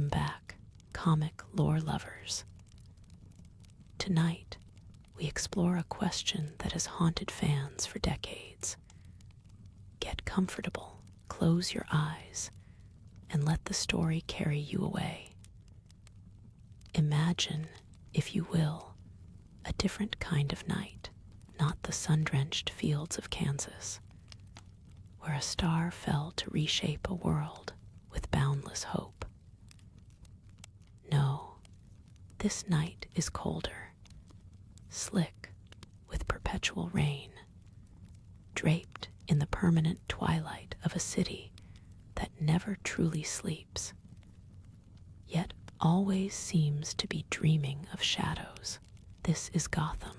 Welcome back, comic lore lovers. Tonight, we explore a question that has haunted fans for decades. Get comfortable, close your eyes, and let the story carry you away. Imagine, if you will, a different kind of night, not the sun-drenched fields of Kansas, where a star fell to reshape a world with boundless hope. No, this night is colder, slick with perpetual rain, draped in the permanent twilight of a city that never truly sleeps, yet always seems to be dreaming of shadows. This is Gotham,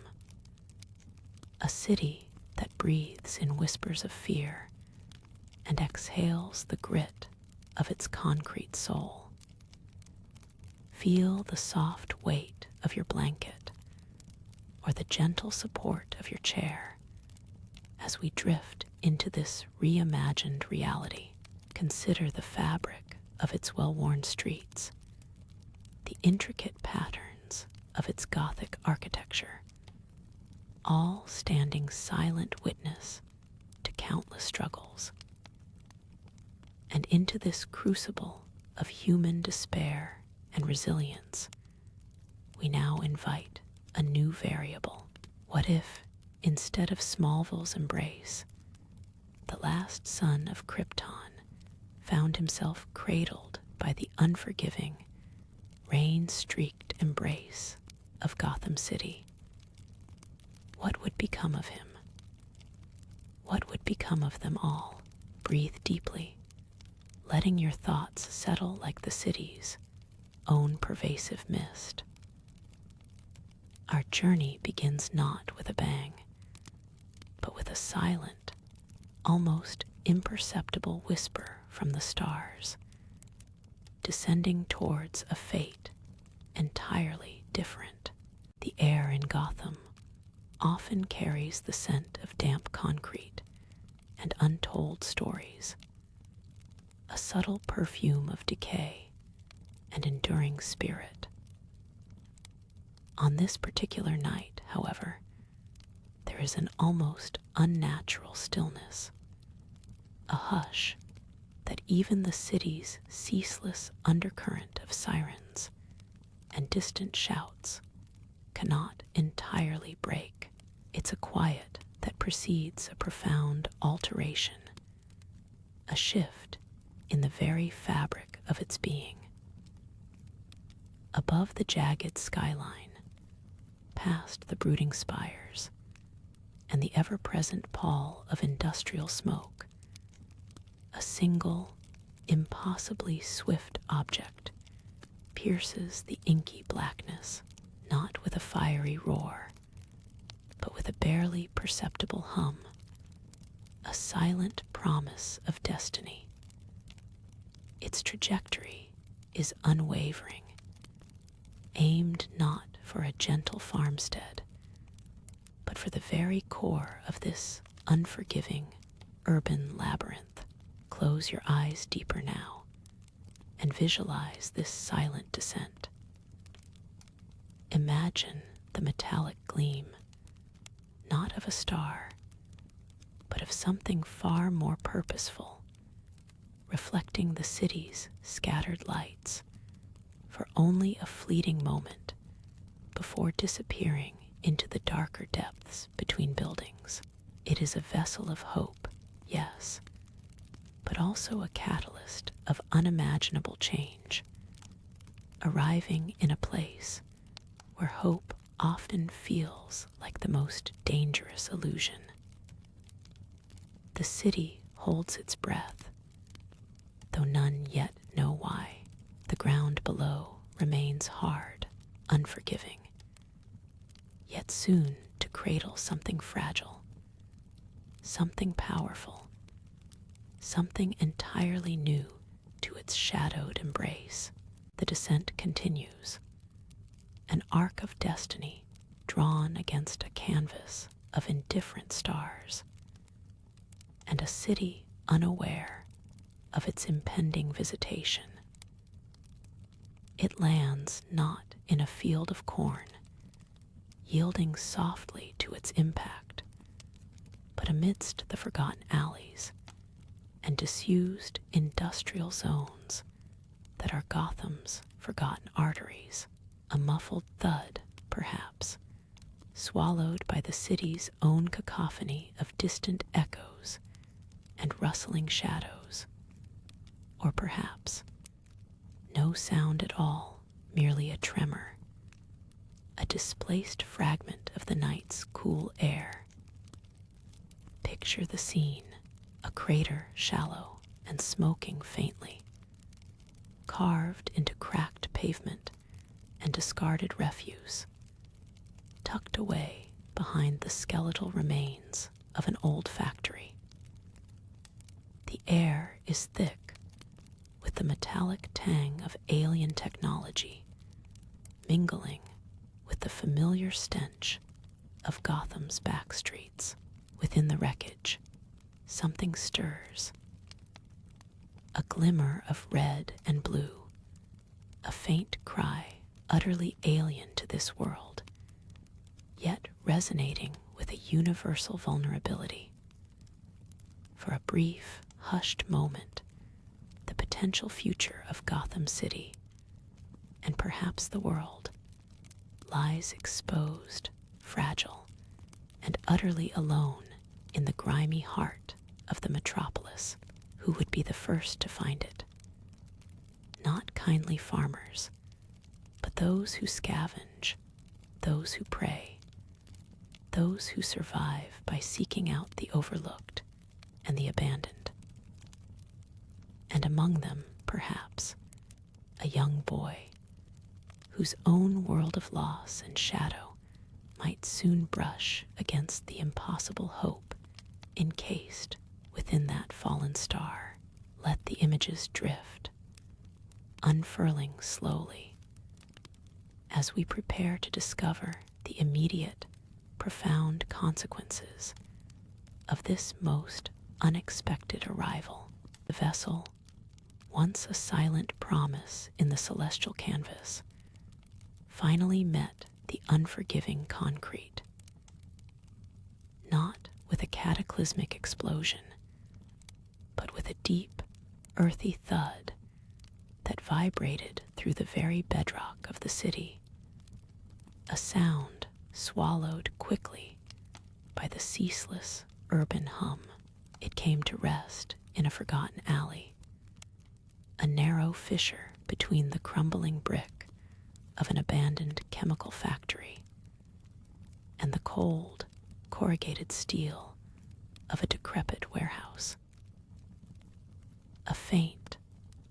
a city that breathes in whispers of fear and exhales the grit of its concrete soul. Feel the soft weight of your blanket or the gentle support of your chair as we drift into this reimagined reality. Consider the fabric of its well-worn streets, the intricate patterns of its Gothic architecture, all standing silent witness to countless struggles. And into this crucible of human despair and resilience, we now invite a new variable. What if, instead of Smallville's embrace, the last son of Krypton found himself cradled by the unforgiving, rain-streaked embrace of Gotham City? What would become of him? What would become of them all? Breathe deeply, letting your thoughts settle like the city's own pervasive mist. Our journey begins not with a bang, but with a silent, almost imperceptible whisper from the stars, descending towards a fate entirely different. The air in Gotham often carries the scent of damp concrete and untold stories, a subtle perfume of decay and enduring spirit. On this particular night, however, there is an almost unnatural stillness, a hush that even the city's ceaseless undercurrent of sirens and distant shouts cannot entirely break. It's a quiet that precedes a profound alteration, a shift in the very fabric of its being. Above the jagged skyline, past the brooding spires, and the ever-present pall of industrial smoke, a single, impossibly swift object pierces the inky blackness, not with a fiery roar, but with a barely perceptible hum, a silent promise of destiny. Its trajectory is unwavering, aimed not for a gentle farmstead, but for the very core of this unforgiving urban labyrinth. Close your eyes deeper now and visualize this silent descent. Imagine the metallic gleam, not of a star, but of something far more purposeful, reflecting the city's scattered lights for only a fleeting moment before disappearing into the darker depths between buildings. It is a vessel of hope, yes, but also a catalyst of unimaginable change, arriving in a place where hope often feels like the most dangerous illusion. The city holds its breath, though none yet know why. The ground below remains hard, unforgiving, yet soon to cradle something fragile, something powerful, something entirely new to its shadowed embrace. The descent continues, an arc of destiny drawn against a canvas of indifferent stars, and a city unaware of its impending visitation. It lands not in a field of corn, yielding softly to its impact, but amidst the forgotten alleys and disused industrial zones that are Gotham's forgotten arteries. A muffled thud, perhaps, swallowed by the city's own cacophony of distant echoes and rustling shadows. Or perhaps no sound at all, merely a tremor, a displaced fragment of the night's cool air. Picture the scene, a crater shallow and smoking faintly, carved into cracked pavement and discarded refuse, tucked away behind the skeletal remains of an old factory. The air is thick with the metallic tang of alien technology, mingling with the familiar stench of Gotham's back streets. Within the wreckage, something stirs. A glimmer of red and blue, a faint cry utterly alien to this world, yet resonating with a universal vulnerability. For a brief, hushed moment, the potential future of Gotham City, and perhaps the world, lies exposed, fragile, and utterly alone in the grimy heart of the metropolis. Who would be the first to find it? Not kindly farmers, but those who scavenge, those who prey, those who survive by seeking out the overlooked and the abandoned. And among them, perhaps, a young boy whose own world of loss and shadow might soon brush against the impossible hope encased within that fallen star. Let the images drift, unfurling slowly, as we prepare to discover the immediate, profound consequences of this most unexpected arrival. The vessel, once a silent promise in the celestial canvas, finally met the unforgiving concrete. Not with a cataclysmic explosion, but with a deep, earthy thud that vibrated through the very bedrock of the city, a sound swallowed quickly by the ceaseless urban hum. It came to rest in a forgotten alley, a narrow fissure between the crumbling brick of an abandoned chemical factory and the cold, corrugated steel of a decrepit warehouse. A faint,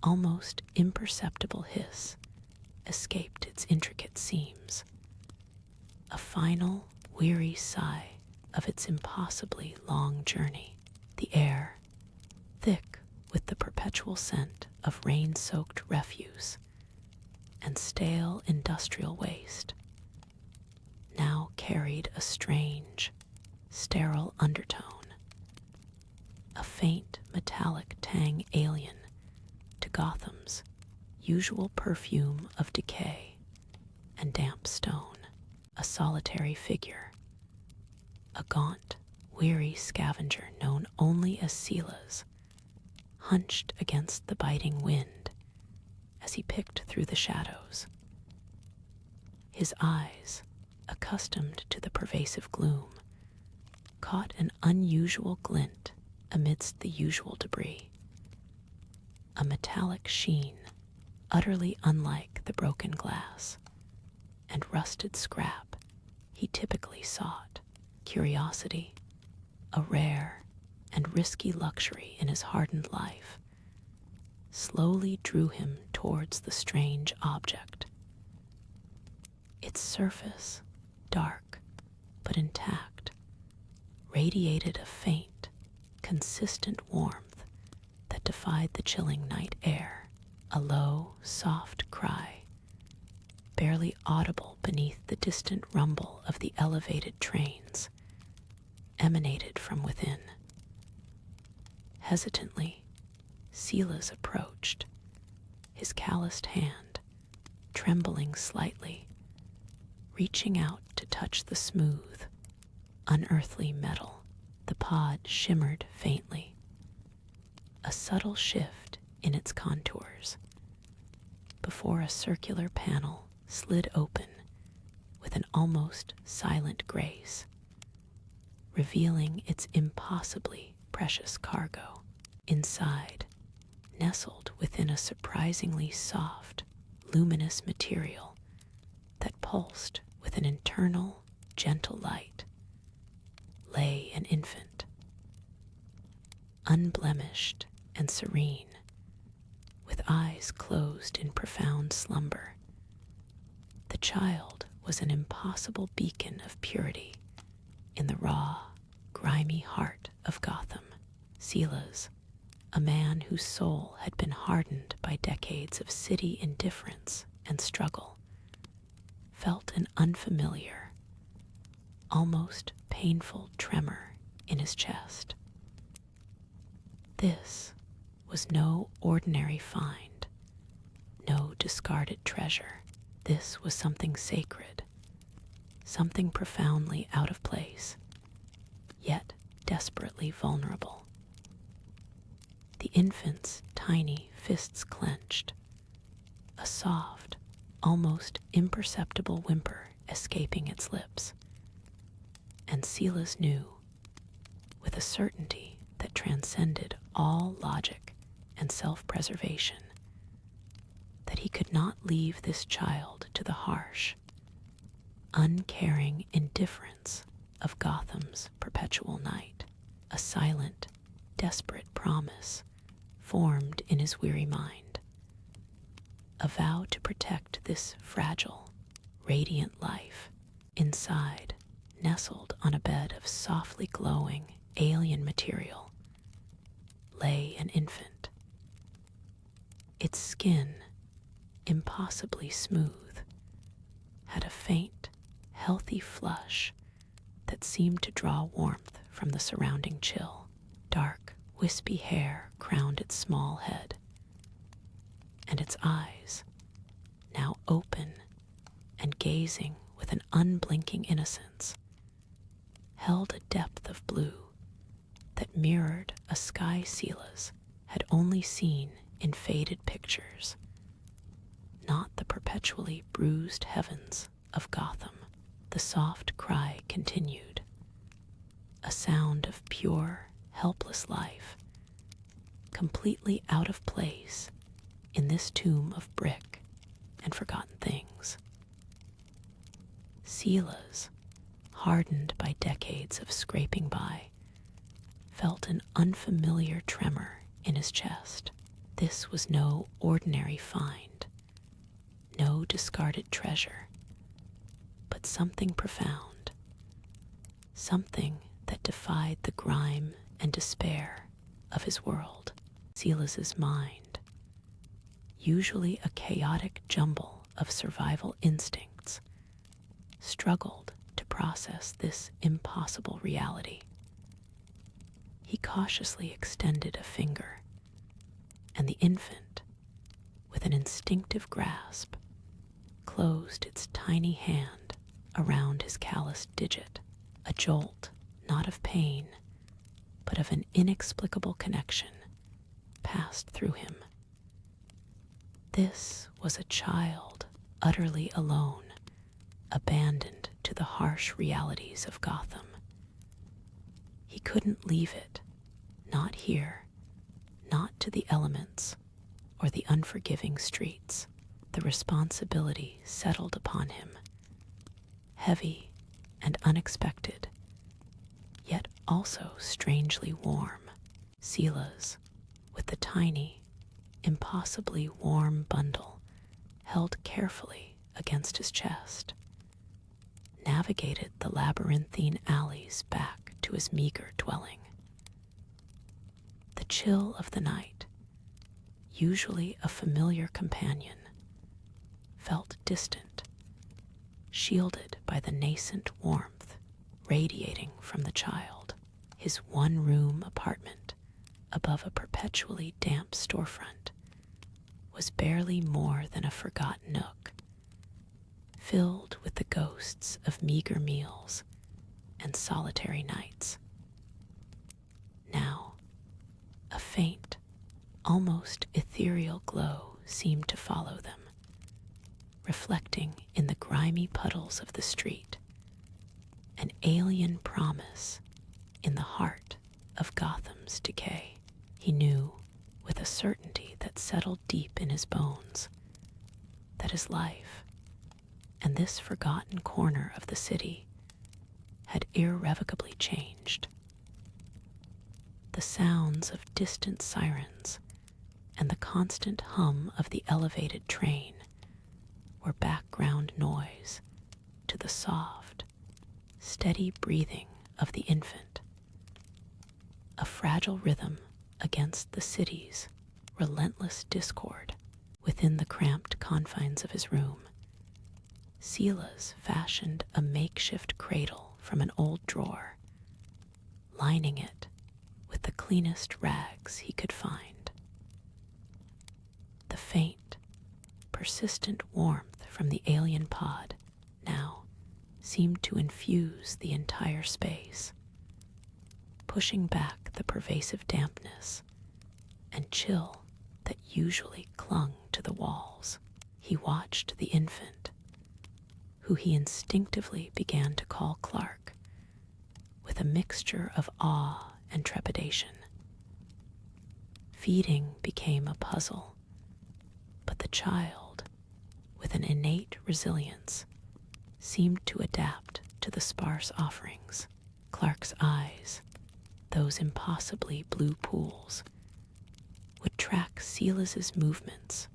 almost imperceptible hiss escaped its intricate seams, a final, weary sigh of its impossibly long journey. The air, thick with the perpetual scent of rain-soaked refuse and stale industrial waste, now carried a strange, sterile undertone, a faint metallic tang alien to Gotham's usual perfume of decay and damp stone. A solitary figure, a gaunt, weary scavenger known only as Silas, hunched against the biting wind as he picked through the shadows. His eyes, accustomed to the pervasive gloom, caught an unusual glint amidst the usual debris, a metallic sheen utterly unlike the broken glass and rusted scrap he typically sought. Curiosity, a rare and risky luxury in his hardened life, slowly drew him towards the strange object. Its surface, dark but intact, radiated a faint, consistent warmth that defied the chilling night air. A low, soft cry, barely audible beneath the distant rumble of the elevated trains, emanated from within. Hesitantly, Silas approached, his calloused hand trembling slightly, reaching out to touch the smooth, unearthly metal. The pod shimmered faintly, a subtle shift in its contours, before a circular panel slid open with an almost silent grace, revealing its impossibly precious cargo. Inside, nestled within a surprisingly soft, luminous material that pulsed with an internal, gentle light, lay an infant, unblemished and serene, with eyes closed in profound slumber. The child was an impossible beacon of purity in the raw, grimy heart of Gotham. Silas, a man whose soul had been hardened by decades of city indifference and struggle, felt an unfamiliar, almost painful tremor in his chest. This was no ordinary find, no discarded treasure. This was something sacred, something profoundly out of place, yet desperately vulnerable. The infant's tiny fists clenched, a soft, almost imperceptible whimper escaping its lips. And Silas knew, with a certainty that transcended all logic and self-preservation, that he could not leave this child to the harsh, uncaring indifference of Gotham's perpetual night. A silent, desperate promise formed in his weary mind, a vow to protect this fragile, radiant life. Inside, nestled on a bed of softly glowing, alien material, lay an infant. Its skin, impossibly smooth, had a faint, healthy flush that seemed to draw warmth from the surrounding chill. Dark, wispy hair crowned its small head, and its eyes, now open and gazing with an unblinking innocence, held a depth of blue that mirrored a sky Silas had only seen in faded pictures, not the perpetually bruised heavens of Gotham. The soft cry continued, a sound of pure, helpless life, completely out of place in this tomb of brick and forgotten things. Silas, hardened by decades of scraping by, felt an unfamiliar tremor in his chest. This was no ordinary find, no discarded treasure, but something profound, something that defied the grime and despair of his world. Silas's mind, usually a chaotic jumble of survival instincts, struggled to process this impossible reality. He cautiously extended a finger, and the infant, with an instinctive grasp, closed its tiny hand around his calloused digit. A jolt, not of pain, but of an inexplicable connection, passed through him. This was a child utterly alone, abandoned to the harsh realities of Gotham. He couldn't leave it, not here, not to the elements or the unforgiving streets. The responsibility settled upon him, heavy and unexpected, yet also strangely warm. Silas, with the tiny, impossibly warm bundle held carefully against his chest, navigated the labyrinthine alleys back to his meager dwelling. The chill of the night, usually a familiar companion, felt distant, shielded by the nascent warmth radiating from the child. His one-room apartment above a perpetually damp storefront was barely more than a forgotten nook, filled with the ghosts of meager meals and solitary nights. Now, a faint, almost ethereal glow seemed to follow them, reflecting in the grimy puddles of the street, an alien promise in the heart of Gotham's decay. He knew, with a certainty that settled deep in his bones, that his life and this forgotten corner of the city had irrevocably changed. The sounds of distant sirens and the constant hum of the elevated train were background noise to the soft, steady breathing of the infant, a fragile rhythm against the city's relentless discord. Within the cramped confines of his room, Silas fashioned a makeshift cradle from an old drawer, lining it with the cleanest rags he could find. The faint, persistent warmth from the alien pod now seemed to infuse the entire space, pushing back the pervasive dampness and chill that usually clung to the walls. He watched the infant, who he instinctively began to call Clark, with a mixture of awe and trepidation. Feeding became a puzzle, but the child, with an innate resilience, seemed to adapt to the sparse offerings. Clark's eyes, those impossibly blue pools, would track Silas's movements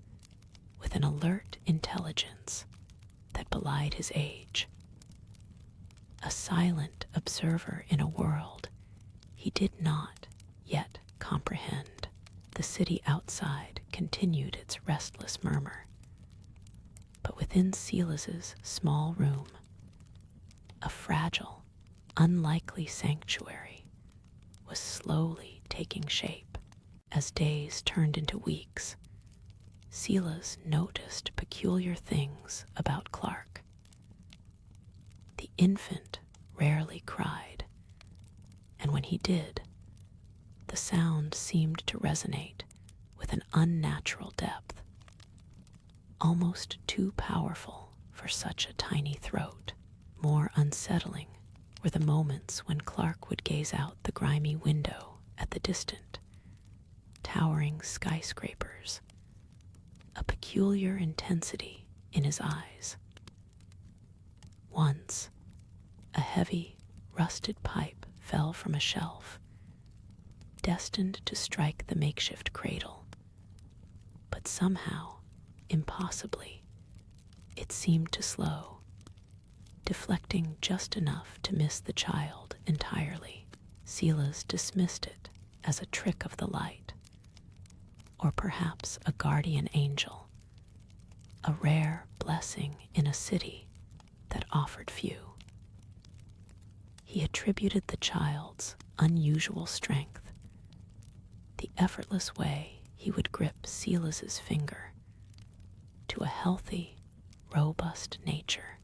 with an alert intelligence that belied his age. A silent observer in a world he did not yet comprehend. The city outside continued its restless murmur, but within Silas's small room, a fragile, unlikely sanctuary was slowly taking shape. As days turned into weeks, Silas noticed peculiar things about Clark. The infant rarely cried, and when he did, the sound seemed to resonate with an unnatural depth, almost too powerful for such a tiny throat. More unsettling were the moments when Clark would gaze out the grimy window at the distant, towering skyscrapers, a peculiar intensity in his eyes. Once, a heavy, rusted pipe fell from a shelf, destined to strike the makeshift cradle, but somehow, impossibly, it seemed to slow, deflecting just enough to miss the child entirely. Silas dismissed it as a trick of the light, or perhaps a guardian angel, a rare blessing in a city that offered few. He attributed the child's unusual strength, the effortless way he would grip Silas's finger, to a healthy, robust nature,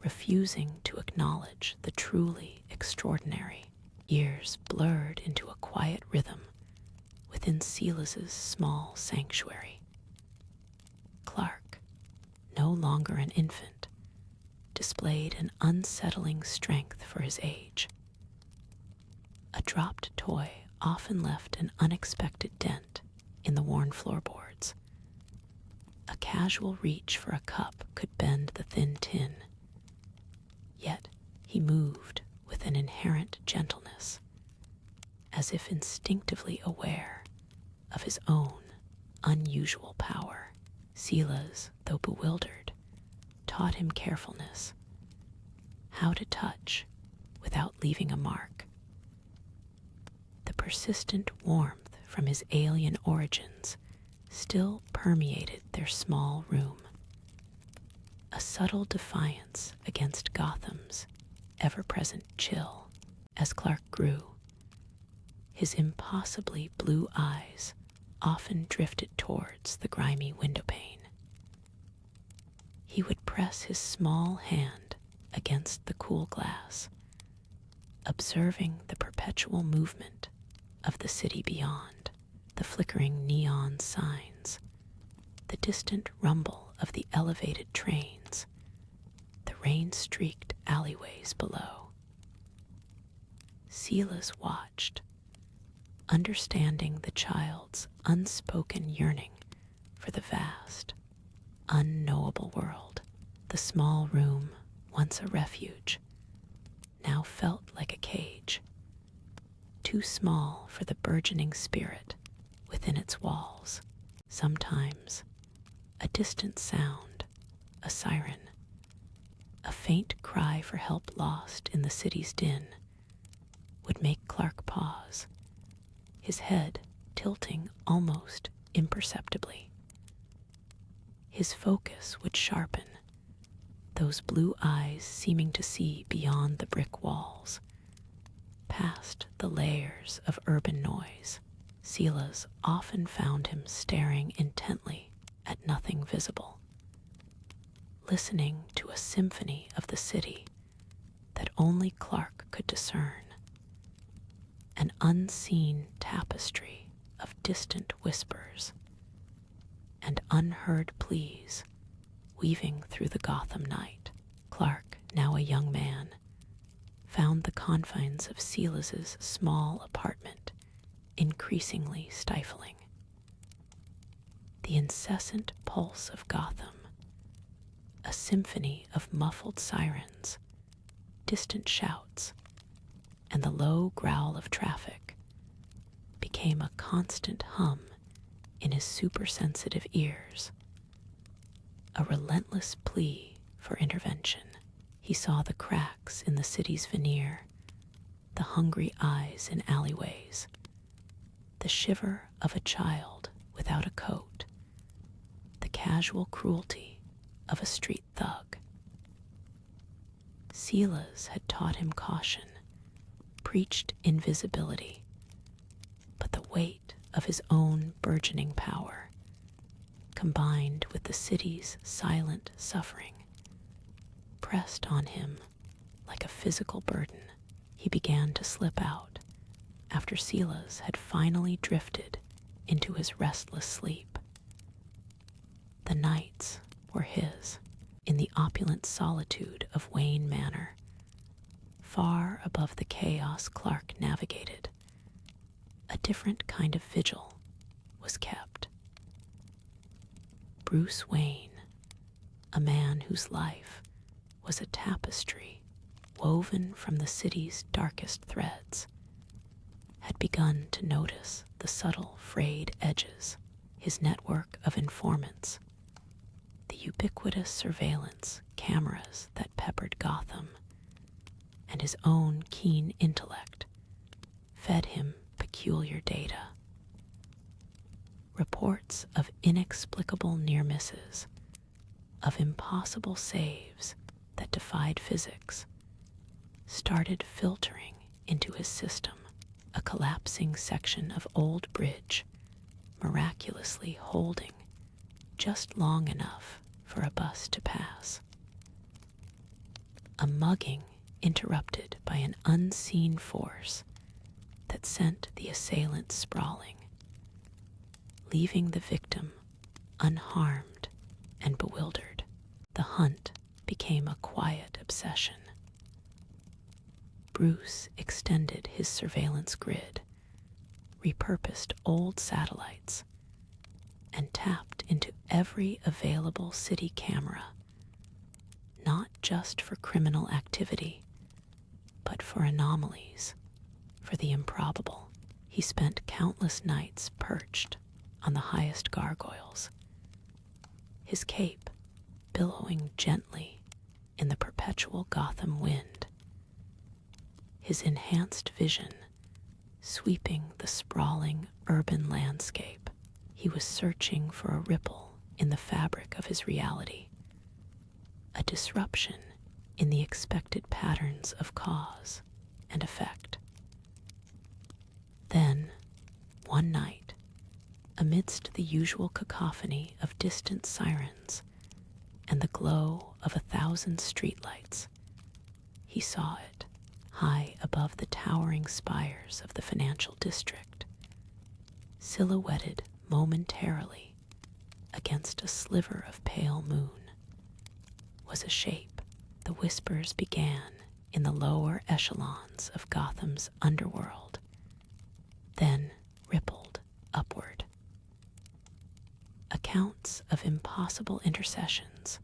refusing to acknowledge the truly extraordinary. Years blurred into a quiet rhythm within Silas's small sanctuary. Clark, no longer an infant, displayed an unsettling strength for his age. A dropped toy often left an unexpected dent in the worn floorboards. A casual reach for a cup could bend the thin tin. Yet he moved with an inherent gentleness, as if instinctively aware of his own unusual power. Silas, though bewildered, taught him carefulness, how to touch without leaving a mark. The persistent warmth from his alien origins still permeated their small room, a subtle defiance against Gotham's ever-present chill. As Clark grew, his impossibly blue eyes often drifted towards the grimy windowpane. He would press his small hand against the cool glass, observing the perpetual movement of the city beyond, the flickering neon signs, the distant rumble of the elevated trains, the rain-streaked alleyways below. Silas watched, understanding the child's unspoken yearning for the vast, unknowable world. The small room, once a refuge, now felt like a cage, too small for the burgeoning spirit within its walls. Sometimes, a distant sound, a siren, a faint cry for help lost in the city's din, would make Clark pause, his head tilting almost imperceptibly. His focus would sharpen, those blue eyes seeming to see beyond the brick walls, past the layers of urban noise. Silas often found him staring intently at nothing visible, listening to a symphony of the city that only Clark could discern, an unseen tapestry of distant whispers and unheard pleas weaving through the Gotham night. Clark, now a young man, found the confines of Silas's small apartment increasingly stifling. The incessant pulse of Gotham, a symphony of muffled sirens, distant shouts, and the low growl of traffic, became a constant hum in his supersensitive ears, a relentless plea for intervention. He saw the cracks in the city's veneer, the hungry eyes in alleyways, the shiver of a child without a coat, the casual cruelty of a street thug. Silas had taught him caution, preached invisibility, but the weight of his own burgeoning power, combined with the city's silent suffering, pressed on him like a physical burden. He began to slip out after Silas had finally drifted into his restless sleep. The nights were his, in the opulent solitude of Wayne Manor, far above the chaos Clark navigated. A different kind of vigil was kept. Bruce Wayne, a man whose life was a tapestry woven from the city's darkest threads, had begun to notice the subtle frayed edges, his network of informants, the ubiquitous surveillance cameras that peppered Gotham, and his own keen intellect fed him peculiar data. Reports of inexplicable near misses, of impossible saves that defied physics, started filtering into his system. A collapsing section of old bridge, miraculously holding just long enough for a bus to pass. A mugging interrupted by an unseen force that sent the assailant sprawling, leaving the victim unharmed and bewildered. The hunt became a quiet obsession. Bruce extended his surveillance grid, repurposed old satellites, and tapped into every available city camera, not just for criminal activity, but for anomalies, for the improbable. He spent countless nights perched on the highest gargoyles, his cape billowing gently in the perpetual Gotham wind, his enhanced vision sweeping the sprawling urban landscape. He was searching for a ripple in the fabric of his reality, a disruption in the expected patterns of cause and effect. Then, one night, amidst the usual cacophony of distant sirens and the glow of 1,000 streetlights. He saw it, high above the towering spires of the financial district, silhouetted momentarily against a sliver of pale moon, was a shape. The whispers began in the lower echelons of Gotham's underworld, then rippled upward. Accounts of impossible intercessions,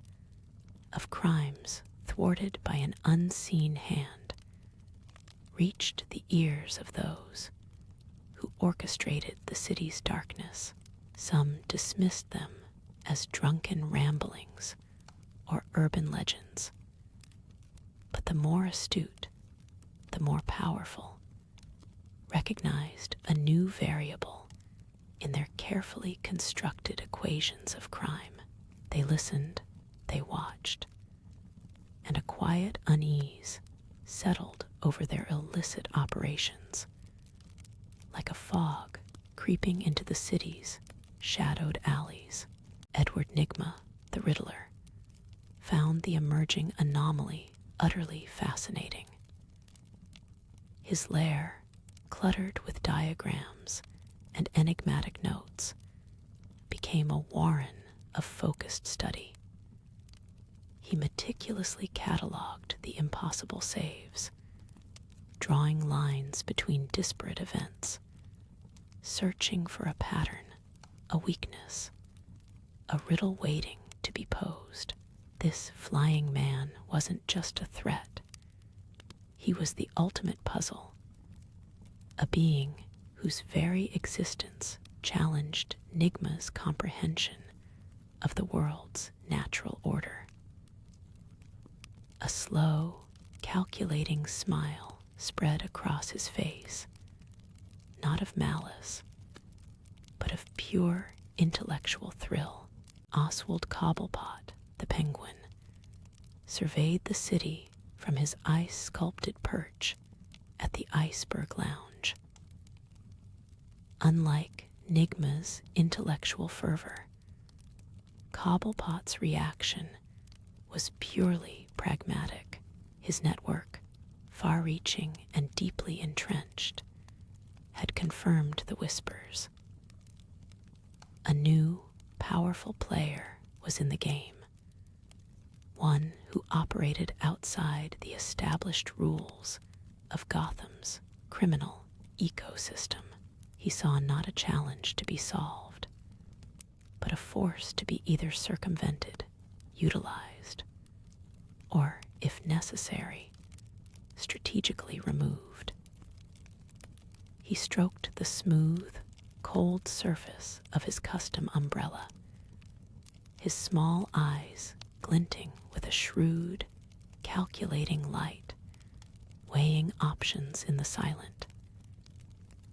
of crimes thwarted by an unseen hand, reached the ears of those who orchestrated the city's darkness. Some dismissed them as drunken ramblings or urban legends, but the more astute, the more powerful, recognized a new variable in their carefully constructed equations of crime. They listened, they watched, and a quiet unease settled over their illicit operations, like a fog creeping into the city's shadowed alleys. Edward Nygma, the Riddler, found the emerging anomaly utterly fascinating. His lair, cluttered with diagrams and enigmatic notes, became a warren of focused study. He meticulously cataloged the impossible saves, drawing lines between disparate events, searching for a pattern, a weakness, a riddle waiting to be posed. This flying man wasn't just a threat. He was the ultimate puzzle, a being whose very existence challenged Nygma's comprehension of the world's natural order. A slow, calculating smile spread across his face, not of malice, but of pure intellectual thrill. Oswald Cobblepot, the Penguin, surveyed the city from his ice-sculpted perch at the Iceberg Lounge. Unlike Nygma's intellectual fervor, Cobblepot's reaction was purely pragmatic. His network, far-reaching and deeply entrenched, had confirmed the whispers. A new, powerful player was in the game, one who operated outside the established rules of Gotham's criminal ecosystem. He saw not a challenge to be solved, but a force to be either circumvented, utilized, or, if necessary, strategically removed. He stroked the smooth, cold surface of his custom umbrella, his small eyes glinting with a shrewd, calculating light, weighing options in the silent,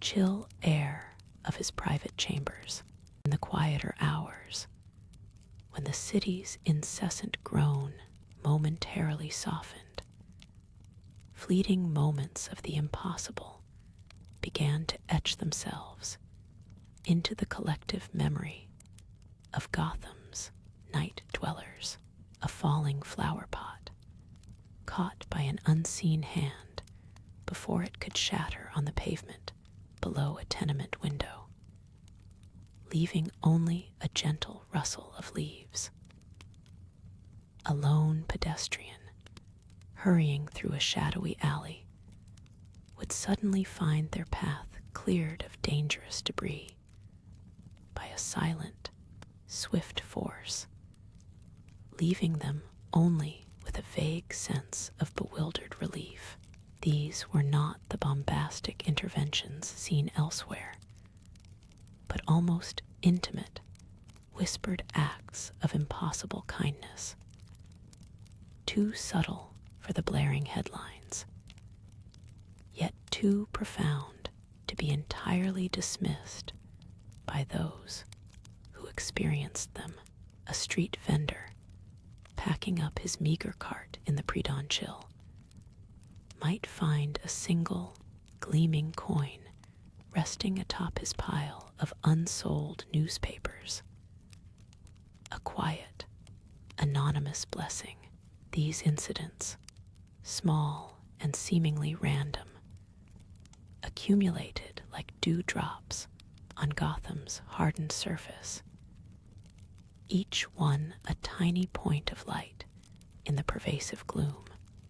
chill air of his private chambers. In the quieter hours, when the city's incessant groan momentarily softened, fleeting moments of the impossible began to etch themselves into the collective memory of Gotham's night dwellers. A falling flower pot, caught by an unseen hand before it could shatter on the pavement below a tenement window, leaving only a gentle rustle of leaves. A lone pedestrian, hurrying through a shadowy alley, would suddenly find their path cleared of dangerous debris by a silent, swift force, leaving them only with a vague sense of bewildered relief. These were not the bombastic interventions seen elsewhere, but almost intimate, whispered acts of impossible kindness, too subtle for the blaring headlines, yet too profound to be entirely dismissed by those who experienced them. A street vendor, packing up his meager cart in the pre-dawn chill, might find a single, gleaming coin resting atop his pile of unsold newspapers. A quiet, anonymous blessing. These incidents, small and seemingly random, accumulated like dewdrops on Gotham's hardened surface, each one a tiny point of light in the pervasive gloom.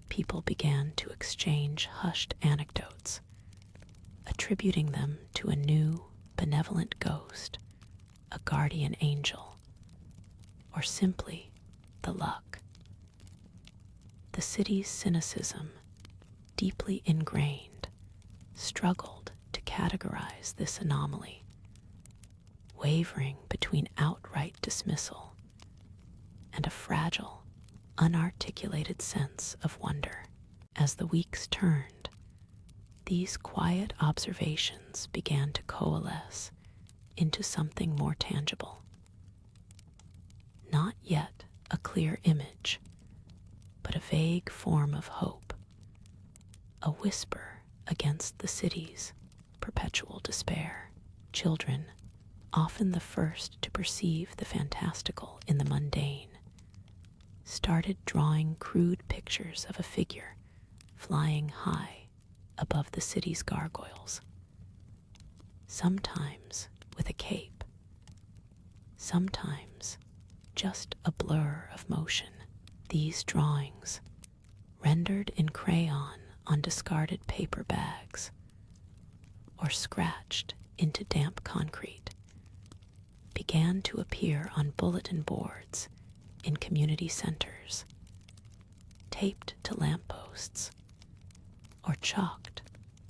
People began to exchange hushed anecdotes, attributing them to a new, benevolent ghost, a guardian angel, or simply the luck. The city's cynicism, deeply ingrained, struggled to categorize this anomaly, wavering between outright dismissal and a fragile, unarticulated sense of wonder. As the weeks turned, these quiet observations began to coalesce into something more tangible. Not yet a clear image, but a vague form of hope, a whisper against the city's perpetual despair. Children, often the first to perceive the fantastical in the mundane, started drawing crude pictures of a figure flying high above the city's gargoyles, sometimes with a cape, sometimes just a blur of motion. These drawings, rendered in crayon on discarded paper bags or scratched into damp concrete, began to appear on bulletin boards in community centers, taped to lampposts, or chalked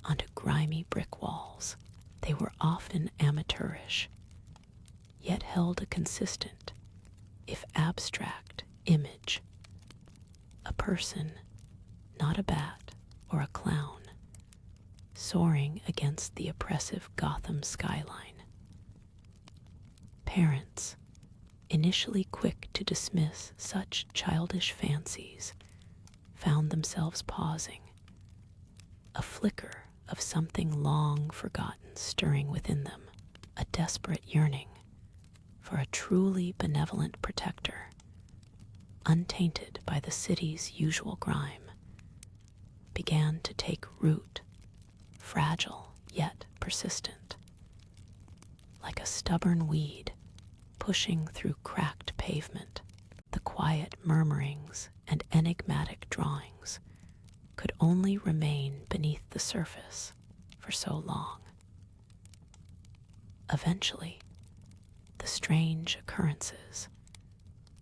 onto grimy brick walls. They were often amateurish, yet held a consistent, if abstract, image. A person, not a bat or a clown, soaring against the oppressive Gotham skyline. Parents, initially quick to dismiss such childish fancies, found themselves pausing, a flicker of something long forgotten stirring within them, a desperate yearning for a truly benevolent protector, untainted by the city's usual grime, began to take root, fragile yet persistent, like a stubborn weed pushing through cracked pavement. The quiet murmurings and enigmatic drawings could only remain beneath the surface for so long. Eventually, the strange occurrences,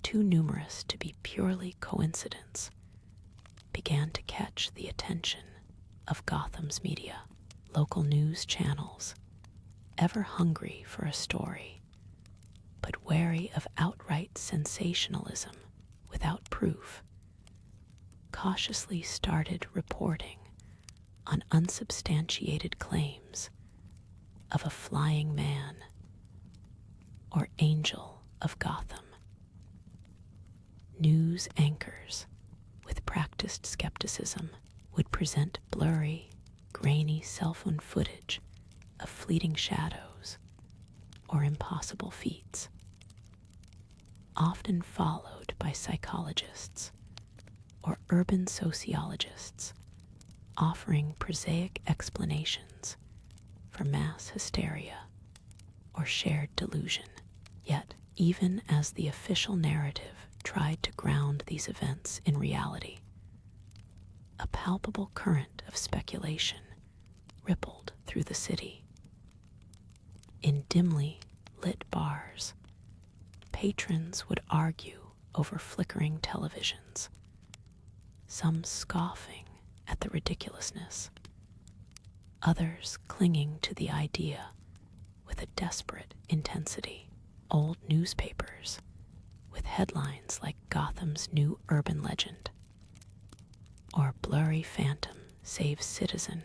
too numerous to be purely coincidence, began to catch the attention of Gotham's media. Local news channels, ever hungry for a story, but wary of outright sensationalism without proof, cautiously started reporting on unsubstantiated claims of a flying man or angel of Gotham. News anchors, with practiced skepticism, would present blurry, grainy cell phone footage of fleeting shadows or impossible feats, often followed by psychologists or urban sociologists offering prosaic explanations for mass hysteria or shared delusion. Yet, even as the official narrative tried to ground these events in reality, a palpable current of speculation rippled through the city. In dimly lit bars, patrons would argue over flickering televisions, some scoffing at the ridiculousness, others clinging to the idea with a desperate intensity. Old newspapers, with headlines like Gotham's New Urban Legend, or Blurry Phantom Saves Citizen,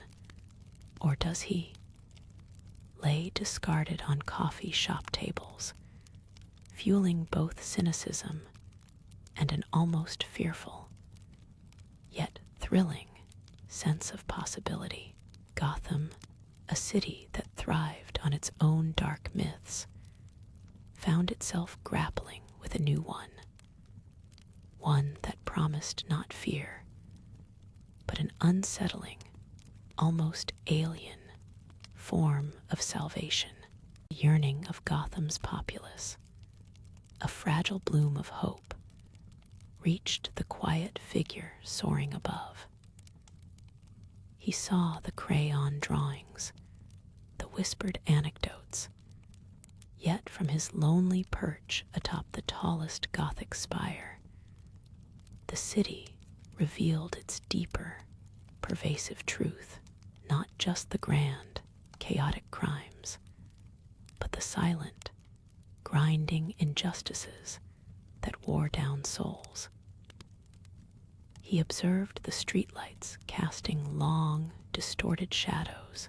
or Does He?, lay discarded on coffee shop tables, fueling both cynicism and an almost fearful, yet thrilling, sense of possibility. Gotham, a city that thrived on its own dark myths, found itself grappling with a new one that promised not fear, but an unsettling, almost alien form of salvation. The yearning of Gotham's populace, a fragile bloom of hope, reached the quiet figure soaring above. He saw the crayon drawings, the whispered anecdotes, yet from his lonely perch atop the tallest Gothic spire, the city revealed its deeper, pervasive truth, not just the grand, chaotic crimes, but the silent, grinding injustices that wore down souls. He observed the streetlights casting long, distorted shadows,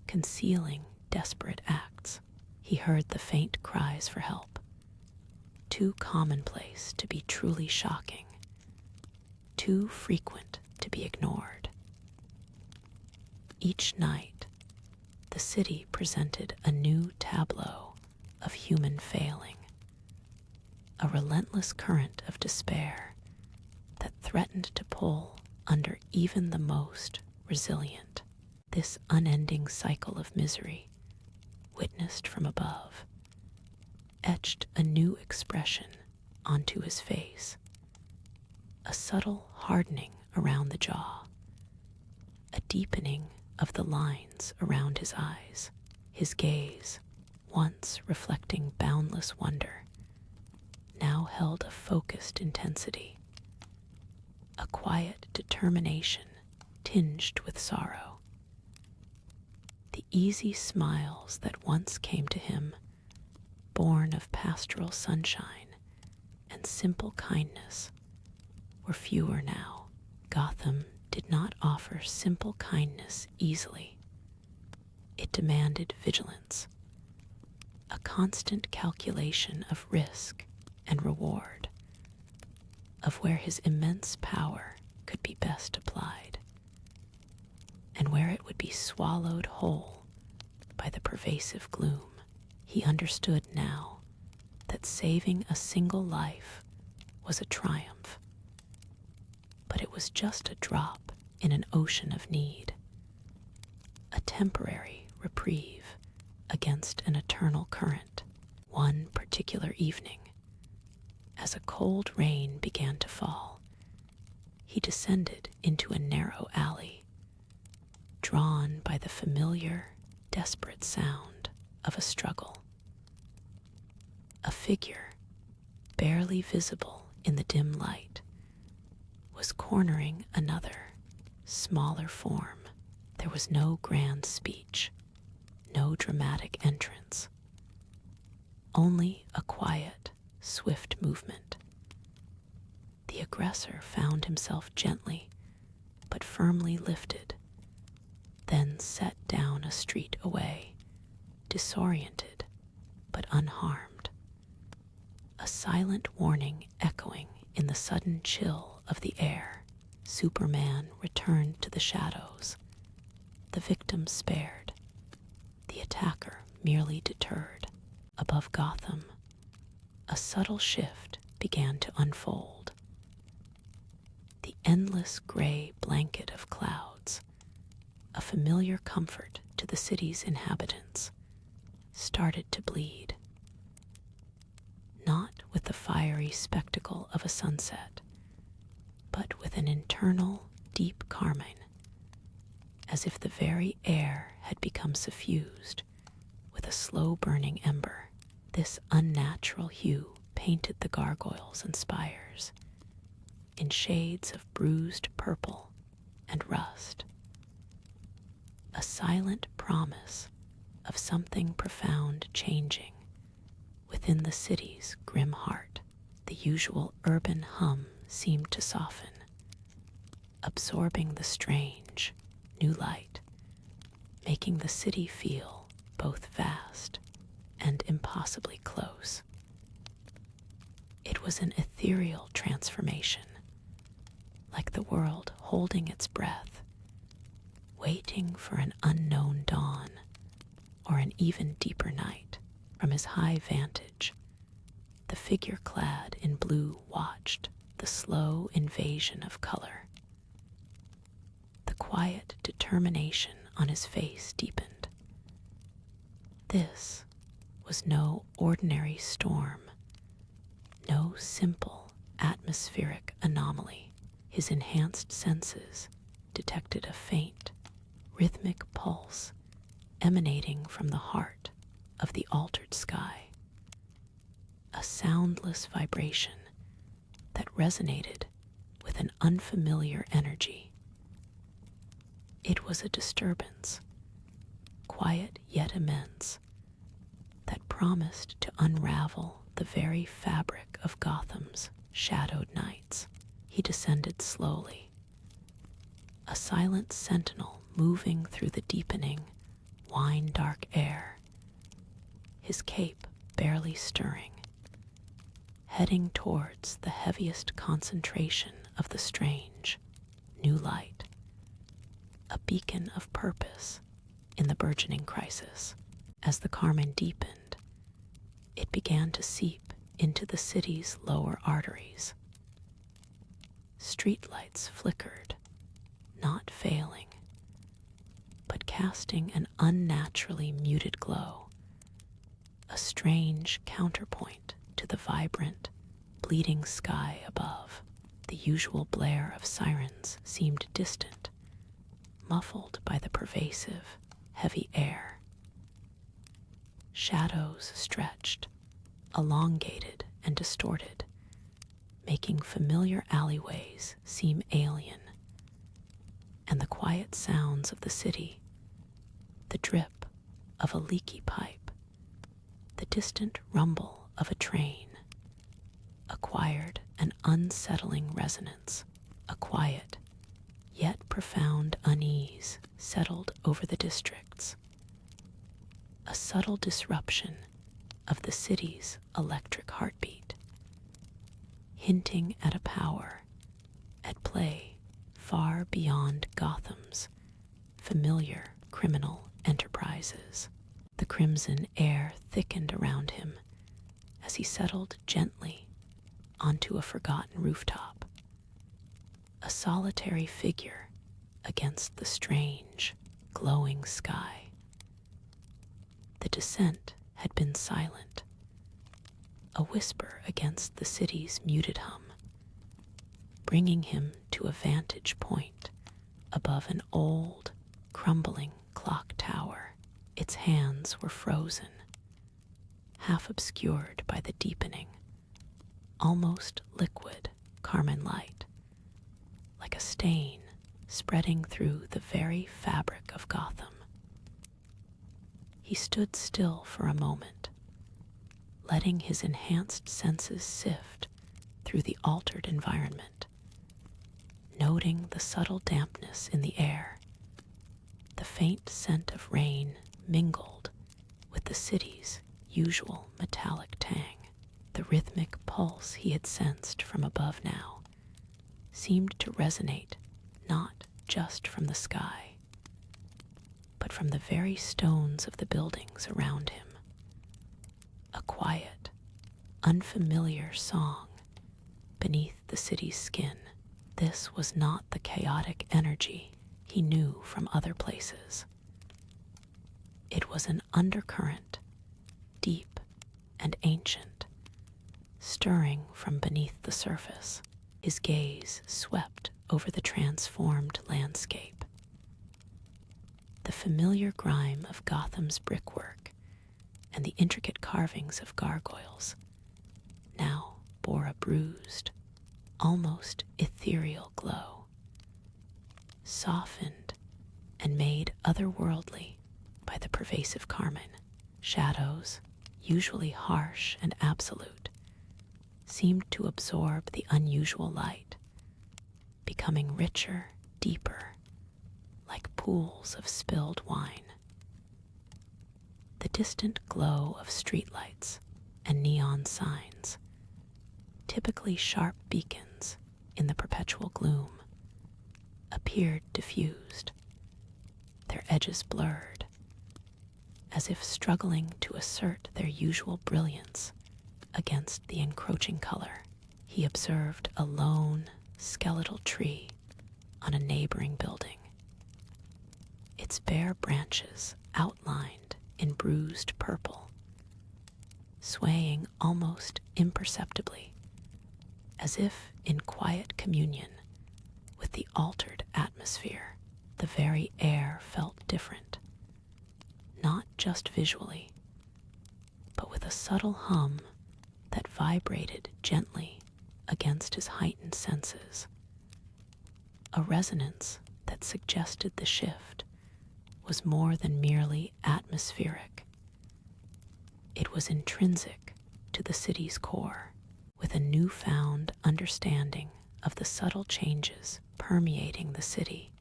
concealing desperate acts. He heard the faint cries for help, too commonplace to be truly shocking, too frequent to be ignored. Each night, the city presented a new tableau of human failing, a relentless current of despair that threatened to pull under even the most resilient. This unending cycle of misery, witnessed from above, etched a new expression onto his face, a subtle hardening around the jaw, a deepening of the lines around his eyes. His gaze, once reflecting boundless wonder, now held a focused intensity, a quiet determination tinged with sorrow. The easy smiles that once came to him, born of pastoral sunshine and simple kindness, were fewer now. Gotham did not offer simple kindness easily. It demanded vigilance, a constant calculation of risk and reward, of where his immense power could be best applied, and where it would be swallowed whole by the pervasive gloom. He understood now that saving a single life was a triumph, but it was just a drop in an ocean of need, a temporary reprieve against an eternal current. One particular evening, as a cold rain began to fall, he descended into a narrow alley, drawn by the familiar, desperate sound of a struggle. A figure, barely visible in the dim light, was cornering another, smaller form. There was no grand speech, no dramatic entrance, only a quiet, swift movement. The aggressor found himself gently but firmly lifted, then set down a street away, disoriented but unharmed. A silent warning echoing in the sudden chill of the air. Superman returned to the shadows, the victim spared, the attacker merely deterred. Above Gotham, a subtle shift began to unfold. The endless gray blanket of clouds, a familiar comfort to the city's inhabitants, started to bleed. Not with the fiery spectacle of a sunset, but with an internal, deep carmine, as if the very air had become suffused with a slow-burning ember. This unnatural hue painted the gargoyles and spires in shades of bruised purple and rust, a silent promise of something profound changing within the city's grim heart. The usual urban hum seemed to soften, absorbing the strange, new light, making the city feel both vast and impossibly close. It was an ethereal transformation, like the world holding its breath, waiting for an unknown dawn or an even deeper night. From his high vantage, the figure clad in blue watched the the slow invasion of color. The quiet determination on his face deepened. This was no ordinary storm, no simple atmospheric anomaly. His enhanced senses detected a faint, rhythmic pulse emanating from the heart of the altered sky, a soundless vibration that resonated with an unfamiliar energy. It was a disturbance, quiet yet immense, that promised to unravel the very fabric of Gotham's shadowed nights. He descended slowly, a silent sentinel moving through the deepening, wine-dark air, his cape barely stirring, heading towards the heaviest concentration of the strange, new light, a beacon of purpose in the burgeoning crisis. As the carmine deepened, it began to seep into the city's lower arteries. Streetlights flickered, not failing, but casting an unnaturally muted glow, a strange counterpoint to the vibrant, bleeding sky above. The usual blare of sirens seemed distant, muffled by the pervasive, heavy air. Shadows stretched, elongated and distorted, making familiar alleyways seem alien, and the quiet sounds of the city, the drip of a leaky pipe, the distant rumble of a train, acquired an unsettling resonance. A quiet, yet profound unease settled over the districts, a subtle disruption of the city's electric heartbeat, hinting at a power at play far beyond Gotham's familiar criminal enterprises. The crimson air thickened around him as he settled gently onto a forgotten rooftop, a solitary figure against the strange, glowing sky. The descent had been silent, a whisper against the city's muted hum, bringing him to a vantage point above an old, crumbling clock tower. Its hands were frozen, half obscured by the deepening, almost liquid carmine light, like a stain spreading through the very fabric of Gotham. He stood still for a moment, letting his enhanced senses sift through the altered environment, noting the subtle dampness in the air, the faint scent of rain mingled with the city's usual metallic tang. The rhythmic pulse he had sensed from above now seemed to resonate not just from the sky, but from the very stones of the buildings around him. A quiet, unfamiliar song beneath the city's skin. This was not the chaotic energy he knew from other places. It was an undercurrent, deep and ancient, stirring from beneath the surface. His gaze swept over the transformed landscape. The familiar grime of Gotham's brickwork and the intricate carvings of gargoyles now bore a bruised, almost ethereal glow, softened and made otherworldly by the pervasive carmine. Shadows, usually harsh and absolute, seemed to absorb the unusual light, becoming richer, deeper, like pools of spilled wine. The distant glow of streetlights and neon signs, typically sharp beacons in the perpetual gloom, appeared diffused, their edges blurred, as if struggling to assert their usual brilliance against the encroaching color. he observed a lone, skeletal tree on a neighboring building, its bare branches outlined in bruised purple, swaying almost imperceptibly, as if in quiet communion with the altered atmosphere. The very air felt different, not just visually, but with a subtle hum that vibrated gently against his heightened senses, a resonance that suggested the shift was more than merely atmospheric. It was intrinsic to the city's core, with a newfound understanding of the subtle changes permeating the city.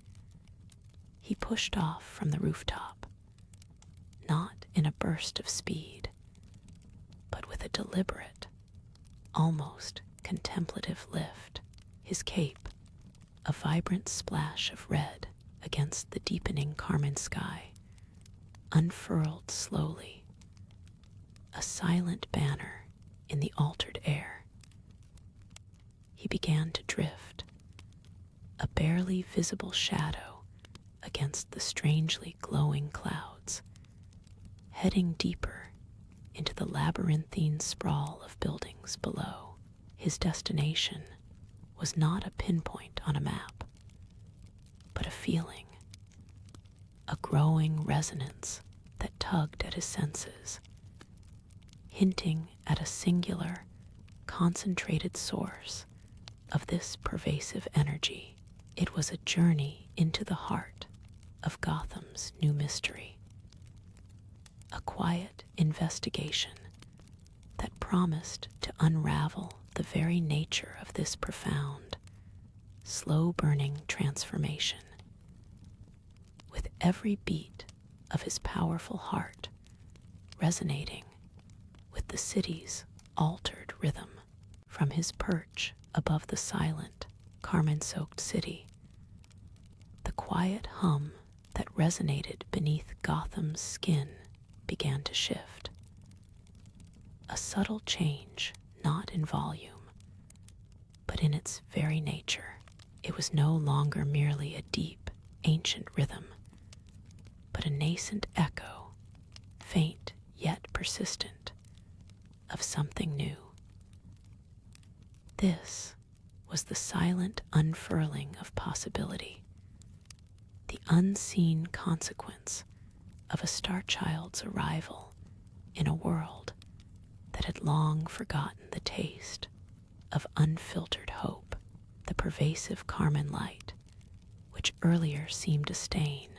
He pushed off from the rooftop, not in a burst of speed, but with a deliberate, almost contemplative lift. His cape, a vibrant splash of red against the deepening carmine sky, unfurled slowly, a silent banner in the altered air. He began to drift, a barely visible shadow against the strangely glowing clouds, heading deeper into the labyrinthine sprawl of buildings below. His destination was not a pinpoint on a map, but a feeling, a growing resonance that tugged at his senses, hinting at a singular, concentrated source of this pervasive energy. It was a journey into the heart of Gotham's new mystery, a quiet investigation that promised to unravel the very nature of this profound, slow-burning transformation. With every beat of his powerful heart resonating with the city's altered rhythm, from his perch above the silent, carmine-soaked city, the quiet hum that resonated beneath Gotham's skin began to shift. A subtle change, not in volume, but in its very nature. It was no longer merely a deep, ancient rhythm, but a nascent echo, faint yet persistent, of something new. This was the silent unfurling of possibility, the unseen consequence of a star child's arrival in a world that had long forgotten the taste of unfiltered hope. The pervasive carmine light, which earlier seemed a stain,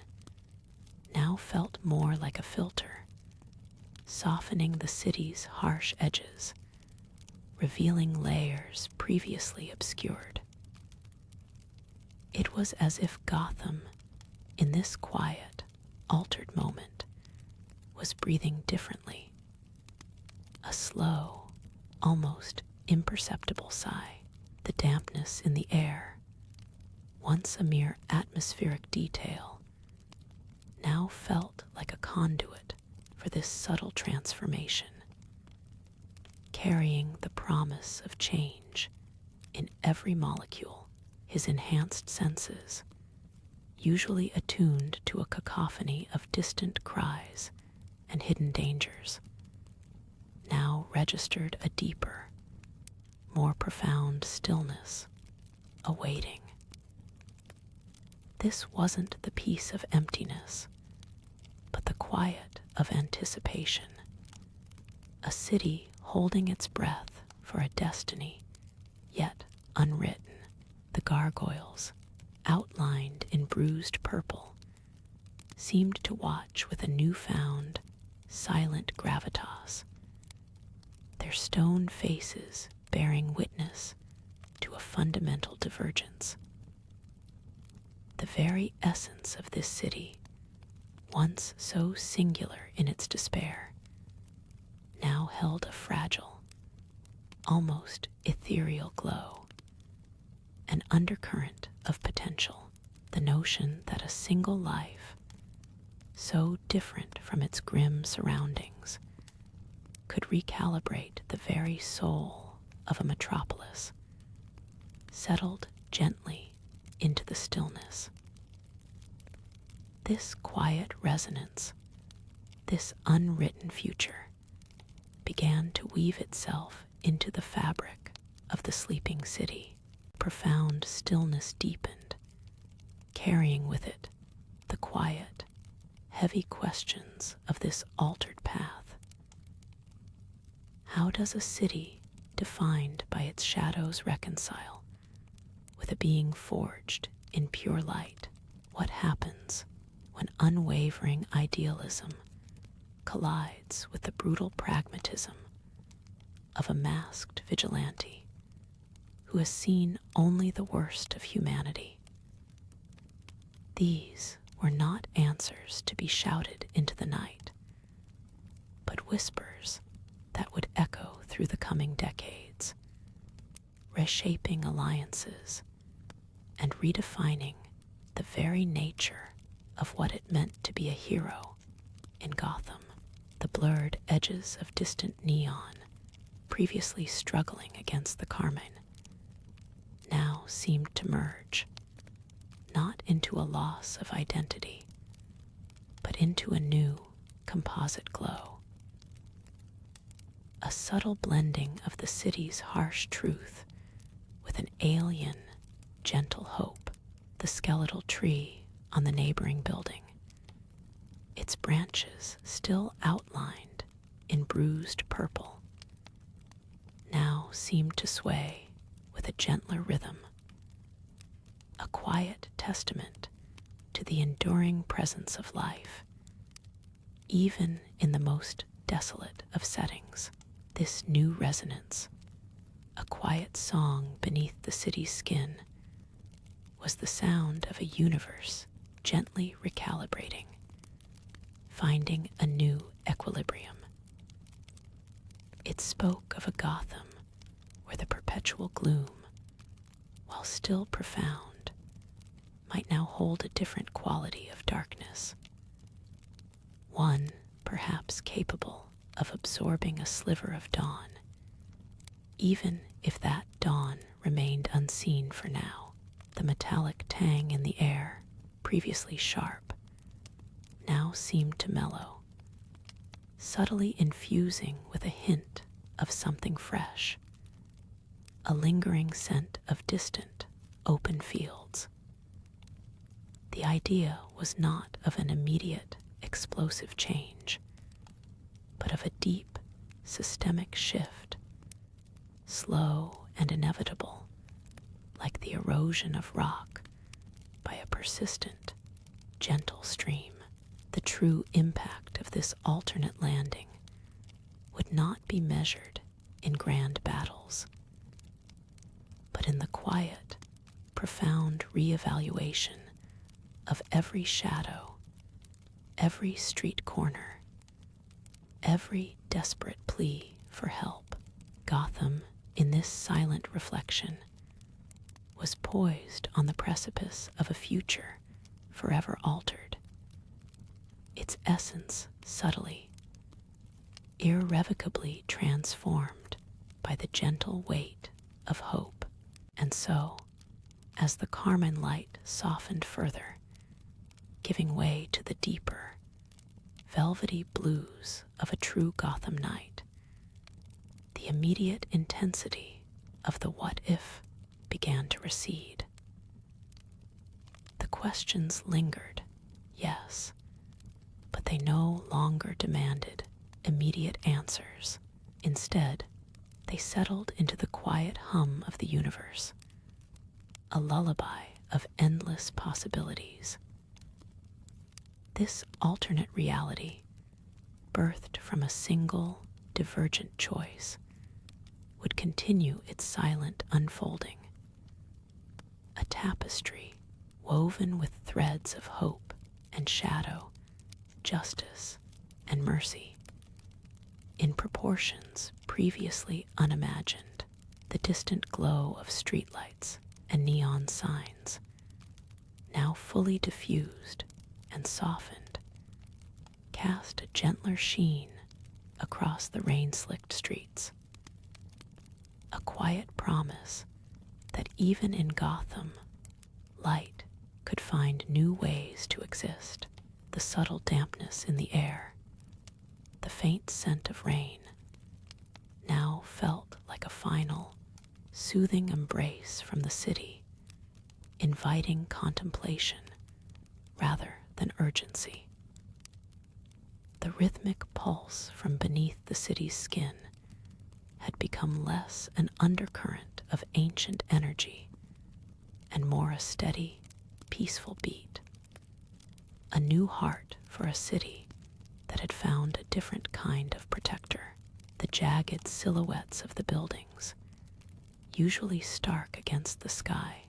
now felt more like a filter, softening the city's harsh edges, revealing layers previously obscured. It was as if Gotham, in this quiet, altered moment, was breathing differently. A slow, almost imperceptible sigh. The dampness in the air, once a mere atmospheric detail, now felt like a conduit for this subtle transformation, carrying the promise of change in every molecule. His enhanced senses, usually attuned to a cacophony of distant cries and hidden dangers, now registered a deeper, more profound stillness, awaiting. This wasn't the peace of emptiness, but the quiet of anticipation, a city holding its breath for a destiny yet unwritten. The gargoyles, outlined in bruised purple, seemed to watch with a newfound, silent gravitas, their stone faces bearing witness to a fundamental divergence. The very essence of this city, once so singular in its despair, now held a fragile, almost ethereal glow, an undercurrent of potential. The notion that a single life, so different from its grim surroundings, could recalibrate the very soul of a metropolis settled gently into the stillness. This quiet resonance, this unwritten future, began to weave itself into the fabric of the sleeping city. Profound stillness deepened, carrying with it the quiet, heavy questions of this altered path. How does a city defined by its shadows reconcile with a being forged in pure light? What happens when unwavering idealism collides with the brutal pragmatism of a masked vigilante who has seen only the worst of humanity? These were not answers to be shouted into the night, but whispers that would echo through the coming decades, reshaping alliances and redefining the very nature of what it meant to be a hero in Gotham. The blurred edges of distant neon, previously struggling against the carmine, now seemed to merge, not into a loss of identity, but into a new composite glow. A subtle blending of the city's harsh truth with an alien, gentle hope. The skeletal tree on the neighboring building, its branches still outlined in bruised purple, now seemed to sway with a gentler rhythm, a quiet testament to the enduring presence of life, even in the most desolate of settings. This new resonance, a quiet song beneath the city's skin, was the sound of a universe gently recalibrating, finding a new equilibrium. It spoke of a Gotham where the perpetual gloom, while still profound, might now hold a different quality of darkness, one perhaps capable of absorbing a sliver of dawn, even if that dawn remained unseen for now. The metallic tang in the air, previously sharp, now seemed to mellow, subtly infusing with a hint of something fresh, a lingering scent of distant, open fields. The idea was not of an immediate, explosive change, but of a deep, systemic shift, slow and inevitable, like the erosion of rock by a persistent, gentle stream. The true impact of this alternate landing would not be measured in grand battles, but in the quiet, profound reevaluation of every shadow, every street corner, every desperate plea for help. Gotham, in this silent reflection, was poised on the precipice of a future forever altered, its essence subtly, irrevocably transformed by the gentle weight of hope. And so, as the carmine light softened further, giving way to the deeper, velvety blues of a true Gotham night, the immediate intensity of the what if began to recede. The questions lingered, yes, but they no longer demanded immediate answers. Instead, they settled into the quiet hum of the universe, a lullaby of endless possibilities. This alternate reality, birthed from a single, divergent choice, would continue its silent unfolding, a tapestry woven with threads of hope and shadow, justice and mercy, in proportions previously unimagined. The distant glow of streetlights and neon signs, now fully diffused and softened, cast a gentler sheen across the rain-slicked streets, a quiet promise that even in Gotham, light could find new ways to exist. The subtle dampness in the air, the faint scent of rain, now felt like a final, soothing embrace from the city, inviting contemplation rather than urgency. The rhythmic pulse from beneath the city's skin had become less an undercurrent of ancient energy and more a steady, peaceful beat. A new heart for a city that had found a different kind of protector. The jagged silhouettes of the buildings, usually stark against the sky,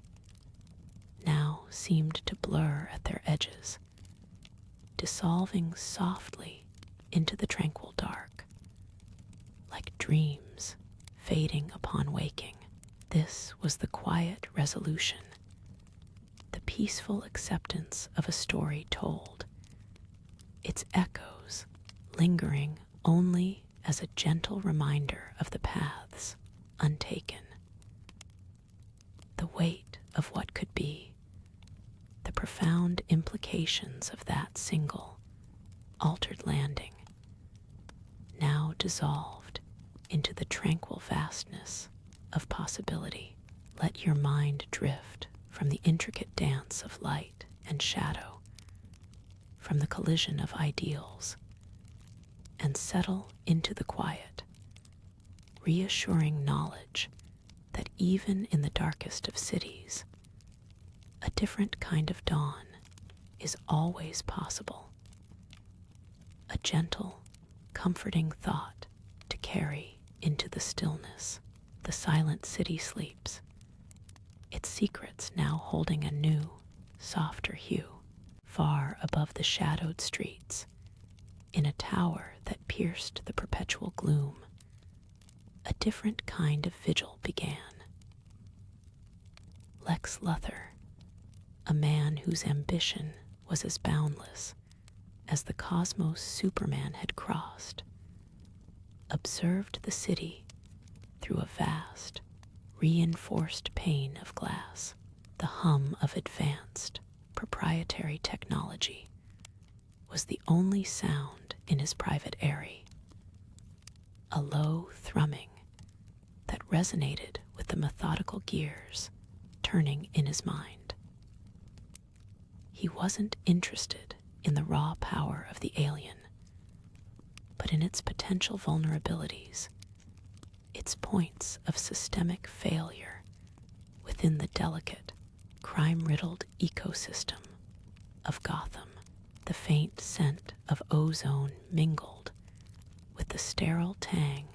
now seemed to blur at their edges, dissolving softly into the tranquil dark, like dreams fading upon waking. This was the quiet resolution, the peaceful acceptance of a story told, its echoes lingering only as a gentle reminder of the paths untaken. The weight of what could be, the profound implications of that single, altered landing, now dissolved into the tranquil vastness of possibility. Let your mind drift from the intricate dance of light and shadow, from the collision of ideals, and settle into the quiet, reassuring knowledge that even in the darkest of cities, a different kind of dawn is always possible. A gentle, comforting thought to carry into the stillness. The silent city sleeps, its secrets now holding a new, softer hue, far above the shadowed streets. In a tower that pierced the perpetual gloom, a different kind of vigil began. Lex Luthor, a man whose ambition was as boundless as the cosmos Superman had crossed, observed the city through a vast, reinforced pane of glass. The hum of advanced, proprietary technology was the only sound in his private airy, a low thrumming that resonated with the methodical gears turning in his mind. He wasn't interested in the raw power of the alien, but in its potential vulnerabilities, its points of systemic failure within the delicate, crime-riddled ecosystem of Gotham. The faint scent of ozone mingled with the sterile tang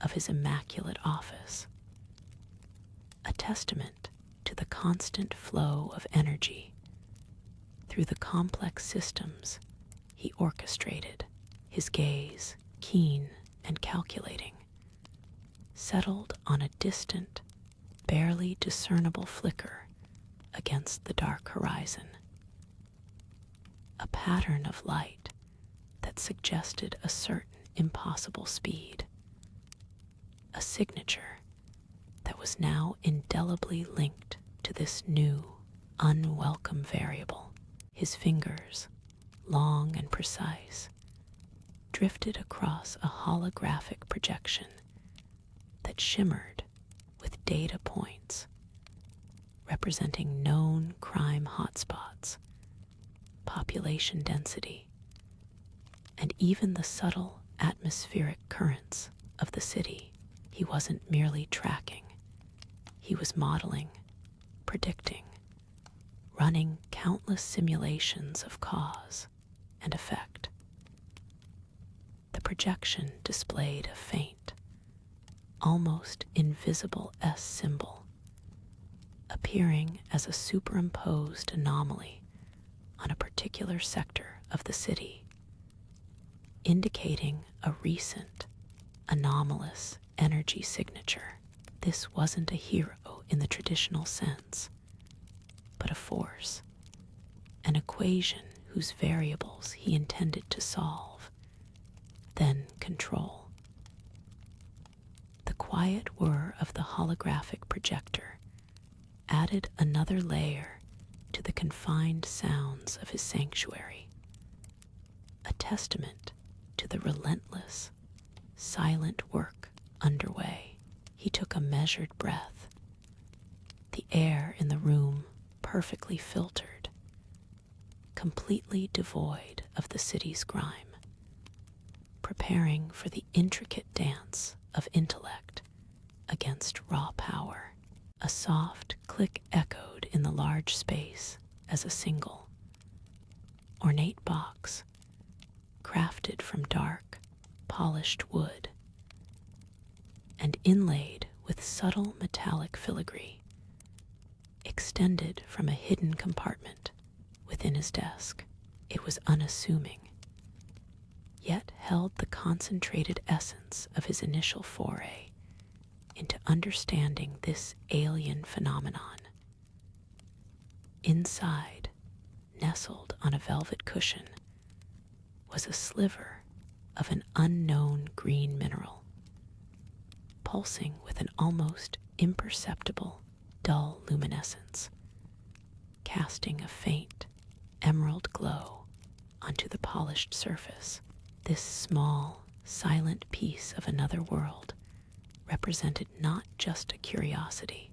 of his immaculate office, a testament to the constant flow of energy through the complex systems he orchestrated. His gaze, keen and calculating, settled on a distant, barely discernible flicker against the dark horizon. A pattern of light that suggested a certain impossible speed. A signature that was now indelibly linked to this new, unwelcome variable. His fingers, long and precise, drifted across a holographic projection that shimmered with data points representing known crime hotspots, population density, and even the subtle atmospheric currents of the city. He wasn't merely tracking, he was modeling, predicting, running countless simulations of cause and effect. The projection displayed a faint, almost invisible S symbol, appearing as a superimposed anomaly on a particular sector of the city, indicating a recent, anomalous energy signature. This wasn't a hero in the traditional sense, but a force, an equation whose variables he intended to solve, then control. The quiet whir of the holographic projector added another layer to the confined sounds of his sanctuary, a testament to the relentless, silent work underway. He took a measured breath, the air in the room perfectly filtered, completely devoid of the city's grime, preparing for the intricate dance of intellect against raw power. A soft click echoed in the large space as a single, ornate box, crafted from dark, polished wood, and inlaid with subtle metallic filigree, extended from a hidden compartment within his desk. It was unassuming, yet held the concentrated essence of his initial foray into understanding this alien phenomenon. Inside, nestled on a velvet cushion, was a sliver of an unknown green mineral, pulsing with an almost imperceptible, dull luminescence, casting a faint, emerald glow onto the polished surface. This small, silent piece of another world represented not just a curiosity,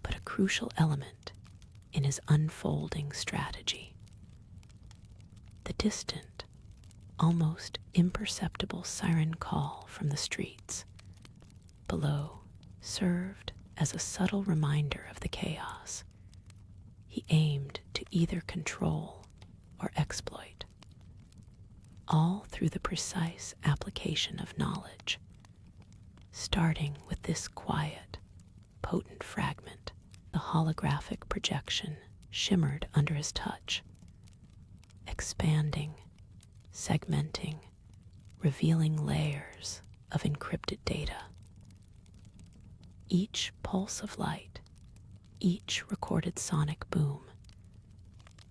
but a crucial element in his unfolding strategy. The distant, almost imperceptible siren call from the streets below served as a subtle reminder of the chaos he aimed to either control or exploit, all through the precise application of knowledge. Starting with this quiet, potent fragment, the holographic projection shimmered under his touch, expanding, segmenting, revealing layers of encrypted data. Each pulse of light, each recorded sonic boom,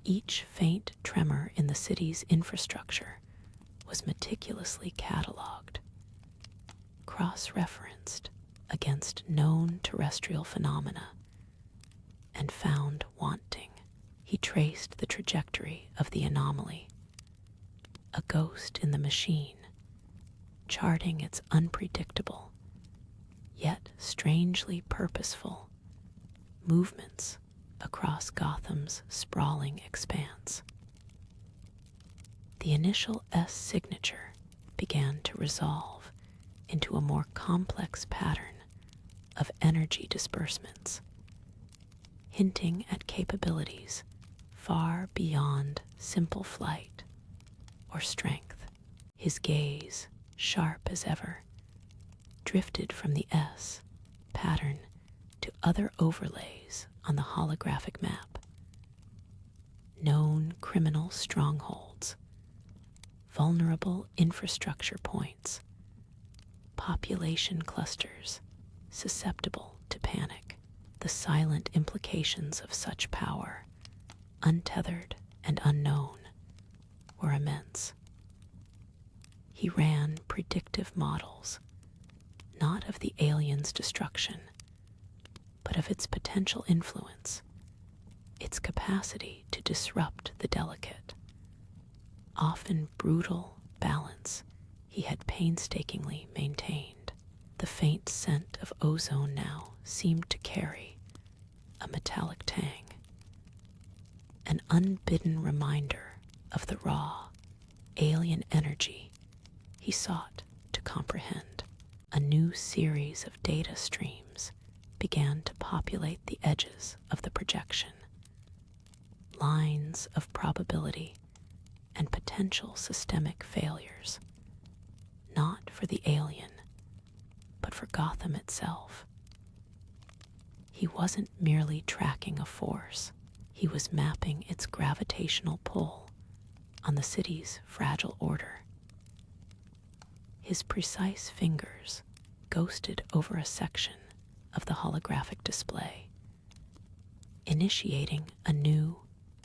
each faint tremor in the city's infrastructure was meticulously catalogued, cross-referenced against known terrestrial phenomena, and found wanting. He traced the trajectory of the anomaly, a ghost in the machine, charting its unpredictable, yet strangely purposeful, movements across Gotham's sprawling expanse. The initial S signature began to resolve into a more complex pattern of energy disbursements, hinting at capabilities far beyond simple flight or strength. His gaze, sharp as ever, drifted from the S pattern to other overlays on the holographic map. Known criminal strongholds, vulnerable infrastructure points, population clusters susceptible to panic. The silent implications of such power, untethered and unknown, were immense. He ran predictive models, not of the alien's destruction, but of its potential influence, its capacity to disrupt the delicate, often brutal balance he had painstakingly maintained. The faint scent of ozone now seemed to carry a metallic tang, an unbidden reminder of the raw, alien energy he sought to comprehend. A new series of data streams began to populate the edges of the projection, lines of probability and potential systemic failures, not for the alien, but for Gotham itself. He wasn't merely tracking a force, he was mapping its gravitational pull on the city's fragile order. His precise fingers ghosted over a section of the holographic display, initiating a new,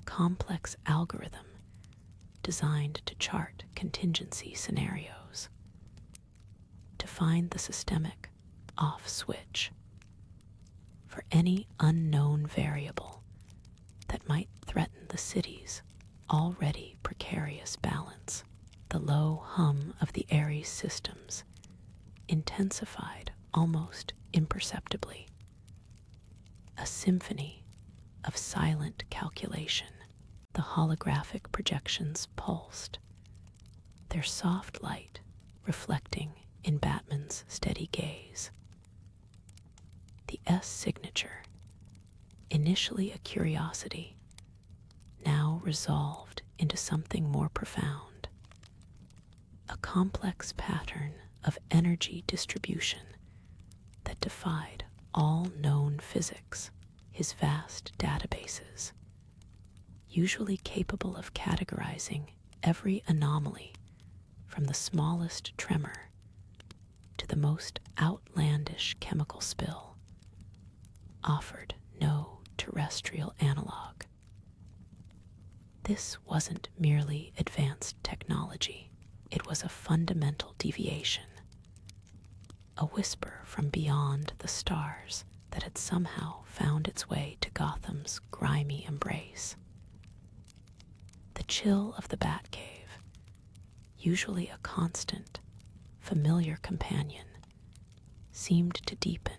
complex algorithm designed to chart contingency scenarios. To find the systemic off switch. for any unknown variable that might threaten the city's already precarious balance. The low hum of the Ares systems intensified almost imperceptibly, a symphony of silent calculation. The holographic projections pulsed, their soft light reflecting in Batman's steady gaze. The S signature, initially a curiosity, now resolved into something more profound, a complex pattern of energy distribution that defied all known physics. His vast databases, usually capable of categorizing every anomaly from the smallest tremor to the most outlandish chemical spill, offered no terrestrial analog. This wasn't merely advanced technology, it was a fundamental deviation, a whisper from beyond the stars that had somehow found its way to Gotham's grimy embrace. The chill of the Batcave, usually a constant, familiar companion, seemed to deepen,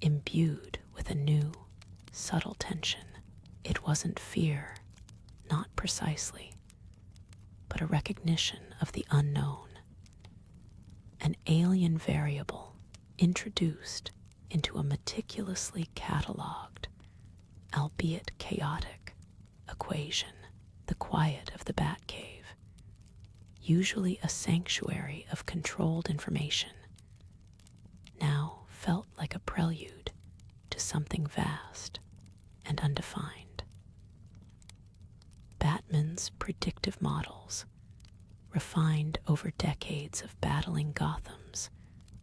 imbued with a new, subtle tension. It wasn't fear, not precisely, but a recognition of the unknown, an alien variable introduced into a meticulously catalogued, albeit chaotic, equation. The quiet of the Batcave, usually a sanctuary of controlled information, now felt like a prelude to something vast and undefined. Batman's predictive models, refined over decades of battling Gotham's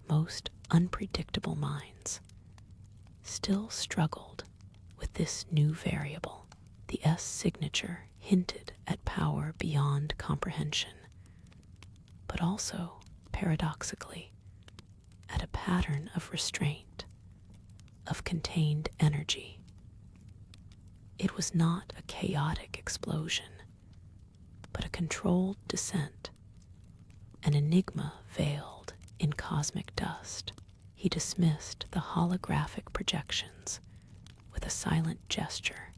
most unpredictable minds, still struggled with this new variable. The S signature hinted at power beyond comprehension, but also, paradoxically, at a pattern of restraint, of contained energy. It was not a chaotic explosion, but a controlled descent, an enigma veiled in cosmic dust. He dismissed the holographic projections with a silent gesture,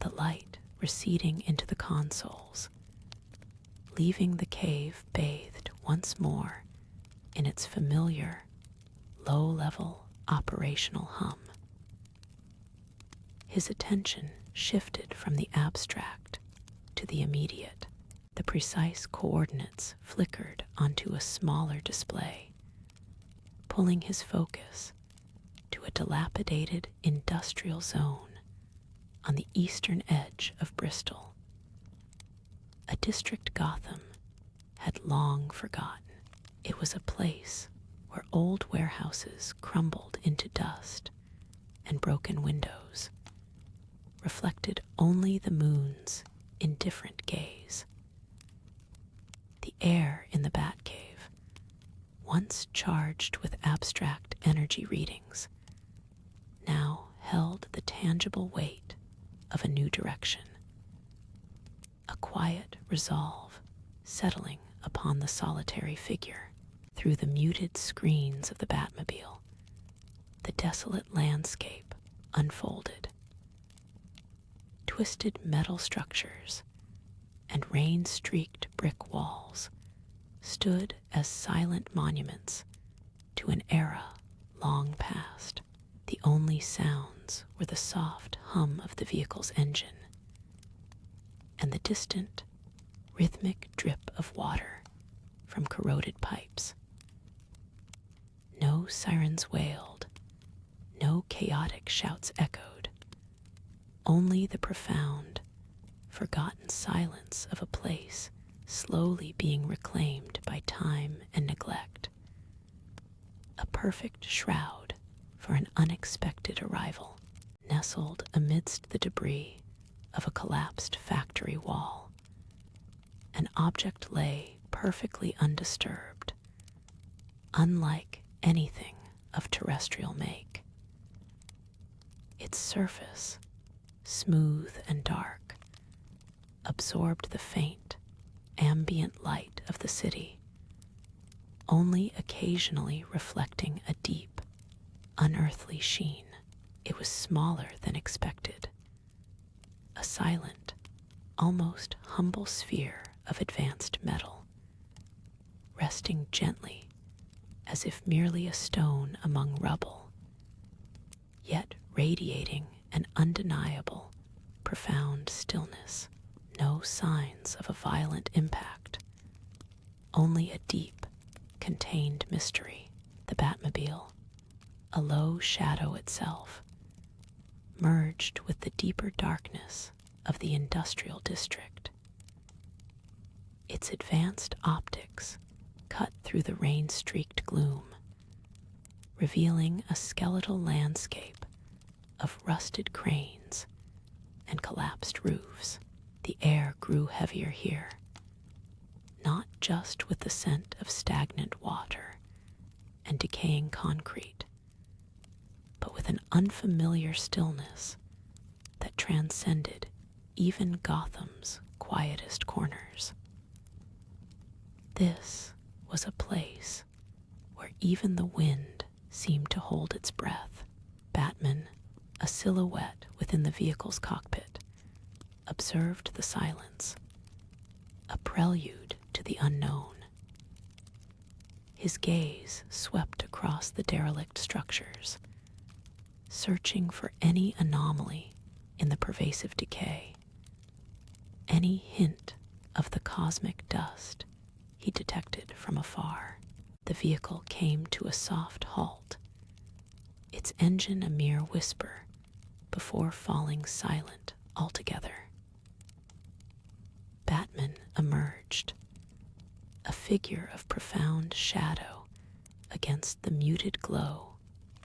the light receding into the consoles, leaving the cave bathed once more in its familiar, low-level operational hum. His attention shifted from the abstract to the immediate. The precise coordinates flickered onto a smaller display, pulling his focus to a dilapidated industrial zone on the eastern edge of Bristol, a district Gotham had long forgotten. It was a place where old warehouses crumbled into dust and broken windows reflected only the moon's indifferent gaze. The air in the Batcave, once charged with abstract energy readings, now held the tangible weight of a new direction, a quiet resolve settling upon the solitary figure. Through the muted screens of the Batmobile, the desolate landscape unfolded. Twisted metal structures and rain-streaked brick walls stood as silent monuments to an era long past. The only sounds were the soft hum of the vehicle's engine and the distant, rhythmic drip of water from corroded pipes. No sirens wailed, no chaotic shouts echoed, only the profound, forgotten silence of a place slowly being reclaimed by time and neglect. A perfect shroud for an unexpected arrival, nestled amidst the debris of a collapsed factory wall. An object lay perfectly undisturbed, unlike anything of terrestrial make. Its surface, smooth and dark, absorbed the faint, ambient light of the city, only occasionally reflecting a deep, unearthly sheen. It was smaller than expected, a silent, almost humble sphere of advanced metal, resting gently as if merely a stone among rubble, yet radiating an undeniable, profound stillness. No signs of a violent impact, only a deep, contained mystery. The Batmobile, a low shadow itself, merged with the deeper darkness of the industrial district. Its advanced optics cut through the rain-streaked gloom, revealing a skeletal landscape of rusted cranes and collapsed roofs. The air grew heavier here, not just with the scent of stagnant water and decaying concrete, but with an unfamiliar stillness that transcended even Gotham's quietest corners. This was a place where even the wind seemed to hold its breath. Batman, a silhouette within the vehicle's cockpit, observed the silence, a prelude to the unknown. His gaze swept across the derelict structures, searching for any anomaly in the pervasive decay, any hint of the cosmic dust he detected from afar. The vehicle came to a soft halt, its engine a mere whisper before falling silent altogether. Batman emerged, a figure of profound shadow against the muted glow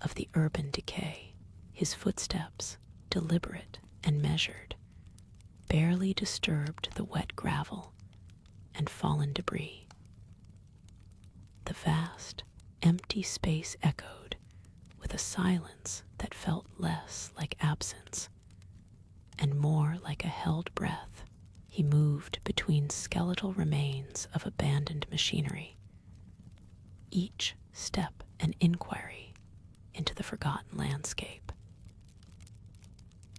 of the urban decay. His footsteps, deliberate and measured, barely disturbed the wet gravel and fallen debris. The vast, empty space echoed with a silence that felt less like absence and more like a held breath. He moved between skeletal remains of abandoned machinery, each step an inquiry into the forgotten landscape.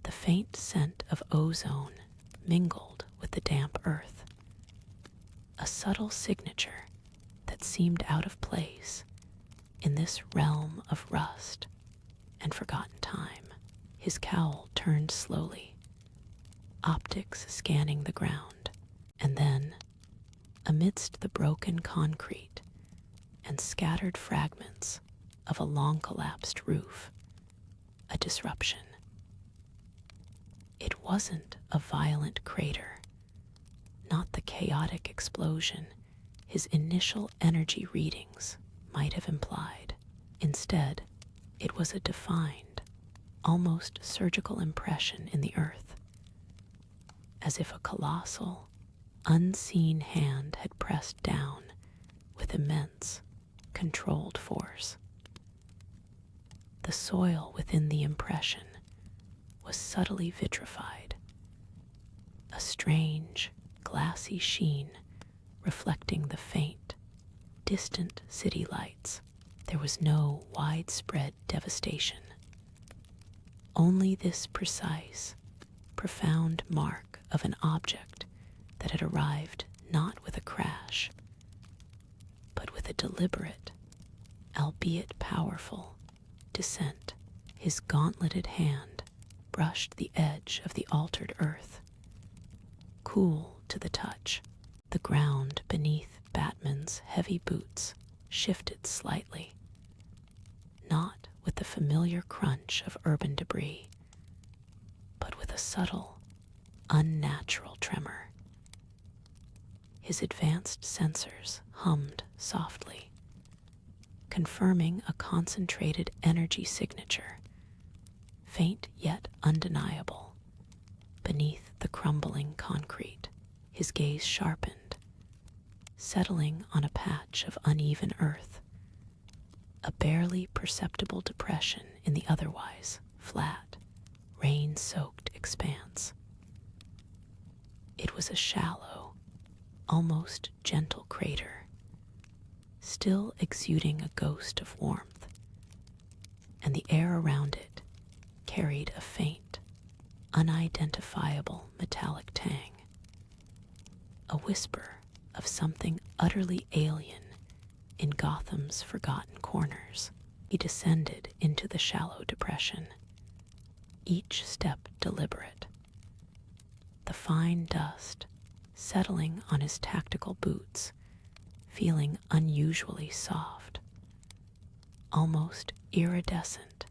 The faint scent of ozone mingled with the damp earth, a subtle signature that seemed out of place in this realm of rust and forgotten time. His cowl turned slowly, optics scanning the ground, and then, amidst the broken concrete and scattered fragments of a long-collapsed roof, a disruption. It wasn't a violent crater, not the chaotic explosion his initial energy readings might have implied. Instead, it was a defined, almost surgical impression in the earth, as if a colossal, unseen hand had pressed down with immense, controlled force. The soil within the impression was subtly vitrified, a strange, glassy sheen reflecting the faint, distant city lights. There was no widespread devastation, only this precise, profound mark of an object that had arrived not with a crash, but with a deliberate, albeit powerful, descent. His gauntleted hand brushed the edge of the altered earth, cool to the touch. The ground beneath Batman's heavy boots shifted slightly, not with the familiar crunch of urban debris, but with a subtle, unnatural tremor. His advanced sensors hummed softly, confirming a concentrated energy signature, faint yet undeniable, beneath the crumbling concrete. His gaze sharpened, settling on a patch of uneven earth, a barely perceptible depression in the otherwise flat, a shallow, almost gentle crater, still exuding a ghost of warmth, and the air around it carried a faint, unidentifiable metallic tang, a whisper of something utterly alien in Gotham's forgotten corners. He descended into the shallow depression, each step deliberate, the fine dust settling on his tactical boots, feeling unusually soft, almost iridescent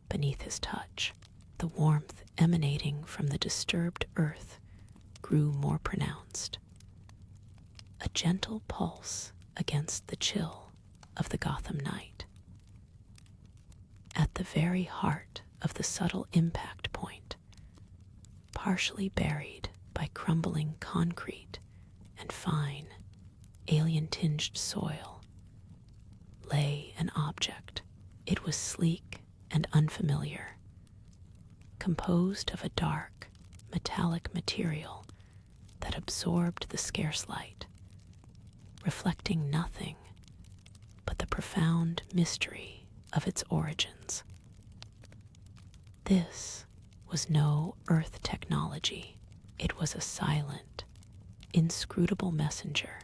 beneath his touch. The warmth emanating from the disturbed earth grew more pronounced, a gentle pulse against the chill of the Gotham night. At the very heart of the subtle impact point, partially buried by crumbling concrete and fine, alien-tinged soil, lay an object. It was sleek and unfamiliar, composed of a dark, metallic material that absorbed the scarce light, reflecting nothing but the profound mystery of its origins. This was no Earth technology. It was a silent, inscrutable messenger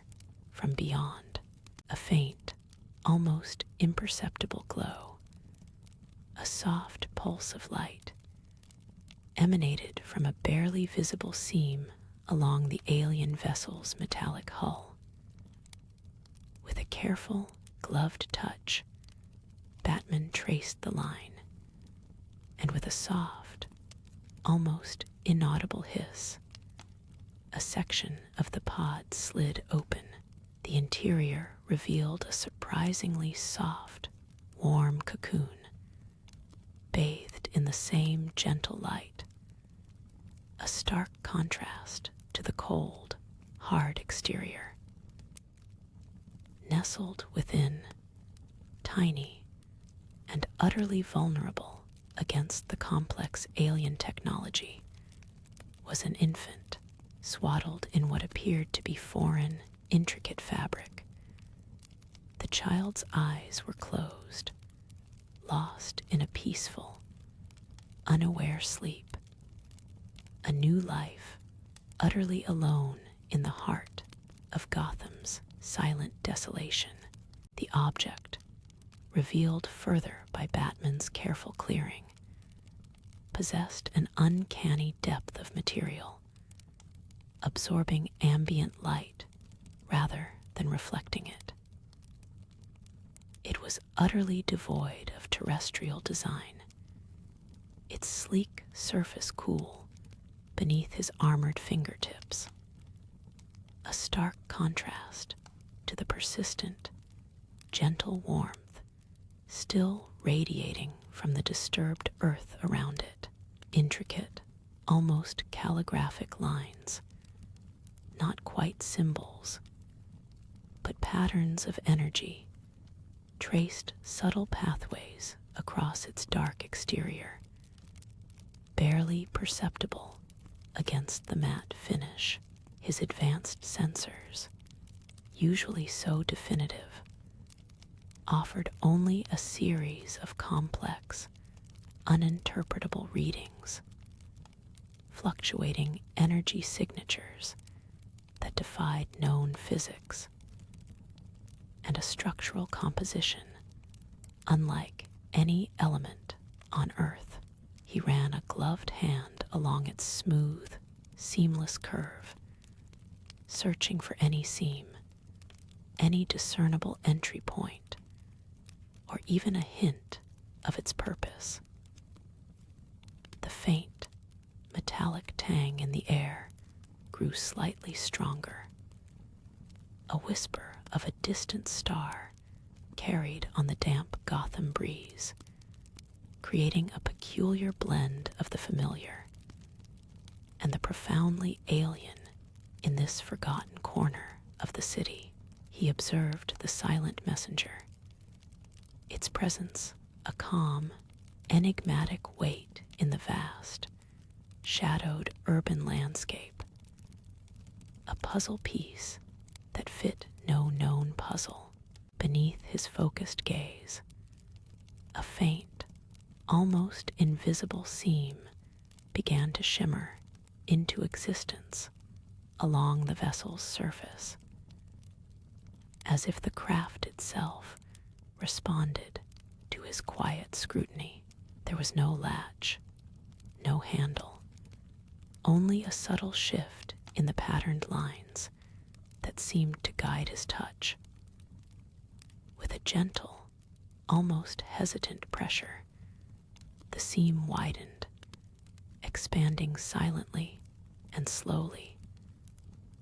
from beyond, a faint, almost imperceptible glow, a soft pulse of light, emanated from a barely visible seam along the alien vessel's metallic hull. With a careful, gloved touch, Batman traced the line, and with a soft, almost inaudible hiss, a section of the pod slid open. The interior revealed a surprisingly soft, warm cocoon, bathed in the same gentle light, a stark contrast to the cold, hard exterior. Nestled within, tiny and utterly vulnerable against the complex alien technology, was an infant swaddled in what appeared to be foreign, intricate fabric. The child's eyes were closed, lost in a peaceful, unaware sleep, a new life, utterly alone in the heart of Gotham's silent desolation. The object, revealed further by Batman's careful clearing, possessed an uncanny depth of material, absorbing ambient light rather than reflecting it. It was utterly devoid of terrestrial design, its sleek surface cool beneath his armored fingertips, a stark contrast to the persistent, gentle warmth still radiating from the disturbed earth around it. Intricate, almost calligraphic lines, not quite symbols, but patterns of energy, traced subtle pathways across its dark exterior, barely perceptible against the matte finish. His advanced sensors, usually so definitive, offered only a series of complex, uninterpretable readings, fluctuating energy signatures that defied known physics, and a structural composition unlike any element on Earth. He ran a gloved hand along its smooth, seamless curve, searching for any seam, any discernible entry point, or even a hint of its purpose. The faint, metallic tang in the air grew slightly stronger, a whisper of a distant star carried on the damp Gotham breeze, creating a peculiar blend of the familiar and the profoundly alien in this forgotten corner of the city. He observed the silent messenger, its presence a calm, enigmatic weight in the vast, shadowed urban landscape, a puzzle piece that fit no known puzzle beneath his focused gaze. A faint, almost invisible seam began to shimmer into existence along the vessel's surface, as if the craft itself responded to his quiet scrutiny. There was no latch, no handle, only a subtle shift in the patterned lines that seemed to guide his touch. With a gentle, almost hesitant pressure, the seam widened, expanding silently and slowly,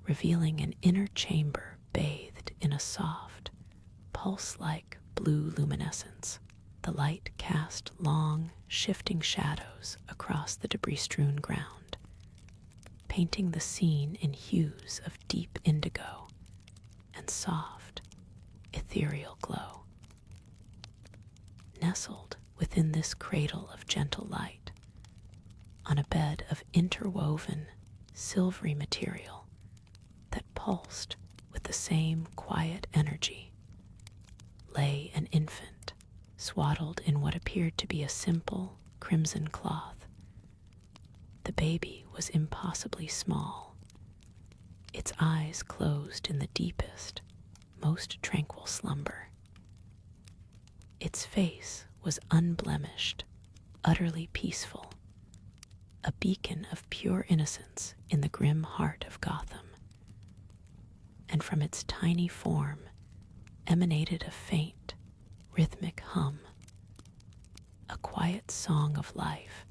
revealing an inner chamber bathed in a soft, pulse-like blue luminescence. The light cast long, shifting shadows across the debris-strewn ground, painting the scene in hues of deep indigo and soft, ethereal glow. Nestled within this cradle of gentle light, on a bed of interwoven, silvery material that pulsed with the same quiet energy, lay an infant, swaddled in what appeared to be a simple crimson cloth. The baby was impossibly small, its eyes closed in the deepest, most tranquil slumber. Its face was unblemished, utterly peaceful, a beacon of pure innocence in the grim heart of Gotham. And from its tiny form emanated a faint, rhythmic hum, a quiet song of life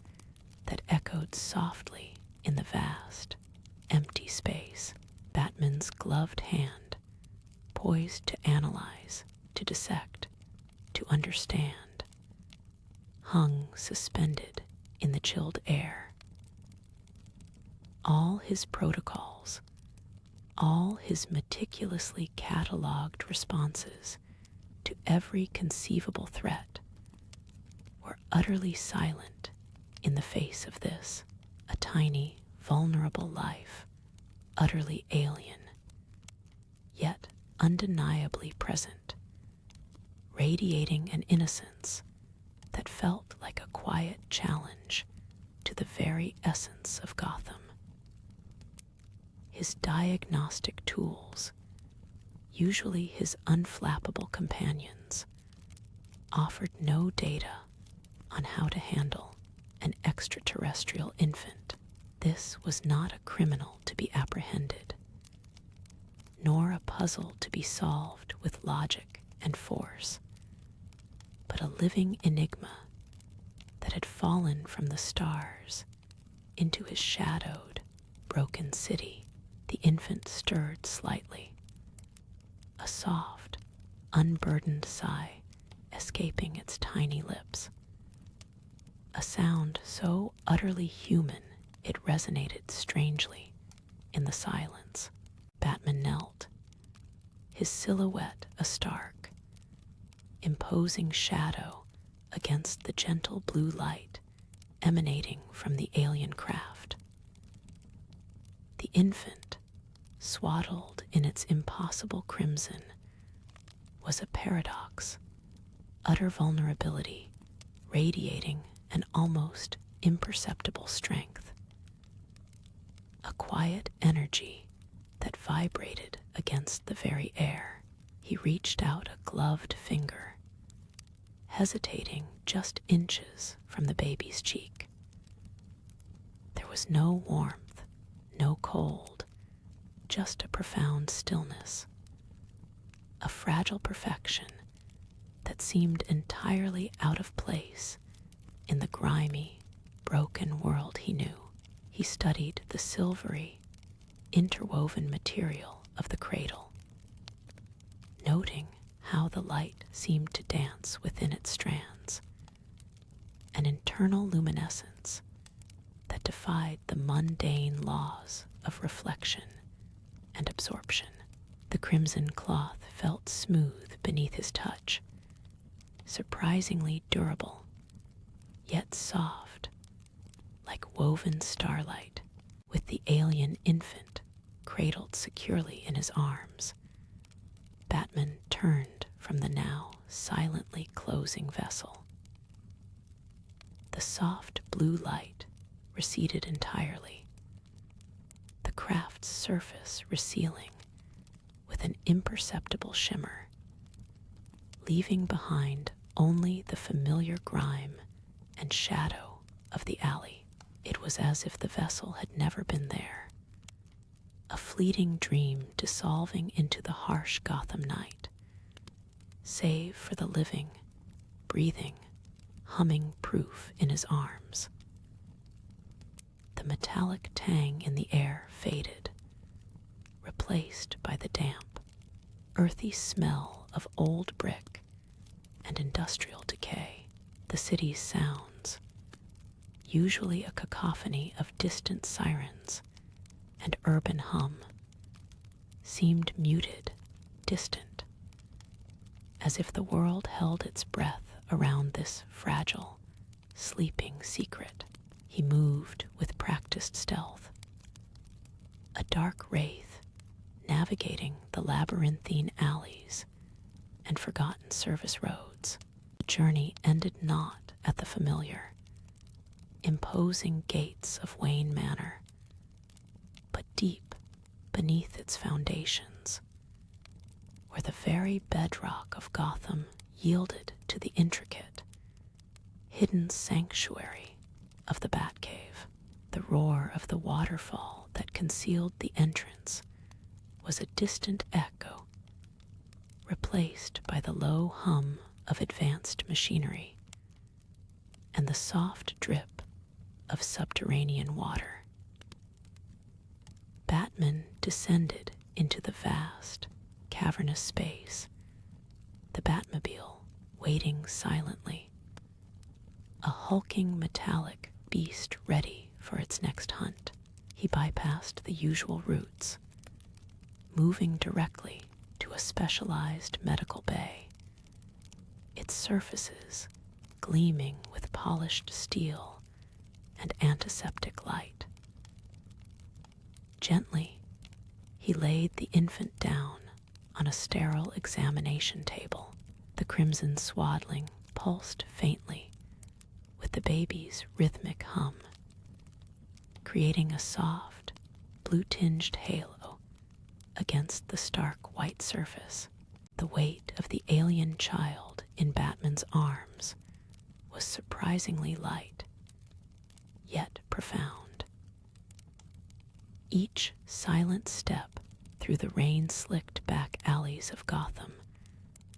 that echoed softly in the vast, empty space. Batman's gloved hand, poised to analyze, to dissect, to understand, hung suspended in the chilled air. All his protocols, all his meticulously catalogued responses to every conceivable threat were utterly silent in the face of this, a tiny, vulnerable life, utterly alien, yet undeniably present, radiating an innocence that felt like a quiet challenge to the very essence of Gotham. His diagnostic tools, usually his unflappable companions, offered no data on how to handle an extraterrestrial infant. This was not a criminal to be apprehended, nor a puzzle to be solved with logic and force, but a living enigma that had fallen from the stars into his shadowed, broken city. The infant stirred slightly, a soft, unburdened sigh escaping its tiny lips, a sound so utterly human it resonated strangely in the silence. Batman knelt, his silhouette a stark, imposing shadow against the gentle blue light emanating from the alien craft. The infant, swaddled in its impossible crimson, was a paradox, utter vulnerability, radiating an almost imperceptible strength, a quiet energy that vibrated against the very air. He reached out a gloved finger, hesitating just inches from the baby's cheek. There was no warmth, no cold, just a profound stillness, a fragile perfection that seemed entirely out of place in the grimy, broken world he knew. He studied the silvery, interwoven material of the cradle, noting how the light seemed to dance within its strands, an internal luminescence that defied the mundane laws of reflection and absorption. The crimson cloth felt smooth beneath his touch, surprisingly durable, yet soft, like woven starlight. With the alien infant cradled securely in his arms, Batman turned from the now silently closing vessel. The soft blue light receded entirely, the craft's surface resealing with an imperceptible shimmer, leaving behind only the familiar grime and shadow of the alley. It was as if the vessel had never been there, a fleeting dream dissolving into the harsh Gotham night, save for the living, breathing, humming proof in his arms. The metallic tang in the air faded, replaced by the damp, earthy smell of old brick and industrial decay. The city's sounds, usually a cacophony of distant sirens and urban hum, seemed muted, distant, as if the world held its breath around this fragile, sleeping secret. He moved with practiced stealth, a dark wraith navigating the labyrinthine alleys and forgotten service roads. The journey ended not at the familiar, imposing gates of Wayne Manor, but deep beneath its foundations, where the very bedrock of Gotham yielded to the intricate, hidden sanctuary of the Batcave. The roar of the waterfall that concealed the entrance was a distant echo, replaced by the low hum of advanced machinery and the soft drip of subterranean water. Batman descended into the vast, cavernous space, the Batmobile waiting silently, a hulking metallic beast ready for its next hunt. He bypassed the usual routes, moving directly to a specialized medical bay, its surfaces gleaming with polished steel and antiseptic light. Gently, he laid the infant down on a sterile examination table. The crimson swaddling pulsed faintly with the baby's rhythmic hum, creating a soft, blue-tinged halo against the stark white surface. The weight of the alien child in Batman's arms was surprisingly light, yet profound. Each silent step through the rain-slicked back alleys of Gotham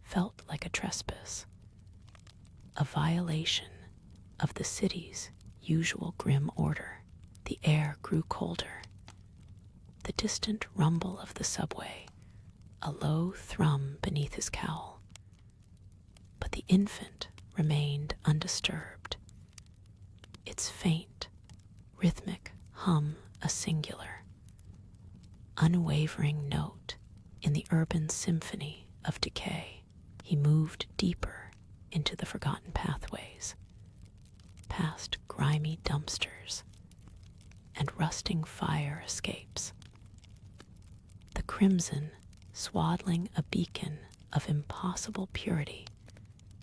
felt like a trespass, a violation of the city's usual grim order. The air grew colder, the distant rumble of the subway a low thrum beneath his cowl. But the infant remained undisturbed, its faint, rhythmic hum a singular, unwavering note in the urban symphony of decay. He moved deeper into the forgotten pathways, past grimy dumpsters and rusting fire escapes. The crimson swaddling a beacon of impossible purity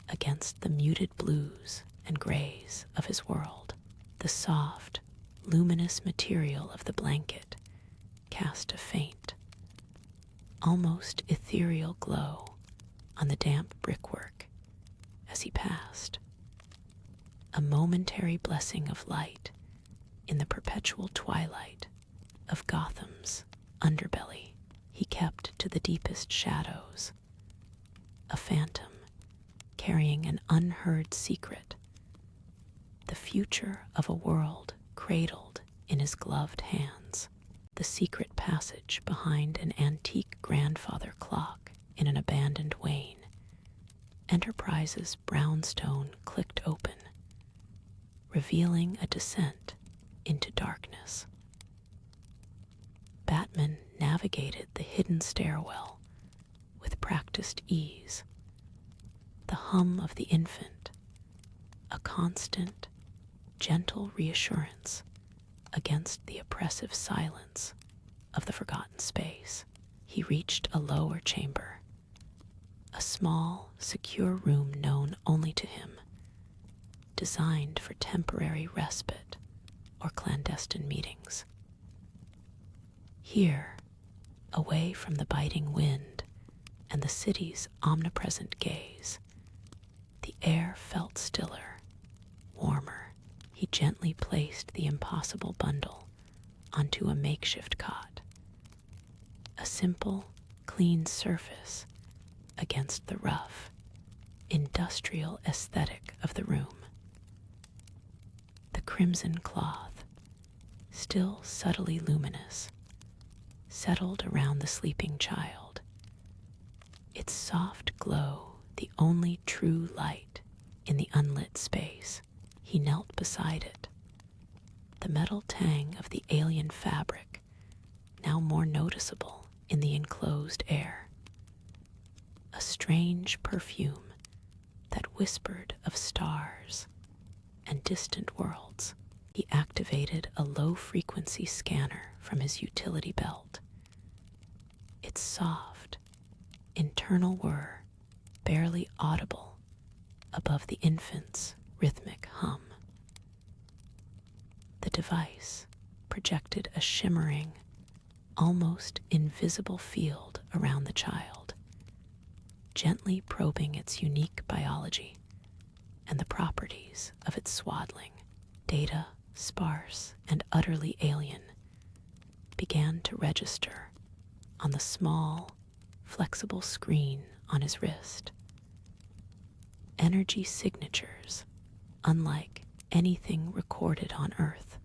against the muted blues and grays of his world. The soft, luminous material of the blanket cast a faint, almost ethereal glow on the damp brickwork as he passed, a momentary blessing of light in the perpetual twilight of Gotham's underbelly. He kept to the deepest shadows, a phantom carrying an unheard secret, the future of a world cradled in his gloved hands. The secret passage behind an antique grandfather clock in an abandoned Wayne Enterprise's brownstone clicked open, revealing a descent into darkness. Batman navigated the hidden stairwell with practiced ease, the hum of the infant, a constant, gentle reassurance against the oppressive silence of the forgotten space. He reached a lower chamber, a small, secure room known only to him, designed for temporary respite or clandestine meetings. Here, away from the biting wind and the city's omnipresent gaze, the air felt stiller, warmer. He gently placed the impossible bundle onto a makeshift cot, a simple, clean surface against the rough, industrial aesthetic of the room. The crimson cloth, still subtly luminous, settled around the sleeping child, its soft glow the only true light in the unlit space. He knelt beside it, the metal tang of the alien fabric now more noticeable in the enclosed air. A strange perfume that whispered of stars and distant worlds. He activated a low-frequency scanner from his utility belt. Its soft, internal whir barely audible above the infant's rhythmic hum. The device projected a shimmering, almost invisible field around the child, gently probing its unique biology and the properties of its swaddling. Data, sparse and utterly alien, began to register on the small, flexible screen on his wrist. Energy signatures, unlike anything recorded on Earth.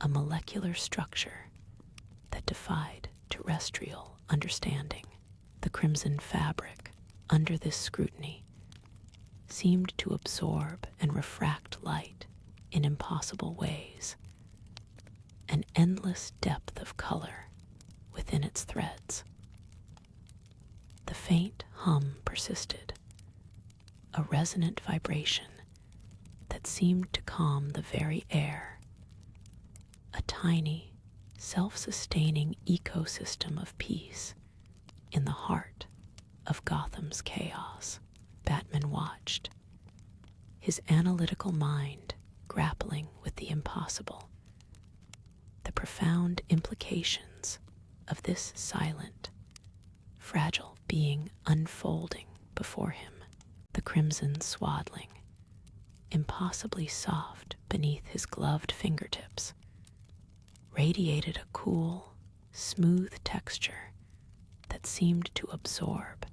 A molecular structure that defied terrestrial understanding. The crimson fabric, under this scrutiny, seemed to absorb and refract light in impossible ways, an endless depth of color within its threads. The faint hum persisted, a resonant vibration that seemed to calm the very air, a tiny, self-sustaining ecosystem of peace in the heart of Gotham's chaos. Batman watched, his analytical mind grappling with the impossible, the profound implications of this silent, fragile being unfolding before him. The crimson swaddling, impossibly soft beneath his gloved fingertips, radiated a cool, smooth texture that seemed to absorb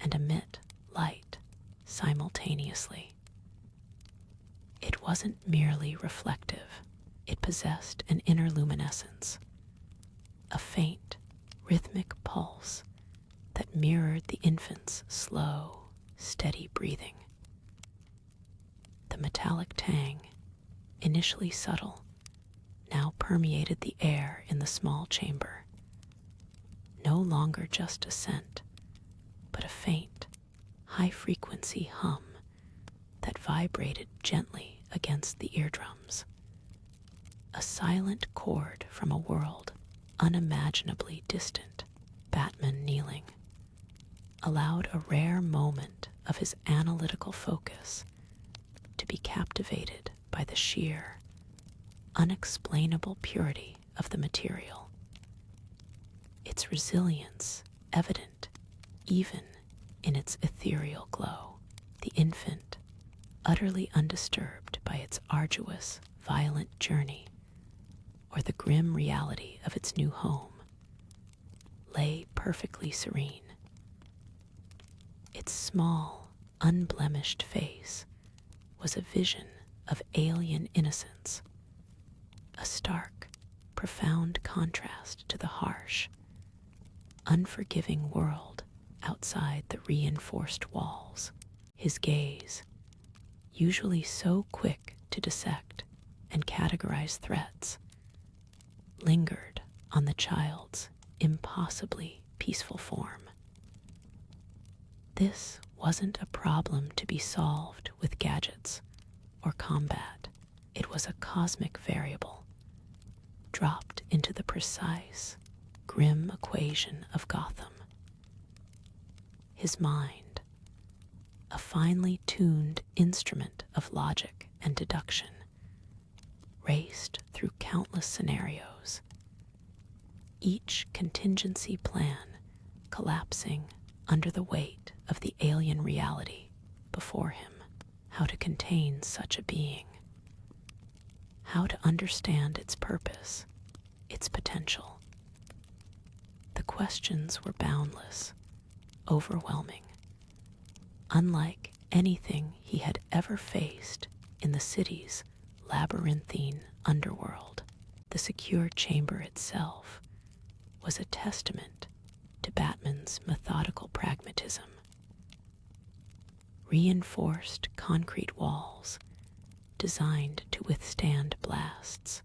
and emit light simultaneously. It wasn't merely reflective, it possessed an inner luminescence, a faint, rhythmic pulse that mirrored the infant's slow, steady breathing. The metallic tang, initially subtle, now permeated the air in the small chamber. No longer just a scent, but a faint, high-frequency hum that vibrated gently against the eardrums. A silent chord from a world unimaginably distant. Batman, kneeling, allowed a rare moment of his analytical focus to be captivated by the sheer, unexplainable purity of the material, its resilience evident even in its ethereal glow. The infant, utterly undisturbed by its arduous, violent journey or the grim reality of its new home, lay perfectly serene. Its small, unblemished face was a vision of alien innocence, a stark, profound contrast to the harsh, unforgiving world outside the reinforced walls. His gaze, usually so quick to dissect and categorize threats, lingered on the child's impossibly peaceful form. This wasn't a problem to be solved with gadgets or combat. It was a cosmic variable, dropped into the precise, grim equation of Gotham. His mind, a finely tuned instrument of logic and deduction, raced through countless scenarios, each contingency plan collapsing under the weight of the alien reality before him. How to contain such a being, how to understand its purpose, its potential. The questions were boundless, overwhelming, unlike anything he had ever faced in the city's labyrinthine underworld. The secure chamber itself was a testament to Batman's methodical pragmatism. Reinforced concrete walls designed to withstand blasts,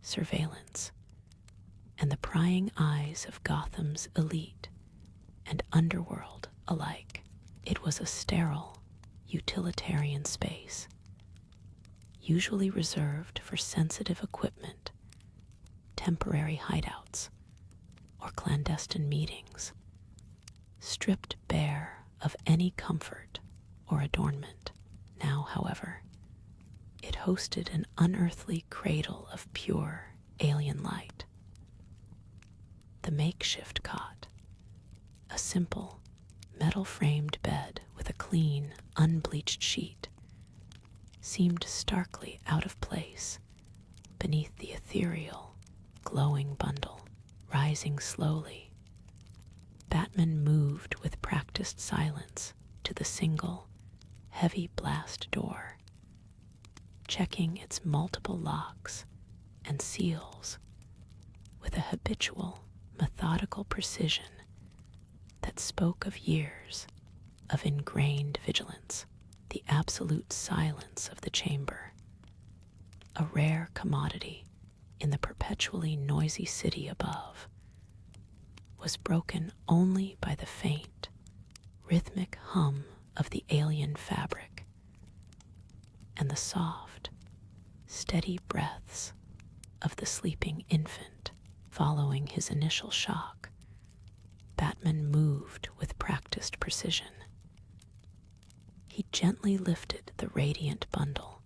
surveillance, and the prying eyes of Gotham's elite and underworld alike. It was a sterile, utilitarian space, usually reserved for sensitive equipment, temporary hideouts, or clandestine meetings, stripped bare of any comfort or adornment. Now, however, it hosted an unearthly cradle of pure alien light. The makeshift cot, a simple, metal-framed bed with a clean, unbleached sheet, seemed starkly out of place beneath the ethereal, glowing bundle. Rising slowly, Batman moved with practiced silence to the single, heavy blast door, checking its multiple locks and seals with a habitual, methodical precision that spoke of years of ingrained vigilance. The absolute silence of the chamber, a rare commodity in the perpetually noisy city above, was broken only by the faint, rhythmic hum of the alien fabric and the soft, steady breaths of the sleeping infant. Following his initial shock, Batman moved with practiced precision. He gently lifted the radiant bundle,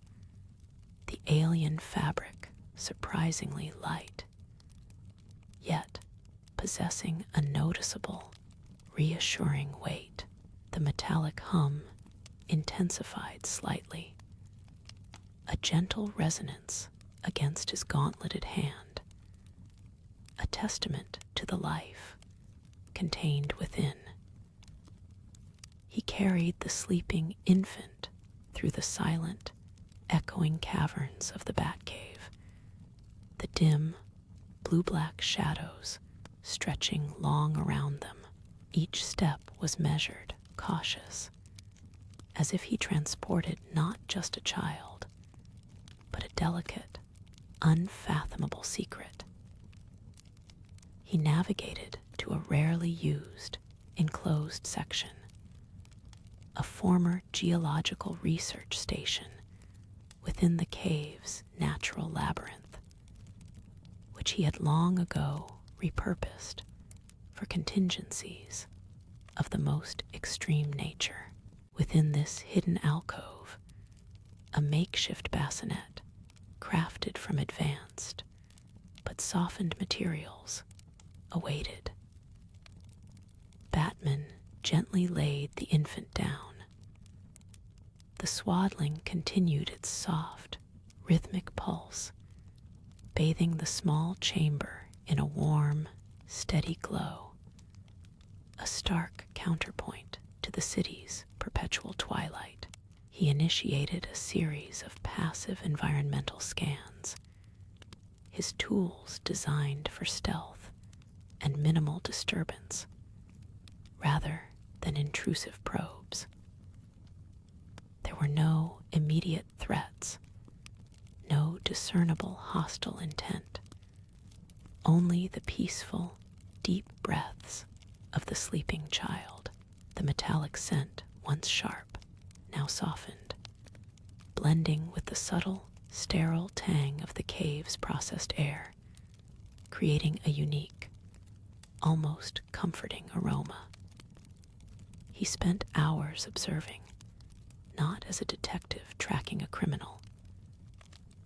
the alien fabric surprisingly light, yet possessing a noticeable, reassuring weight. The metallic hum intensified slightly, a gentle resonance against his gauntleted hand, a testament to the life contained within. He carried the sleeping infant through the silent, echoing caverns of the Batcave, the dim, blue-black shadows stretching long around them. Each step was measured, cautious, as if he transported not just a child, but a delicate, unfathomable secret. He navigated to a rarely used, enclosed section, a former geological research station within the cave's natural labyrinth, which he had long ago repurposed for contingencies of the most extreme nature. Within this hidden alcove, a makeshift bassinet, crafted from advanced but softened materials, awaited. Batman gently laid the infant down. The swaddling continued its soft, rhythmic pulse, bathing the small chamber in a warm, steady glow, a stark counterpoint to the city's perpetual twilight. He initiated a series of passive environmental scans, his tools designed for stealth and minimal disturbance, rather than intrusive probes. There were no immediate threats, no discernible hostile intent, only the peaceful, deep breaths of the sleeping child. The metallic scent, once sharp, now softened, blending with the subtle, sterile tang of the cave's processed air. creating a unique, almost comforting aroma. He spent hours observing, not as a detective tracking a criminal,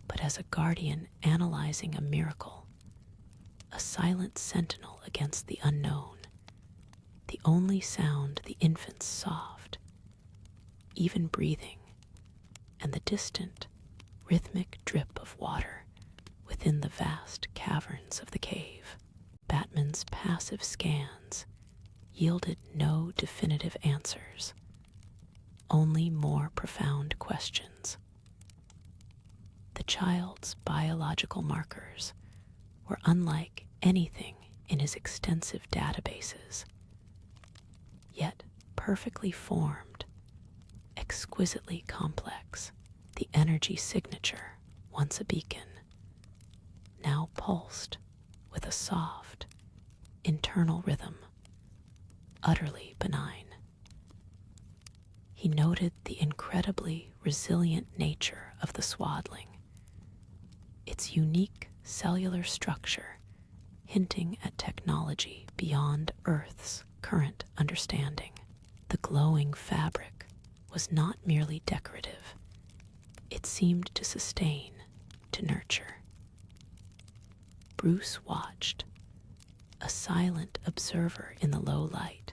but as a guardian analyzing a miracle, a silent sentinel against the unknown, the only sound the infant's soft, even breathing, and the distant, rhythmic drip of water within the vast caverns of the cave. Batman's passive scans yielded no definitive answers, only more profound questions. The child's biological markers were unlike anything in his extensive databases, yet perfectly formed, exquisitely complex. The energy signature, once a beacon, now pulsed with a soft, internal rhythm, utterly benign. He noted the incredibly resilient nature of the swaddling, its unique cellular structure hinting at technology beyond Earth's current understanding. The glowing fabric was not merely decorative. It seemed to sustain, to nurture. Bruce watched, a silent observer in the low light,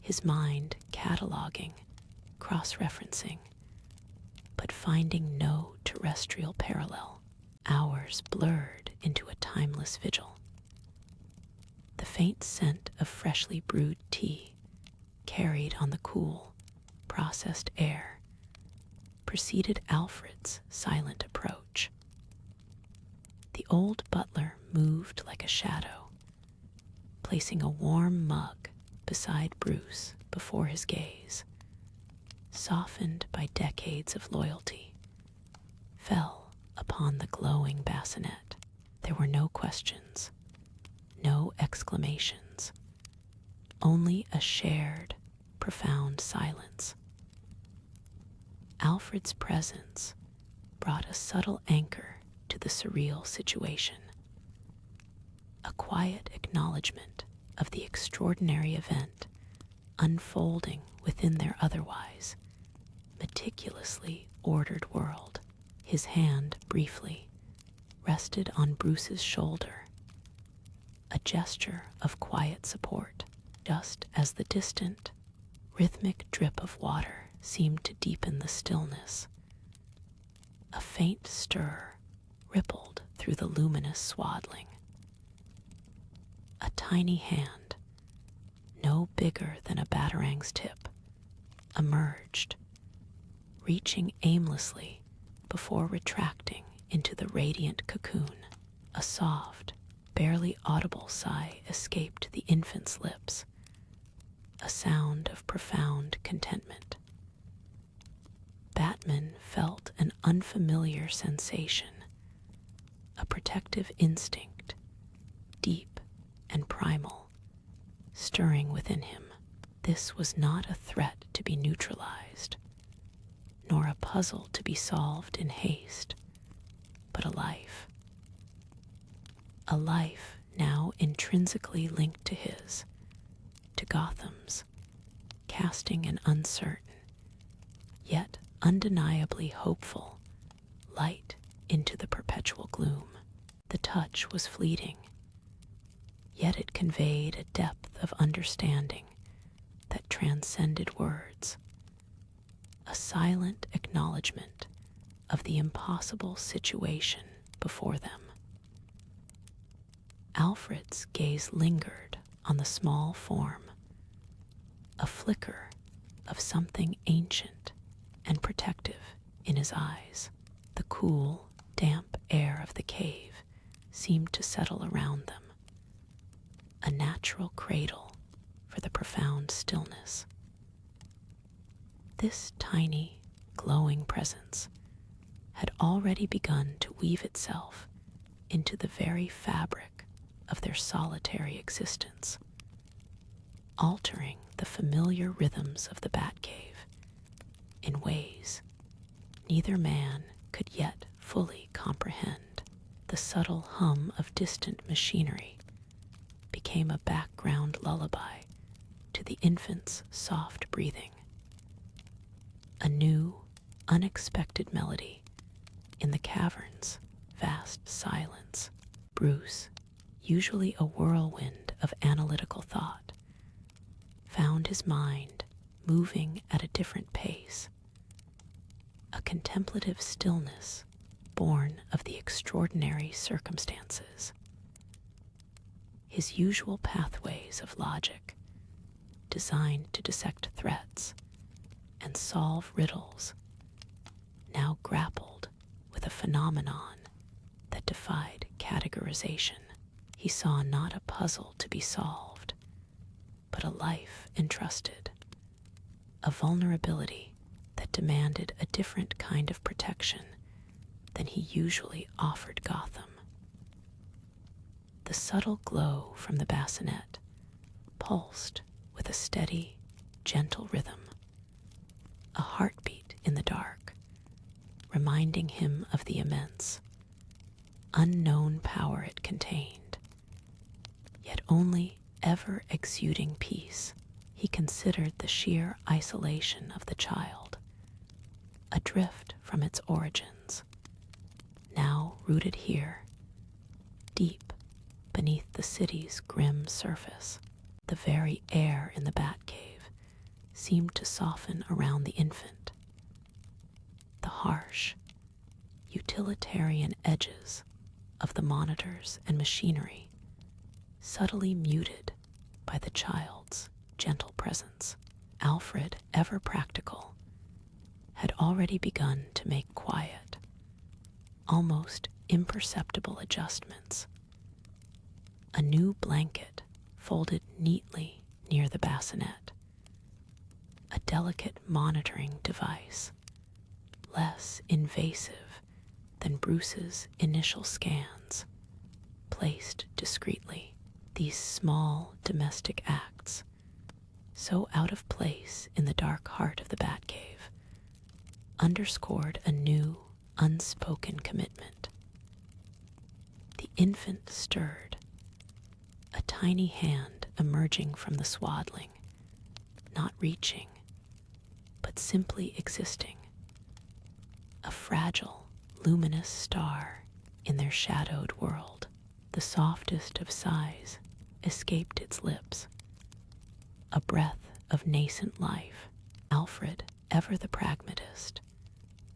his mind cataloging, cross-referencing, but finding no terrestrial parallel. Hours blurred into a timeless vigil. The faint scent of freshly brewed tea carried on the cool, processed air preceded Alfred's silent approach. The old butler moved like a shadow, placing a warm mug beside Bruce before his gaze, softened by decades of loyalty, fell upon the glowing bassinet. There were no questions, no exclamations, only a shared, profound silence. Alfred's presence brought a subtle anchor to the surreal situation, a quiet acknowledgement of the extraordinary event unfolding within their otherwise meticulously ordered world. His hand briefly rested on Bruce's shoulder, a gesture of quiet support, just as the distant, rhythmic drip of water seemed to deepen the stillness. A faint stir rippled through the luminous swaddling. A tiny hand, no bigger than a batarang's tip, emerged, reaching aimlessly before retracting into the radiant cocoon. A soft, barely audible sigh escaped the infant's lips, a sound of profound contentment. Batman felt an unfamiliar sensation, a protective instinct, deep and primal, stirring within him. This was not a threat to be neutralized, nor a puzzle to be solved in haste, but a life. A life now intrinsically linked to his, to Gotham's, casting an uncertain, yet undeniably hopeful, light into the perpetual gloom. The touch was fleeting, yet it conveyed a depth of understanding that transcended words, a silent acknowledgement of the impossible situation before them. Alfred's gaze lingered on the small form, a flicker of something ancient and protective in his eyes. The cool, damp air of the cave seemed to settle around them, a natural cradle for the profound stillness. This tiny, glowing presence had already begun to weave itself into the very fabric of their solitary existence, altering the familiar rhythms of the Batcave in ways neither man could yet fully comprehend. The subtle hum of distant machinery became a background lullaby to the infant's soft breathing. A new, unexpected melody in the cavern's vast silence. Bruce, usually a whirlwind of analytical thought, found his mind moving at a different pace, a contemplative stillness born of the extraordinary circumstances. His usual pathways of logic, designed to dissect threats and solve riddles, now grappled with a phenomenon that defied categorization. He saw not a puzzle to be solved, but a life entrusted, a vulnerability that demanded a different kind of protection than he usually offered Gotham. The subtle glow from the bassinet pulsed with a steady, gentle rhythm, a heartbeat in the dark, reminding him of the immense, unknown power it contained, yet only ever exuding peace. He considered the sheer isolation of the child, adrift from its origins, now rooted here, deep beneath the city's grim surface. The very air in the Batcave seemed to soften around the infant. The harsh, utilitarian edges of the monitors and machinery subtly muted by the child's gentle presence. Alfred, ever practical, had already begun to make quiet, almost imperceptible adjustments. A new blanket folded neatly near the bassinet, a delicate monitoring device, less invasive than Bruce's initial scans, placed discreetly. These small domestic acts, so out of place in the dark heart of the Batcave, underscored a new, unspoken commitment. The infant stirred, a tiny hand emerging from the swaddling, not reaching, but simply existing, a fragile, luminous star in their shadowed world. The softest of sighs escaped its lips, a breath of nascent life. Alfred, ever the pragmatist,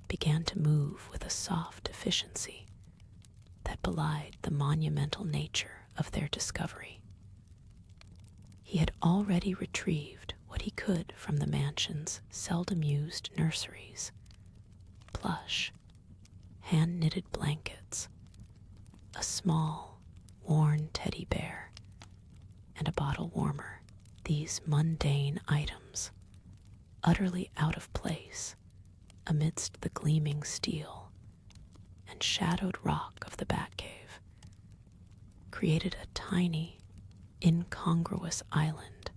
began to move with a soft efficiency that belied the monumental nature of their discovery. He had already retrieved what he could from the mansion's seldom used nurseries: plush, hand-knitted blankets, a small, worn teddy bear, and a bottle warmer. These mundane items, utterly out of place amidst the gleaming steel and shadowed rock of the Batcave, created a tiny, incongruous island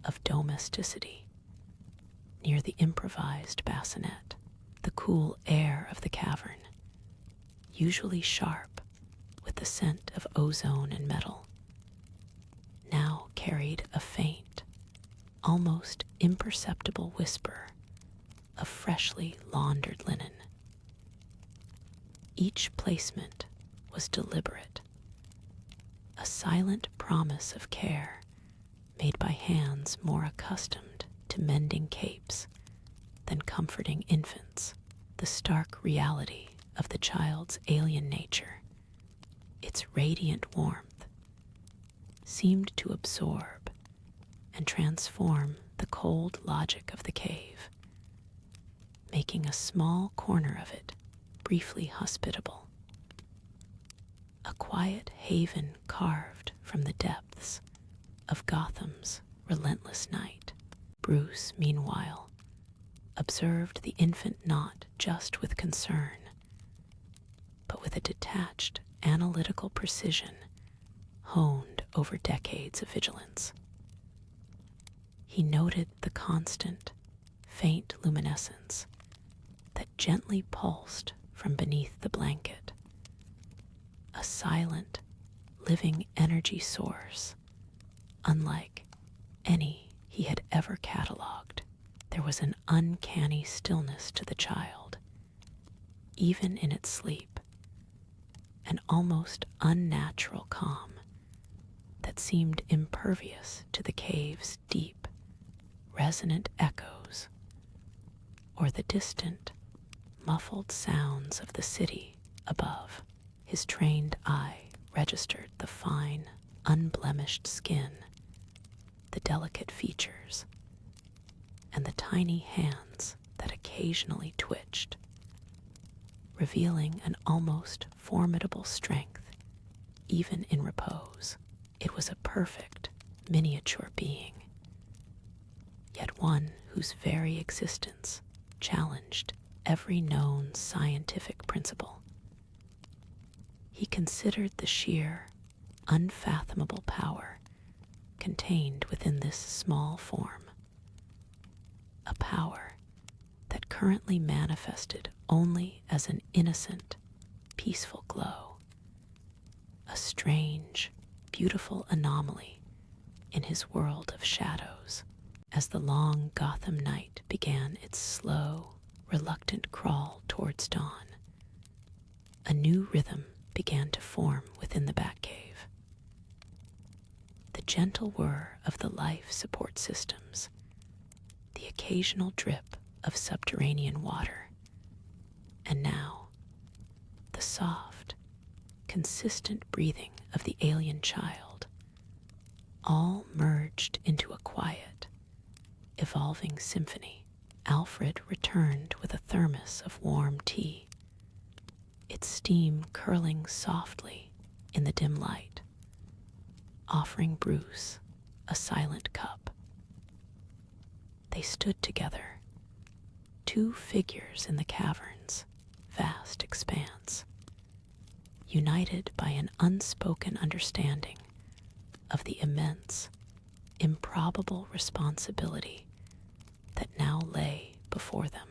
of domesticity near the improvised bassinet. The cool air of the cavern, usually sharp with the scent of ozone and metal, now carried a faint, almost imperceptible whisper of freshly laundered linen. Each placement was deliberate, a silent promise of care made by hands more accustomed to mending capes than comforting infants. The stark reality of the child's alien nature, its radiant warmth, seemed to absorb and transform the cold logic of the cave, making a small corner of it briefly hospitable. A quiet haven carved from the depths of Gotham's relentless night. Bruce, meanwhile, observed the infant not just with concern, but with a detached, analytical precision honed over decades of vigilance. He noted the constant, faint luminescence that gently pulsed from beneath the blanket, a silent, living energy source, unlike any he had ever cataloged. There was an uncanny stillness to the child, even in its sleep, an almost unnatural calm that seemed impervious to the cave's deep, resonant echoes or the distant, muffled sounds of the city above. His trained eye registered the fine, unblemished skin, the delicate features, and the tiny hands that occasionally twitched, revealing an almost formidable strength, even in repose. It was a perfect, miniature being, yet one whose very existence challenged every known scientific principle. He considered the sheer, unfathomable power contained within this small form, a power that currently manifested only as an innocent, peaceful glow, a strange, beautiful anomaly in his world of shadows. As the long Gotham night began its slow, reluctant crawl towards dawn, a new rhythm began to form within the Batcave. The gentle whir of the life support systems, the occasional drip of subterranean water, and now the soft, consistent breathing of the alien child, all merged into a quiet, evolving symphony. Alfred returned with a thermos of warm tea, its steam curling softly in the dim light, offering Bruce a silent cup. They stood together, two figures in the cavern's vast expanse, united by an unspoken understanding of the immense, improbable responsibility that now lay before them.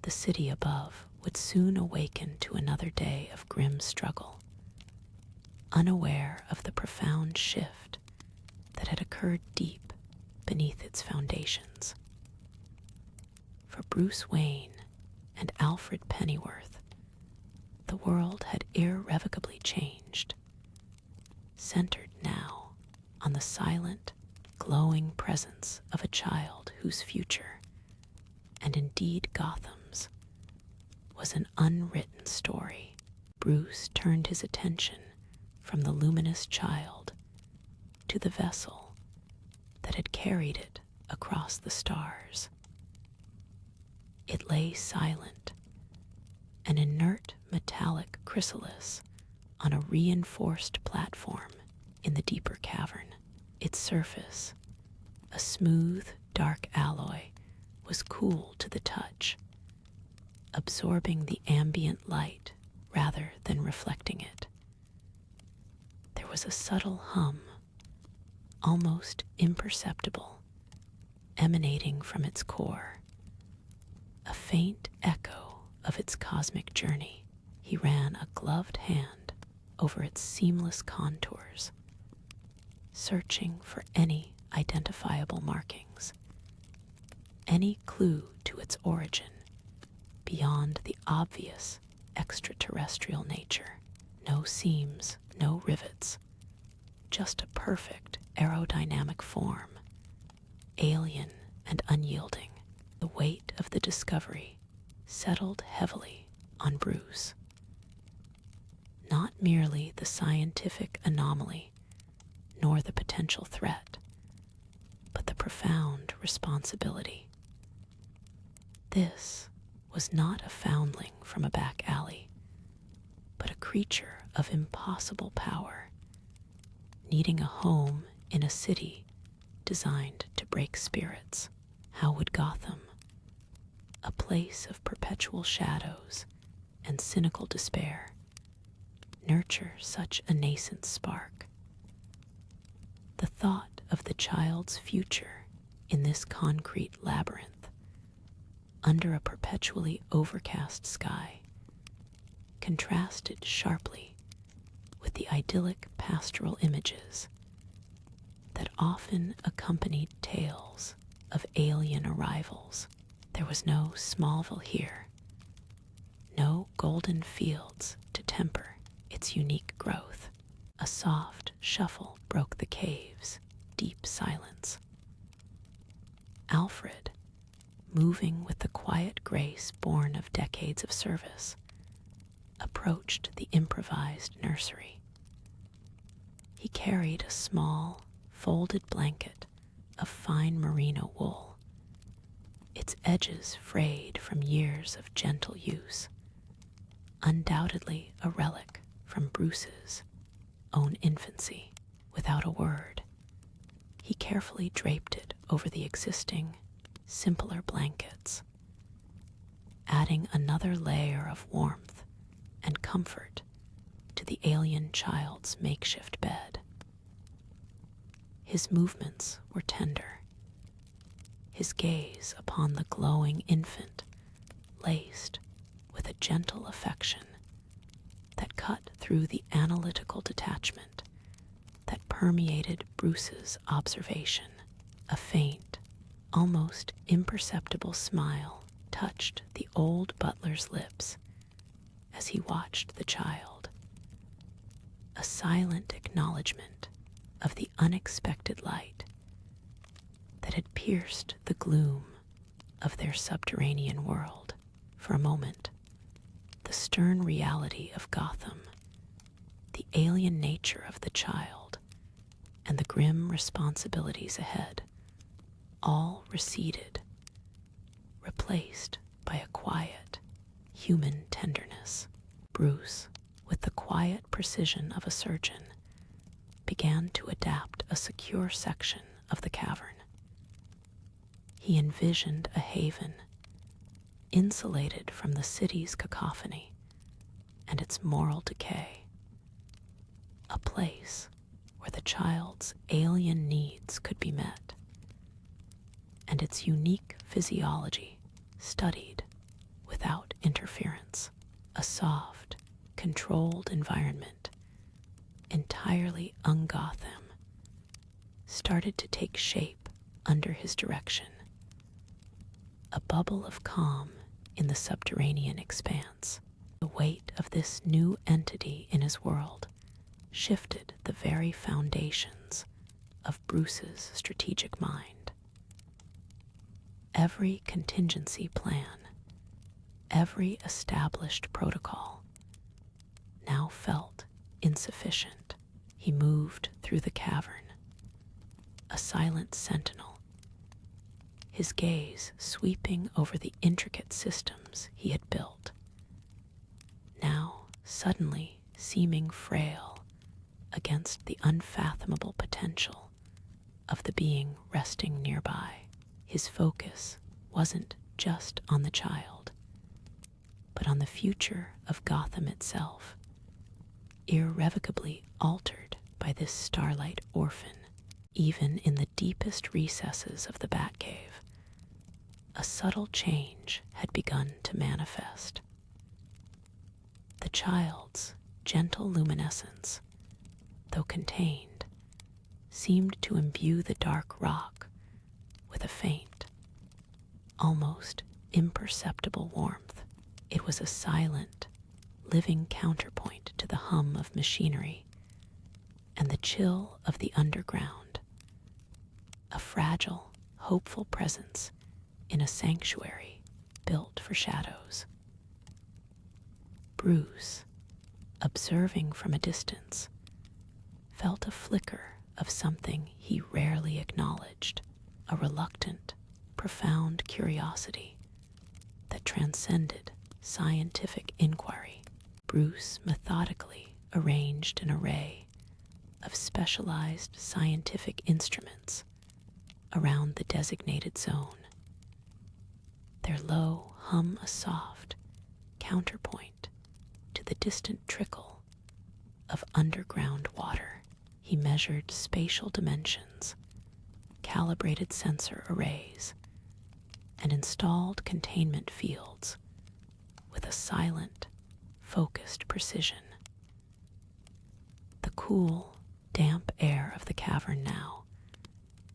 The city above would soon awaken to another day of grim struggle, unaware of the profound shift that had occurred deep beneath its foundations. For Bruce Wayne and Alfred Pennyworth, the world had irrevocably changed, centered now on the silent, glowing presence of a child whose future, and indeed Gotham's, was an unwritten story. Bruce turned his attention from the luminous child to the vessel that had carried it across the stars. It lay silent, an inert metallic chrysalis on a reinforced platform in the deeper cavern. Its surface, a smooth, dark alloy, was cool to the touch, absorbing the ambient light rather than reflecting it. There was a subtle hum, almost imperceptible, emanating from its core, a faint echo of its cosmic journey. He ran a gloved hand over its seamless contours, searching for any identifiable markings, any clue to its origin beyond the obvious extraterrestrial nature. No seams, no rivets, just a perfect aerodynamic form, alien and unyielding. The weight of the discovery settled heavily on Bruce. Not merely the scientific anomaly, nor the potential threat, but the profound responsibility. This was not a foundling from a back alley, but a creature of impossible power, needing a home in a city designed to break spirits. How would Gotham, a place of perpetual shadows and cynical despair, nurture such a nascent spark? The thought of the child's future in this concrete labyrinth, under a perpetually overcast sky, contrasted sharply with the idyllic pastoral images that often accompanied tales of alien arrivals. There was no Smallville here, no golden fields to temper its unique growth. A soft shuffle broke the cave's deep silence. Alfred, moving with the quiet grace born of decades of service, approached the improvised nursery. He carried a small, folded blanket of fine merino wool, its edges frayed from years of gentle use, undoubtedly a relic from Bruce's own infancy. Without a word, he carefully draped it over the existing, simpler blankets, adding another layer of warmth and comfort to the alien child's makeshift bed. His movements were tender, his gaze upon the glowing infant laced with a gentle affection that cut through the analytical detachment that permeated Bruce's observation. A faint, almost imperceptible smile touched the old butler's lips as he watched the child, a silent acknowledgement of the unexpected light that had pierced the gloom of their subterranean world. For a moment, the stern reality of Gotham, the alien nature of the child, and the grim responsibilities ahead all receded, replaced by a quiet, human tenderness. Bruce, with the quiet precision of a surgeon, began to adapt a secure section of the cavern. He envisioned a haven, insulated from the city's cacophony and its moral decay, a place where the child's alien needs could be met, and its unique physiology studied without interference. A soft, controlled environment, entirely un-Gotham, started to take shape under his direction. A bubble of calm in the subterranean expanse. The weight of this new entity in his world shifted the very foundations of Bruce's strategic mind. Every contingency plan, every established protocol now felt insufficient. He moved through the cavern, a silent sentinel, his gaze sweeping over the intricate systems he had built, now suddenly seeming frail against the unfathomable potential of the being resting nearby. His focus wasn't just on the child, but on the future of Gotham itself, irrevocably altered by this starlight orphan. Even in the deepest recesses of the Batcave, a subtle change had begun to manifest. The child's gentle luminescence, though contained, seemed to imbue the dark rock with a faint, almost imperceptible warmth. It was a silent, living counterpoint to the hum of machinery and the chill of the underground, a fragile, hopeful presence in a sanctuary built for shadows. Bruce, observing from a distance, felt a flicker of something he rarely acknowledged, a reluctant, profound curiosity that transcended scientific inquiry. Bruce methodically arranged an array of specialized scientific instruments around the designated zone, their low hum a soft counterpoint to the distant trickle of underground water. He measured spatial dimensions, calibrated sensor arrays, and installed containment fields with a silent, focused precision. cool, damp air of the cavern now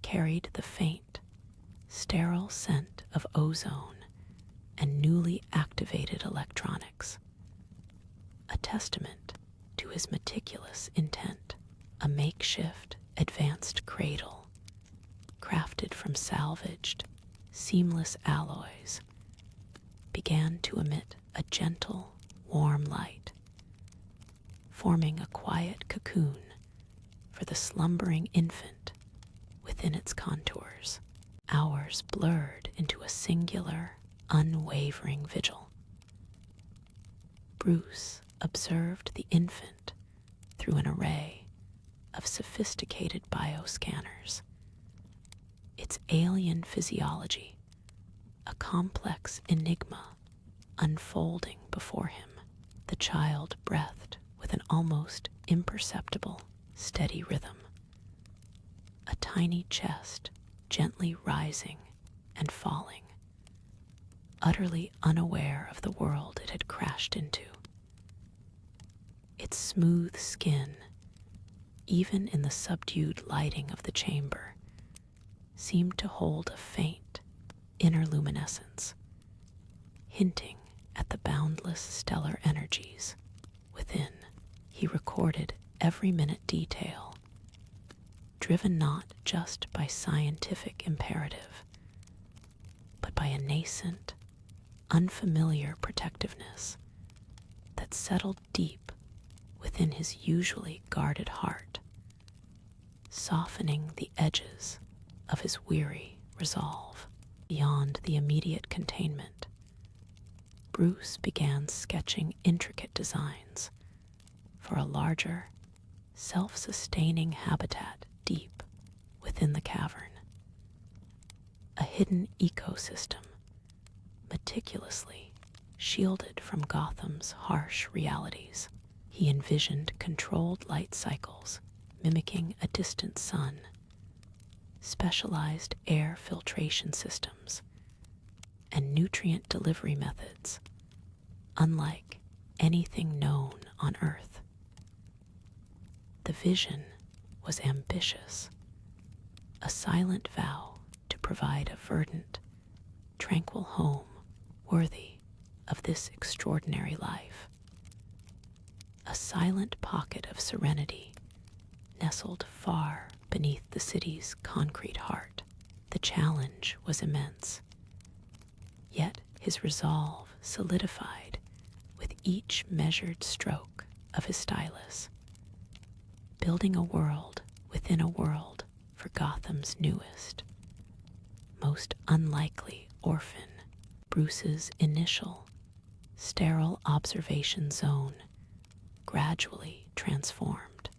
carried the faint, sterile scent of ozone and newly activated electronics, a testament to his meticulous intent. A makeshift, advanced cradle, crafted from salvaged, seamless alloys, began to emit a gentle, warm light, forming a quiet cocoon for the slumbering infant within its contours. Hours blurred into a singular, unwavering vigil. Bruce observed the infant through an array of sophisticated bioscanners. Its alien physiology, a complex enigma unfolding before him. The child breathed with an almost imperceptible, steady rhythm. A tiny chest gently rising and falling, utterly unaware of the world it had crashed into. Its smooth skin, even in the subdued lighting of the chamber, seemed to hold a faint, inner luminescence, hinting at the boundless stellar energies within. He recorded every minute detail, driven not just by scientific imperative, but by a nascent, unfamiliar protectiveness that settled deep within his usually guarded heart, softening the edges of his weary resolve. Beyond the immediate containment, Bruce began sketching intricate designs for a larger, self-sustaining habitat deep within the cavern. A hidden ecosystem, meticulously shielded from Gotham's harsh realities. He envisioned controlled light cycles mimicking a distant sun, specialized air filtration systems, and nutrient delivery methods unlike anything known on Earth. The vision was ambitious, a silent vow to provide a verdant, tranquil home worthy of this extraordinary life. A silent pocket of serenity nestled far beneath the city's concrete heart. The challenge was immense, yet his resolve solidified with each measured stroke of his stylus, building a world within a world for Gotham's newest, most unlikely orphan. Bruce's initial, sterile observation zone gradually transformed.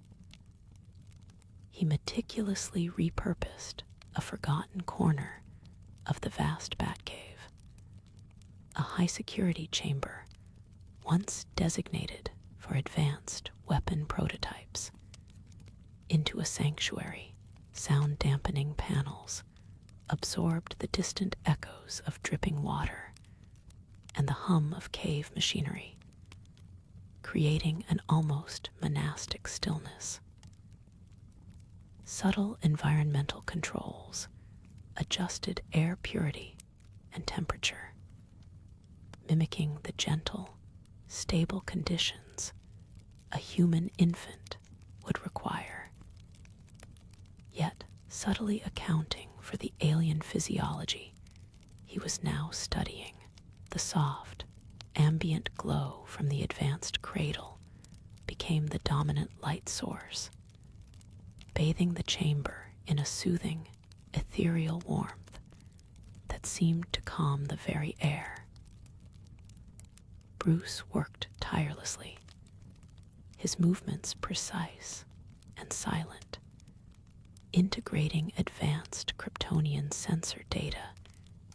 He meticulously repurposed a forgotten corner of the vast Batcave, a high-security chamber once designated for advanced weapon prototypes, into a sanctuary. Sound-dampening panels absorbed the distant echoes of dripping water and the hum of cave machinery, creating an almost monastic stillness. Subtle environmental controls adjusted air purity and temperature, mimicking the gentle, stable conditions a human infant would require, yet subtly accounting for the alien physiology he was now studying. The soft, ambient glow from the advanced cradle became the dominant light source, bathing the chamber in a soothing, ethereal warmth that seemed to calm the very air. Bruce worked tirelessly, his movements precise and silent, integrating advanced Kryptonian sensor data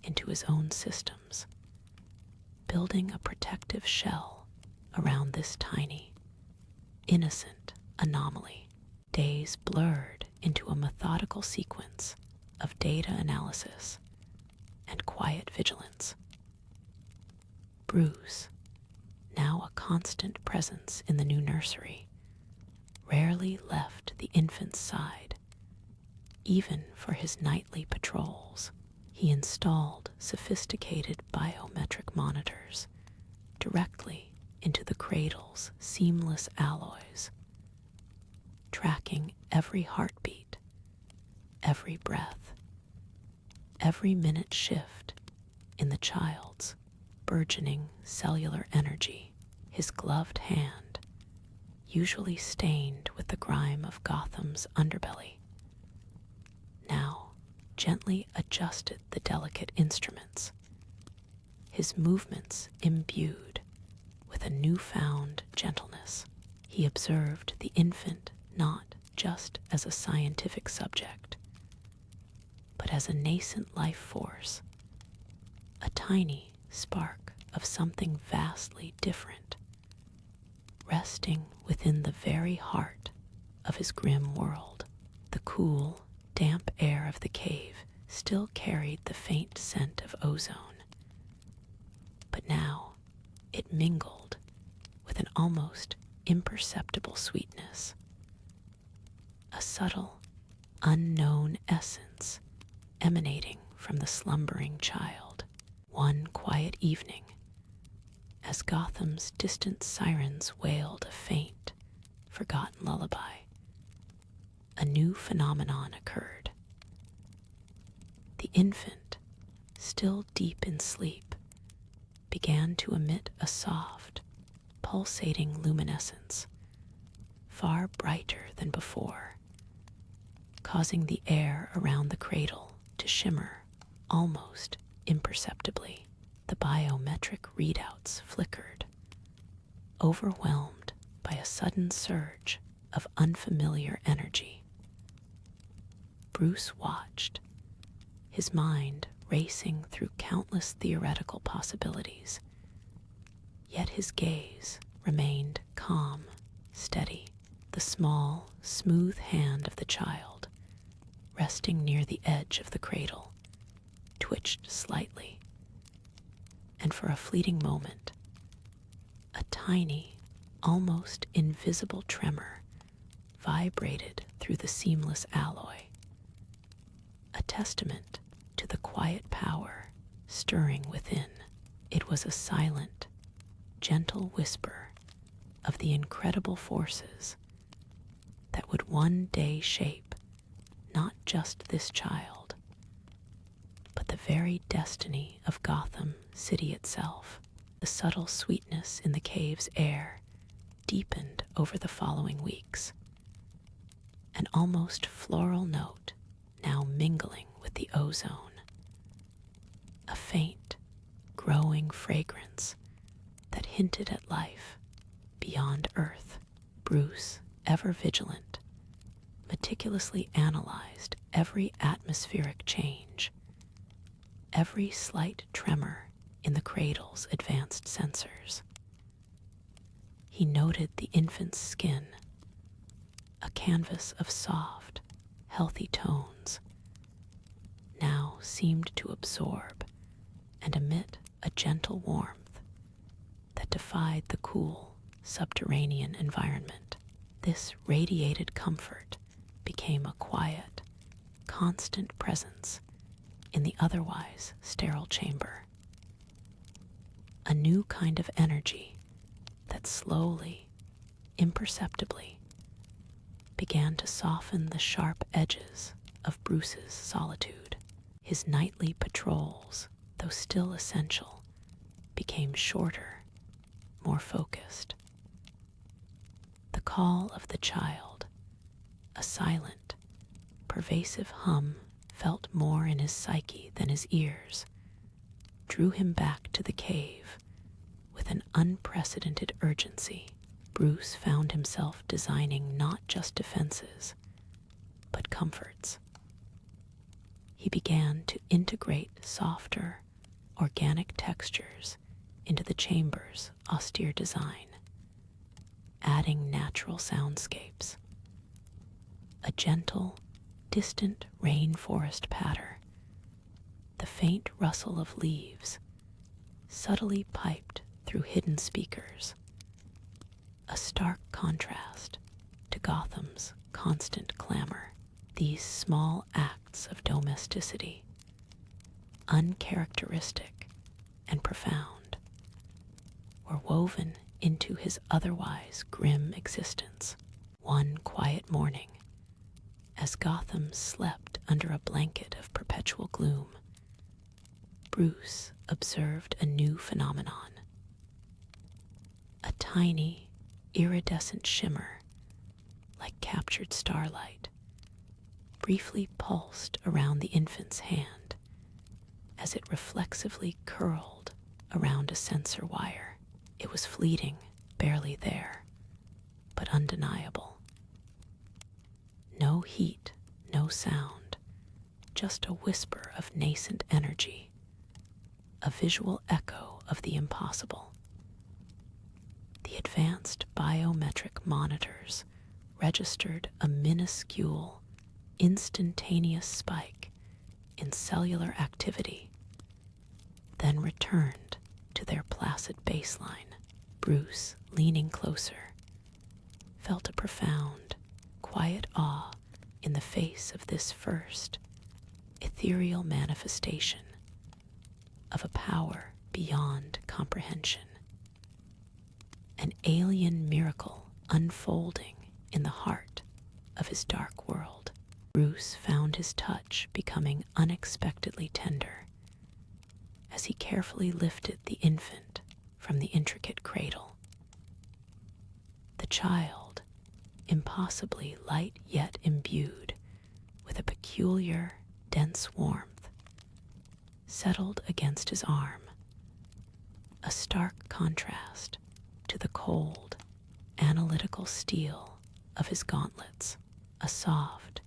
into his own systems, building a protective shell around this tiny, innocent anomaly. Days blurred into a methodical sequence of data analysis and quiet vigilance. Bruce, now a constant presence in the new nursery, rarely left the infant's side, even for his nightly patrols. He installed sophisticated biometric monitors directly into the cradle's seamless alloys, tracking every heartbeat, every breath, every minute shift in the child's burgeoning cellular energy. His gloved hand, usually stained with the grime of Gotham's underbelly, now gently adjusted the delicate instruments, his movements imbued with a newfound gentleness. He observed the infant not just as a scientific subject, but as a nascent life force, a tiny spark of something vastly different, resting within the very heart of his grim world. The cool, damp air of the cave still carried the faint scent of ozone, but now it mingled with an almost imperceptible sweetness, a subtle, unknown essence emanating from the slumbering child. One quiet evening, as Gotham's distant sirens wailed a faint, forgotten lullaby, a new phenomenon occurred. The infant, still deep in sleep, began to emit a soft, pulsating luminescence, far brighter than before, causing the air around the cradle to shimmer almost imperceptibly. The biometric readouts flickered, overwhelmed by a sudden surge of unfamiliar energy. Bruce watched, his mind racing through countless theoretical possibilities, yet his gaze remained calm, steady. The small, smooth hand of the child, resting near the edge of the cradle, twitched slightly, and for a fleeting moment, a tiny, almost invisible tremor vibrated through the seamless alloy, a testament to the quiet power stirring within. It was a silent, gentle whisper of the incredible forces that would one day shape not just this child, but the very destiny of Gotham City itself. The subtle sweetness in the cave's air deepened over the following weeks, an almost floral note now mingling with the ozone, a faint, growing fragrance that hinted at life beyond Earth. Bruce, ever vigilant, meticulously analyzed every atmospheric change, every slight tremor in the cradle's advanced sensors. He noted the infant's skin, a canvas of soft, healthy tones, now seemed to absorb and emit a gentle warmth that defied the cool, subterranean environment. This radiated comfort became a quiet, constant presence in the otherwise sterile chamber. A new kind of energy that slowly, imperceptibly, began to soften the sharp edges of Bruce's solitude. His nightly patrols, though still essential, became shorter, more focused. The call of the child, a silent, pervasive hum felt more in his psyche than his ears, drew him back to the cave with an unprecedented urgency. Bruce found himself designing not just defenses, but comforts. He began to integrate softer, organic textures into the chamber's austere design, adding natural soundscapes. A gentle, distant rainforest patter, the faint rustle of leaves, subtly piped through hidden speakers, a stark contrast to Gotham's constant clamor. These small acts of domesticity, uncharacteristic and profound, were woven into his otherwise grim existence. One quiet morning, as Gotham slept under a blanket of perpetual gloom, Bruce observed a new phenomenon. A tiny, iridescent shimmer, like captured starlight, briefly pulsed around the infant's hand as it reflexively curled around a sensor wire. It was fleeting, barely there, but undeniable. No heat, no sound, just a whisper of nascent energy, a visual echo of the impossible. The advanced biometric monitors registered a minuscule, instantaneous spike in cellular activity, then returned to their placid baseline. Bruce, leaning closer, felt a profound, quiet awe in the face of this first ethereal manifestation of a power beyond comprehension. An alien miracle unfolding in the heart of his dark world. Bruce found his touch becoming unexpectedly tender as he carefully lifted the infant from the intricate cradle. The child, impossibly light yet imbued with a peculiar, dense warmth, settled against his arm, a stark contrast to the cold, analytical steel of his gauntlets. A soft,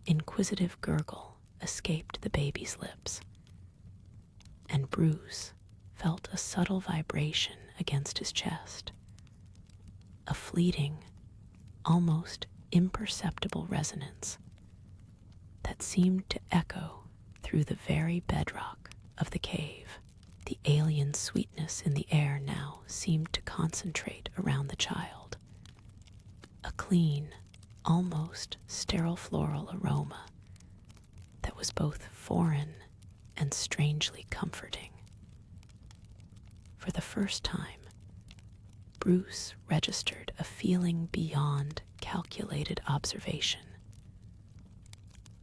inquisitive gurgle escaped the baby's lips, and Bruce felt a subtle vibration against his chest, a fleeting, almost imperceptible resonance that seemed to echo through the very bedrock of the cave. The alien sweetness in the air now seemed to concentrate around the child, a clean, almost sterile floral aroma that was both foreign and strangely comforting. For the first time, Bruce registered a feeling beyond calculated observation,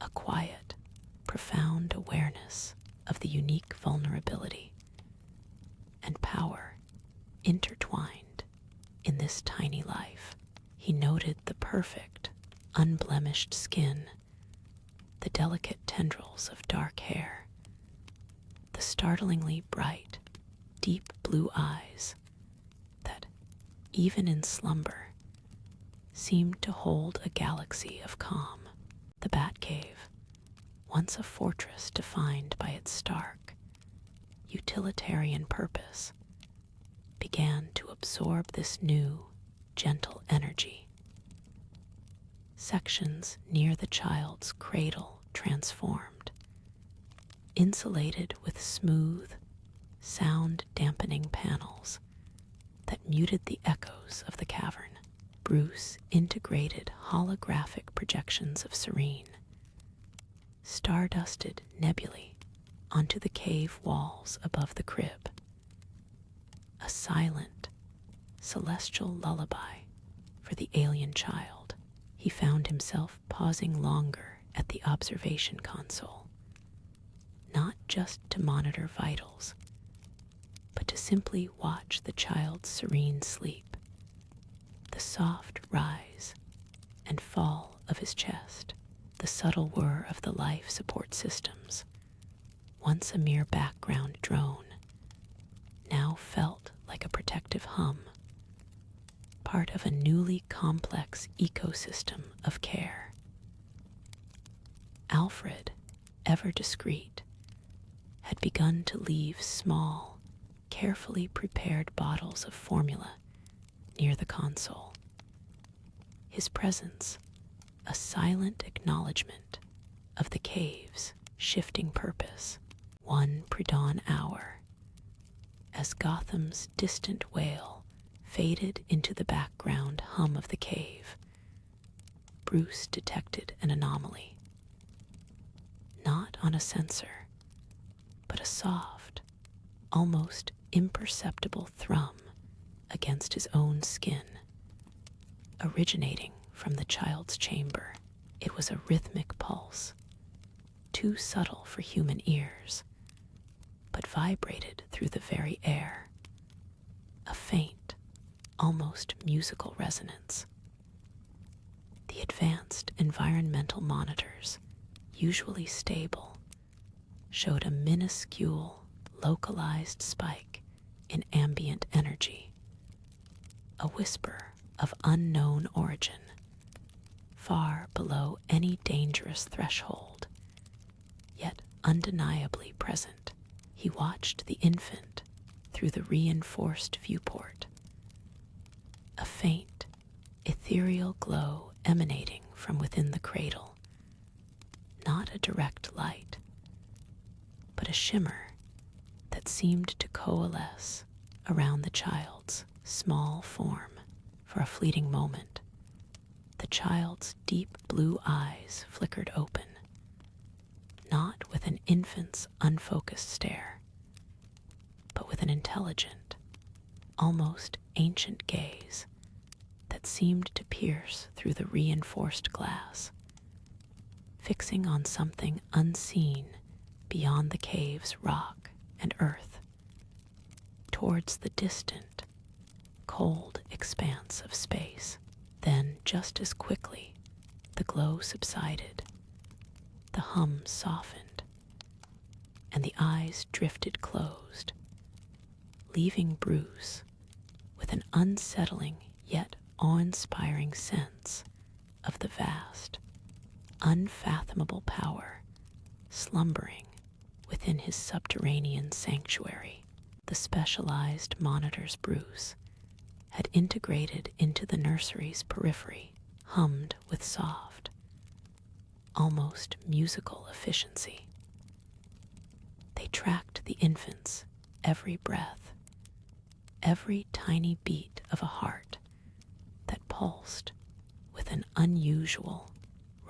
a quiet, profound awareness of the unique vulnerability and power intertwined in this tiny life. He noted the perfect, unblemished skin, the delicate tendrils of dark hair, the startlingly bright, deep blue eyes that, even in slumber, seemed to hold a galaxy of calm. The Batcave, once a fortress defined by its stark, utilitarian purpose, began to absorb this new, gentle energy. Sections near the child's cradle transformed, insulated with smooth, sound-dampening panels that muted the echoes of the cavern. Bruce integrated holographic projections of serene, star-dusted nebulae onto the cave walls above the crib, a silent, celestial lullaby for the alien child. He found himself pausing longer at the observation console, not just to monitor vitals, but to simply watch the child's serene sleep, the soft rise and fall of his chest, the subtle whir of the life support systems, once a mere background drone, now felt like a protective hum, part of a newly complex ecosystem of care. Alfred, ever discreet, had begun to leave small, carefully prepared bottles of formula near the console. His presence, a silent acknowledgement of the cave's shifting purpose. One pre-dawn hour, as Gotham's distant wail faded into the background hum of the cave, Bruce detected an anomaly. Not on a sensor, but a soft, almost imperceptible thrum against his own skin, originating from the child's chamber. It was a rhythmic pulse, too subtle for human ears, but vibrated through the very air, a faint, almost musical resonance. The advanced environmental monitors, usually stable, showed a minuscule, localized spike in ambient energy, a whisper of unknown origin, far below any dangerous threshold, yet undeniably present. He watched the infant through the reinforced viewport, a faint, ethereal glow emanating from within the cradle, not a direct light, but a shimmer that seemed to coalesce around the child's small form. For a fleeting moment, the child's deep blue eyes flickered open, not with an infant's unfocused stare, but with an intelligent, almost ancient gaze that seemed to pierce through the reinforced glass, fixing on something unseen beyond the cave's rock and earth, towards the distant, cold expanse of space. Then, just as quickly, the glow subsided, the hum softened, and the eyes drifted closed, leaving Bruce with an unsettling yet awe-inspiring sense of the vast, unfathomable power slumbering within his subterranean sanctuary. The specialized monitors Bruce had integrated into the nursery's periphery hummed with soft, almost musical efficiency. They tracked the infant's every breath, every tiny beat of a heart that pulsed with an unusual,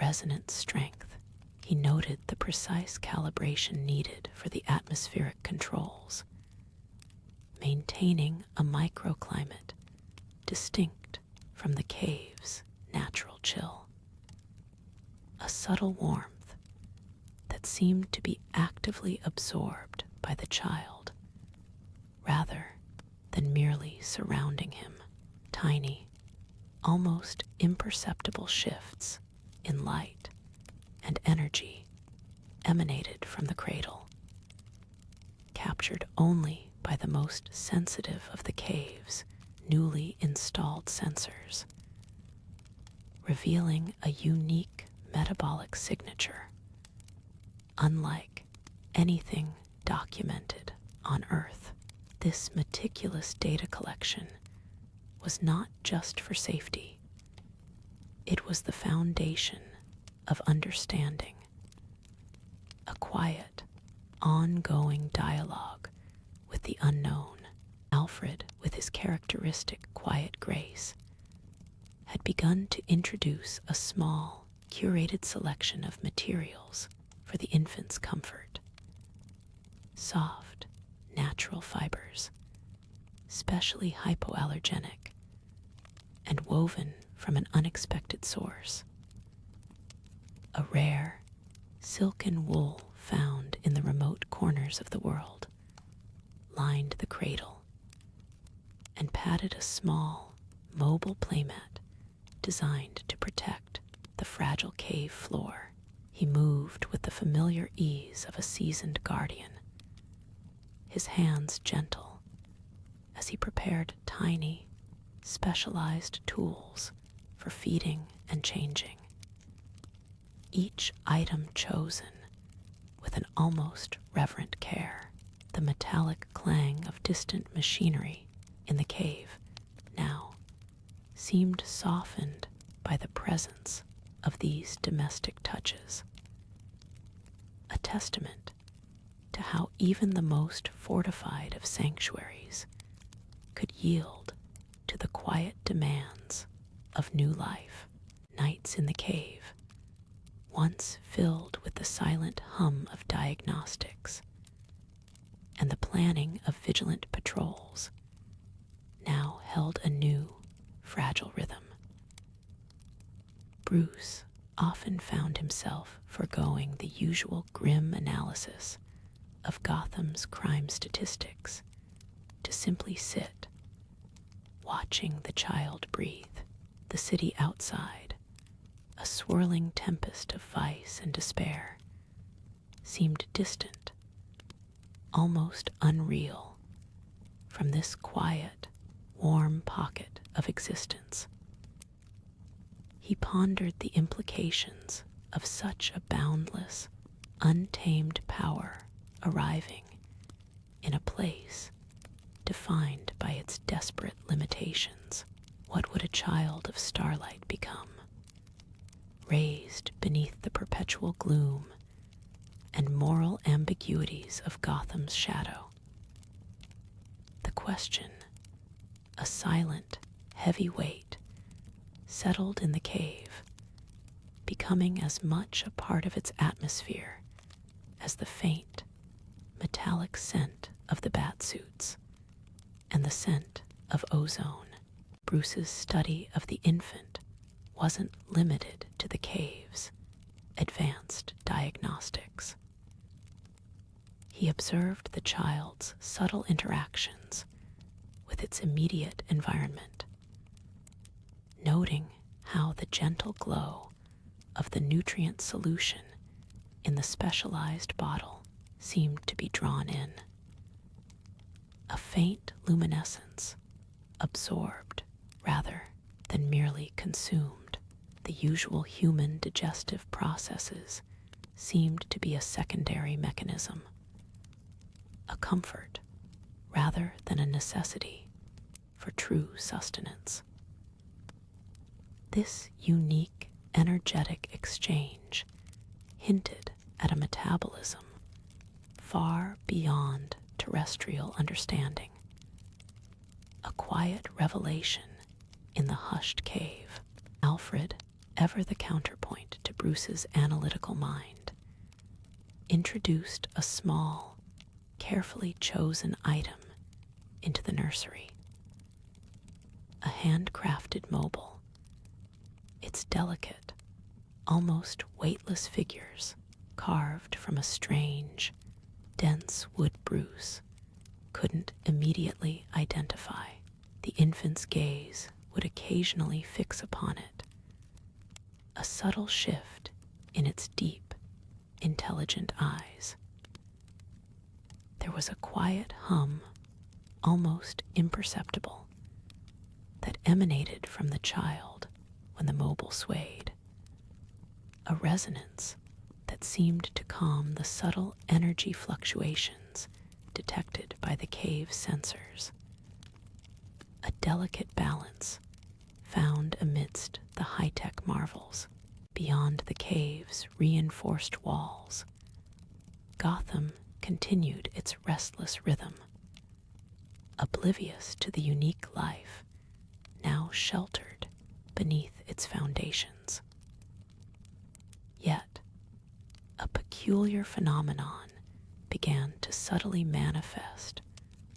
resonant strength. He noted the precise calibration needed for the atmospheric controls, maintaining a microclimate distinct from the cave's natural chill. A subtle warmth that seemed to be actively absorbed by the child, rather than merely surrounding him. Tiny, almost imperceptible shifts in light and energy emanated from the cradle, captured only by the most sensitive of the cave's newly installed sensors, revealing a unique metabolic signature, unlike anything documented on Earth. This meticulous data collection was not just for safety. It was the foundation of understanding, a quiet, ongoing dialogue with the unknown. Alfred, with his characteristic quiet grace, had begun to introduce a small, curated selection of materials for the infant's comfort. Soft, natural fibers, specially hypoallergenic, and woven from an unexpected source. A rare, silken wool found in the remote corners of the world lined the cradle and padded a small, mobile playmat designed to protect the fragile cave floor. He moved with the familiar ease of a seasoned guardian, his hands gentle as he prepared tiny, specialized tools for feeding and changing. Each item chosen with an almost reverent care. The metallic clang of distant machinery in the cave now seemed softened by the presence of these domestic touches, a testament to how even the most fortified of sanctuaries could yield to the quiet demands of new life. nights in the cave, once filled with the silent hum of diagnostics and the planning of vigilant patrols, now held a new, fragile rhythm. Bruce often found himself foregoing the usual grim analysis of Gotham's crime statistics to simply sit, watching the child breathe. The city outside, a swirling tempest of vice and despair, seemed distant, almost unreal, from this quiet, warm pocket of existence. He pondered the implications of such a boundless, untamed power arriving in a place defined by its desperate limitations. What would a child of starlight become, raised beneath the perpetual gloom and moral ambiguities of Gotham's shadow? The question, a silent, heavy weight, settled in the cave, becoming as much a part of its atmosphere as the faint, metallic scent of the bat-suits and the scent of ozone. Bruce's study of the infant wasn't limited to the cave's advanced diagnostics. He observed the child's subtle interactions with its immediate environment, noting how the gentle glow of the nutrient solution in the specialized bottle seemed to be drawn in. A faint luminescence, absorbed rather than merely consumed. The usual human digestive processes seemed to be a secondary mechanism, a comfort rather than a necessity for true sustenance. This unique, energetic exchange hinted at a metabolism far beyond terrestrial understanding, a quiet revelation in the hushed cave. Alfred, ever the counterpoint to Bruce's analytical mind, introduced a small, carefully chosen item into the nursery. A handcrafted mobile, its delicate, almost weightless figures carved from a strange, dense wood Bruce couldn't immediately identify. The infant's gaze would occasionally fix upon it, a subtle shift in its deep, intelligent eyes. There was a quiet hum, almost imperceptible, that emanated from the child when the mobile swayed, a resonance that seemed to calm the subtle energy fluctuations detected by the cave's sensors. A delicate balance found amidst the high-tech marvels beyond the cave's reinforced walls. Gotham continued its restless rhythm, oblivious to the unique life now sheltered beneath its foundations. Yet, a peculiar phenomenon began to subtly manifest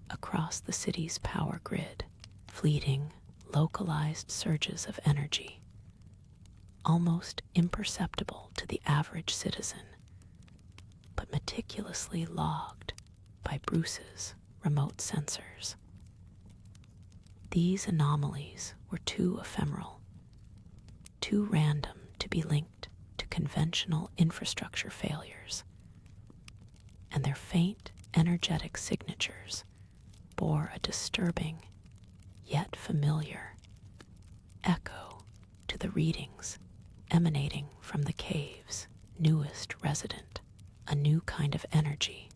across the city's power grid. Fleeting, localized surges of energy, almost imperceptible to the average citizen, but meticulously logged by Bruce's remote sensors. These anomalies were too ephemeral, too random to be linked to conventional infrastructure failures, and their faint, energetic signatures bore a disturbing yet familiar echo to the readings emanating from the cave's newest resident. A new kind of energy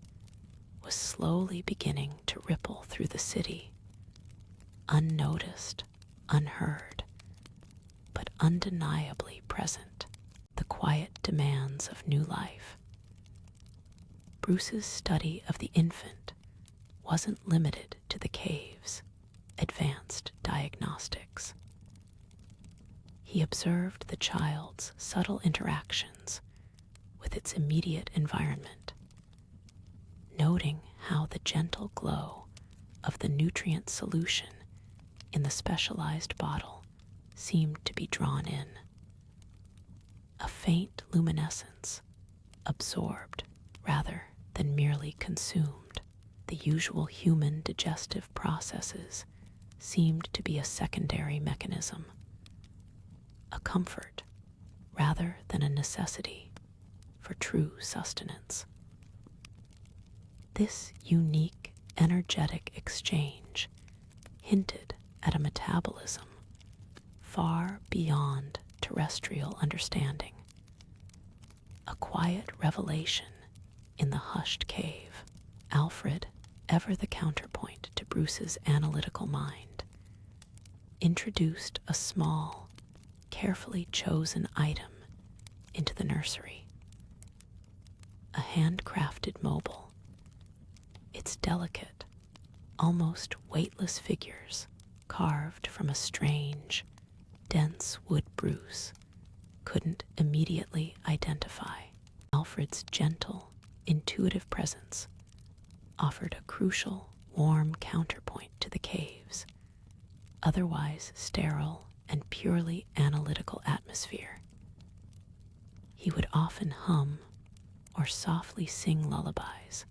was slowly beginning to ripple through the city, unnoticed, unheard, but undeniably present. The quiet demands of new life. Bruce's study of the infant wasn't limited to the cave's advanced diagnostics. He observed the child's subtle interactions with its immediate environment, noting how the gentle glow of the nutrient solution in the specialized bottle seemed to be drawn in. A faint luminescence, absorbed rather than merely consumed. The usual human digestive processes seemed to be a secondary mechanism, a comfort rather than a necessity for true sustenance. This unique, energetic exchange hinted at a metabolism far beyond terrestrial understanding, a quiet revelation in the hushed cave. Alfred, ever the counterpoint to Bruce's analytical mind, introduced a small, carefully chosen item into the nursery. A handcrafted mobile, its delicate, almost weightless figures carved from a strange, dense wood Bruce couldn't immediately identify. Alfred's gentle, intuitive presence offered a crucial, warm counterpoint to the cave's otherwise sterile and purely analytical atmosphere. He would often hum or softly sing lullabies,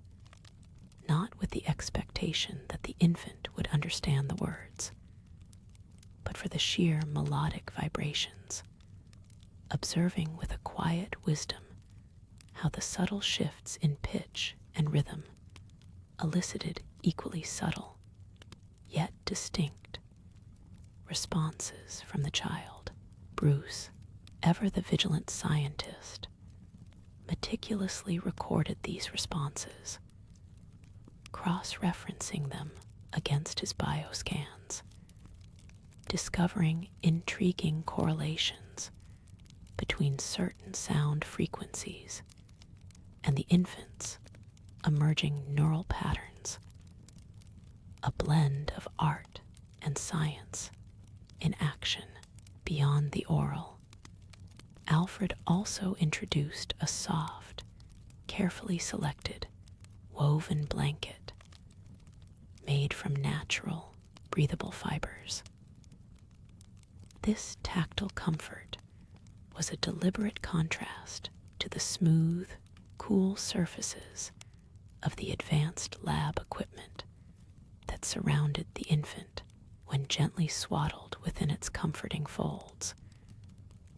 not with the expectation that the infant would understand the words, but for the sheer melodic vibrations, observing with a quiet wisdom how the subtle shifts in pitch and rhythm elicited equally subtle, yet distinct, responses from the child. Bruce, ever the vigilant scientist, meticulously recorded these responses, cross-referencing them against his bioscans, discovering intriguing correlations between certain sound frequencies and the infant's emerging neural patterns, a blend of art and science in action beyond the oral. Alfred also introduced a soft, carefully selected, woven blanket made from natural, breathable fibers. This tactile comfort was a deliberate contrast to the smooth, cool surfaces of the advanced lab equipment that surrounded the infant when gently swaddled within its comforting folds.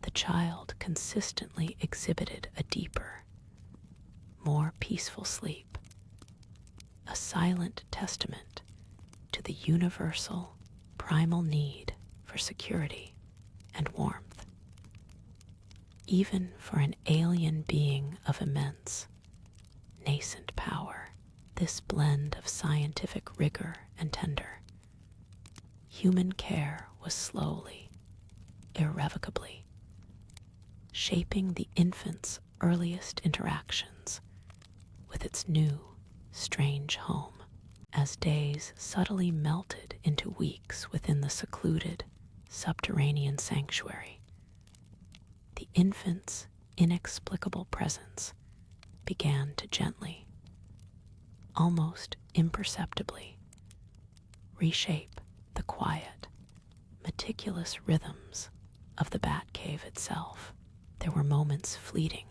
The child consistently exhibited a deeper, more peaceful sleep, a silent testament to the universal, primal need for security and warmth. Even for an alien being of immense, nascent power, this blend of scientific rigor and tender, human care was slowly, irrevocably, shaping the infant's earliest interactions with its new, strange home. As days subtly melted into weeks within the secluded, subterranean sanctuary, the infant's inexplicable presence began to gently, almost imperceptibly, reshape the quiet, meticulous rhythms of the Batcave itself. There were moments fleeting,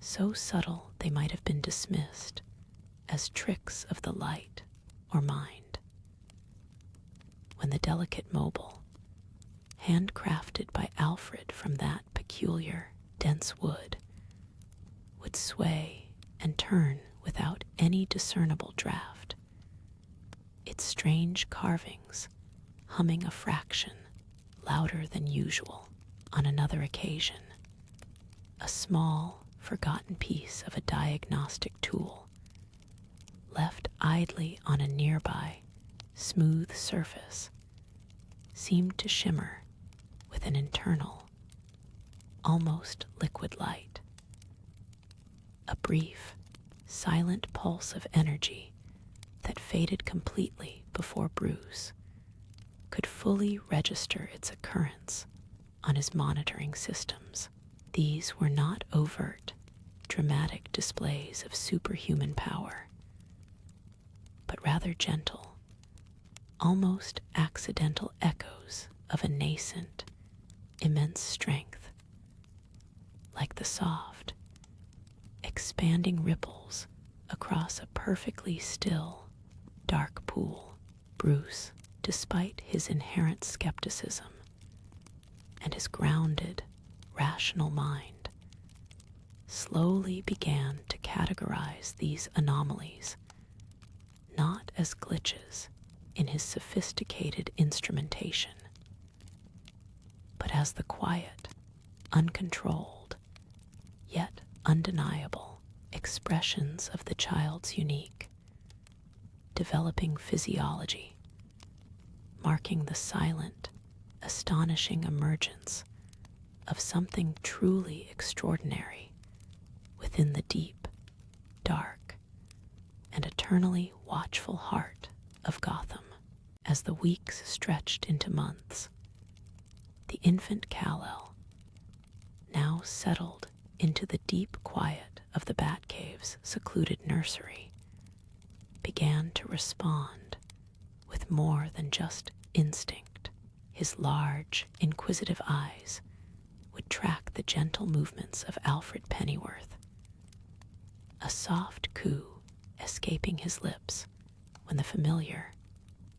so subtle they might have been dismissed as tricks of the light or mind, when the delicate mobile, handcrafted by Alfred from that peculiar, dense wood, would sway and turn without any discernible draft, its strange carvings humming a fraction louder than usual. On another occasion, a small, forgotten piece of a diagnostic tool, left idly on a nearby, smooth surface, seemed to shimmer with an internal, almost liquid light. A brief, silent pulse of energy that faded completely before Bruce could fully register its occurrence on his monitoring systems. These were not overt, dramatic displays of superhuman power, but rather gentle, almost accidental echoes of a nascent, immense strength, like the soft, expanding ripples across a perfectly still, dark pool. Bruce, despite his inherent skepticism and his grounded, rational mind, slowly began to categorize these anomalies not as glitches in his sophisticated instrumentation, but as the quiet, uncontrolled, yet undeniable expressions of the child's unique, developing physiology, marking the silent, astonishing emergence of something truly extraordinary within the deep, dark, and eternally watchful heart of Gotham. As the weeks stretched into months, the infant Kal-El, now settled into the deep quiet of the Batcave's secluded nursery, began to respond with more than just instinct. His large, inquisitive eyes would track the gentle movements of Alfred Pennyworth, a soft coo escaping his lips when the familiar,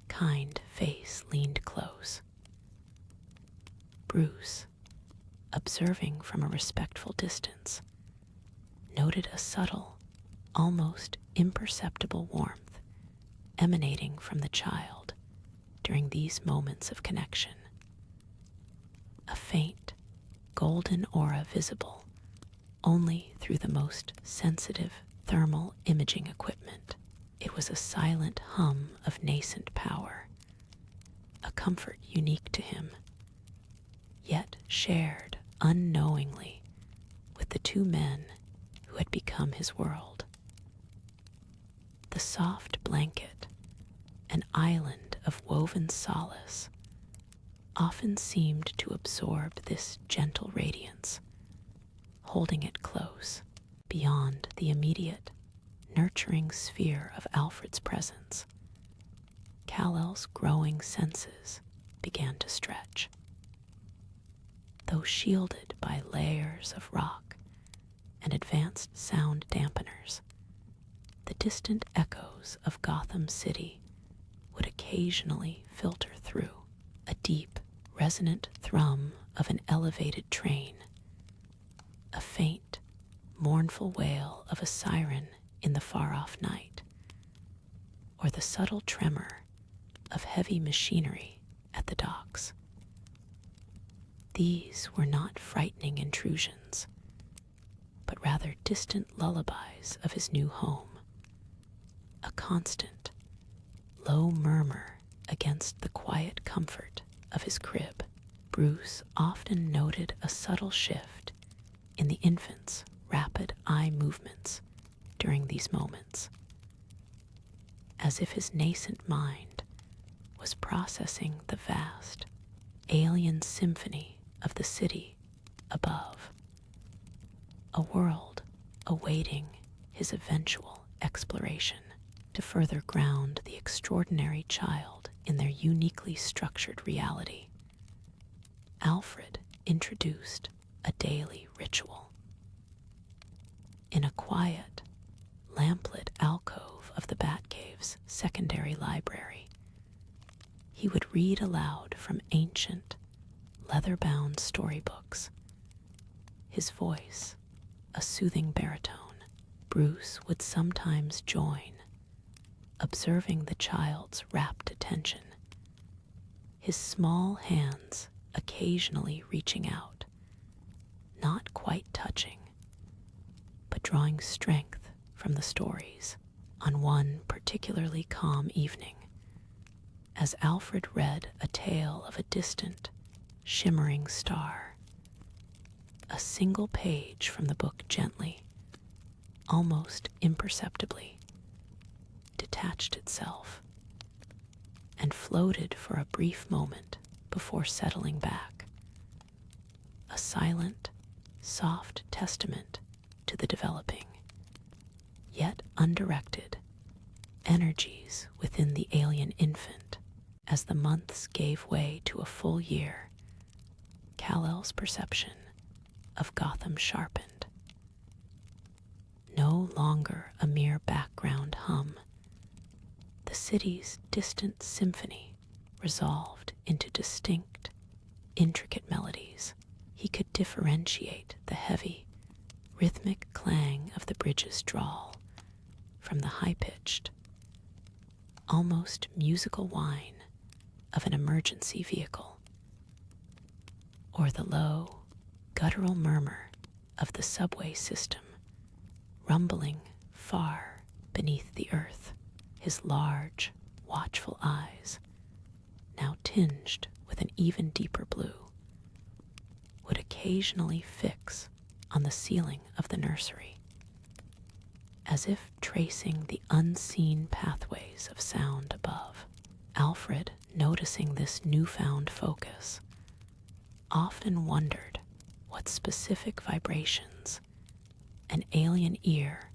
kind face leaned close. Bruce, observing from a respectful distance, noted a subtle, almost imperceptible warmth emanating from the child during these moments of connection. A faint, golden aura visible only through the most sensitive thermal imaging equipment. It was a silent hum of nascent power, a comfort unique to him, yet shared unknowingly with the two men who had become his world. The soft blanket, an island of woven solace, often seemed to absorb this gentle radiance, holding it close beyond the immediate, nurturing sphere of Alfred's presence. Kal-El's growing senses began to stretch. Though shielded by layers of rock and advanced sound dampeners, the distant echoes of Gotham City would occasionally filter through. A deep, resonant thrum of an elevated train, a faint, mournful wail of a siren in the far-off night, or the subtle tremor of heavy machinery at the docks. These were not frightening intrusions, but rather distant lullabies of his new home, a constant, low murmur against the quiet comfort of his crib. Bruce often noted a subtle shift in the infant's rapid eye movements during these moments, as if his nascent mind was processing the vast, alien symphony of the city above, a world awaiting his eventual exploration. To further ground the extraordinary child in their uniquely structured reality, Alfred introduced a daily ritual. In a quiet, lamplit alcove of the Batcave's secondary library, he would read aloud from ancient, leather-bound storybooks. His voice, a soothing baritone, Bruce would sometimes join, observing the child's rapt attention, his small hands occasionally reaching out, not quite touching, but drawing strength from the stories. On one particularly calm evening, as Alfred read a tale of a distant, shimmering star, a single page from the book gently, almost imperceptibly, detached itself and floated for a brief moment before settling back, a silent, soft testament to the developing, yet undirected, energies within the alien infant. As the months gave way to a full year, Kal-El's perception of Gotham sharpened. No longer a mere background hum, the city's distant symphony resolved into distinct, intricate melodies. He could differentiate the heavy, rhythmic clang of the bridge's drawl from the high-pitched, almost musical whine of an emergency vehicle, or the low, guttural murmur of the subway system rumbling far beneath the earth. His large, watchful eyes, now tinged with an even deeper blue, would occasionally fix on the ceiling of the nursery, as if tracing the unseen pathways of sound above. Alfred, noticing this newfound focus, often wondered what specific vibrations an alien ear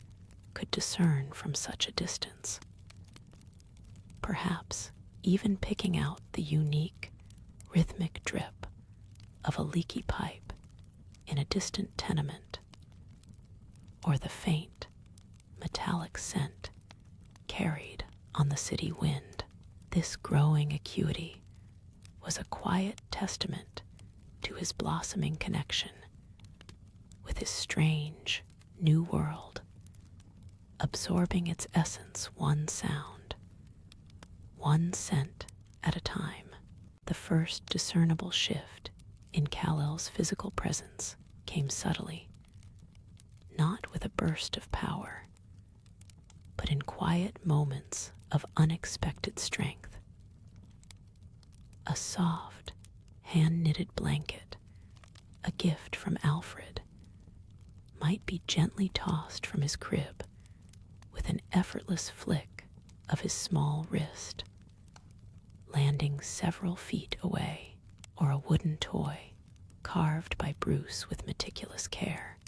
could discern from such a distance. Perhaps even picking out the unique, rhythmic drip of a leaky pipe in a distant tenement, or the faint, metallic scent carried on the city wind. This growing acuity was a quiet testament to his blossoming connection with his strange, new world, absorbing its essence one sound, one scent at a time. The first discernible shift in Kal-El's physical presence came subtly, not with a burst of power, but in quiet moments of unexpected strength. A soft, hand-knitted blanket, a gift from Alfred, might be gently tossed from his crib with an effortless flick of his small wrist, landing several feet away, or a wooden toy, carved by Bruce with meticulous care,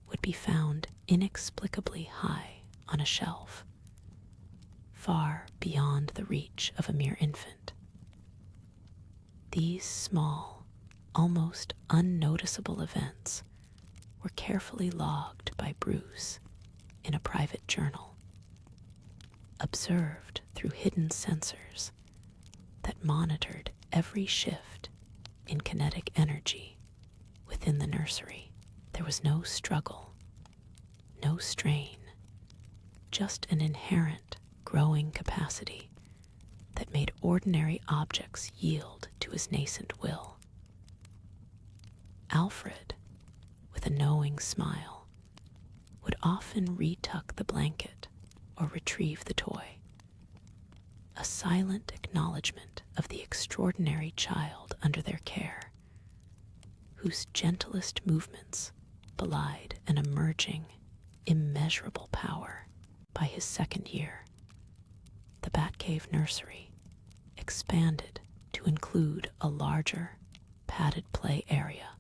would be found inexplicably high on a shelf, far beyond the reach of a mere infant. These small, almost unnoticeable events were carefully logged by Bruce in a private journal, observed through hidden sensors that monitored every shift in kinetic energy within the nursery. There was no struggle, no strain, just an inherent growing capacity that made ordinary objects yield to his nascent will. Alfred, with a knowing smile, would often retuck the blanket or retrieve the toy, a silent acknowledgement of the extraordinary child under their care, whose gentlest movements belied an emerging, immeasurable power. By his second year, the Batcave nursery expanded to include a larger, padded play area,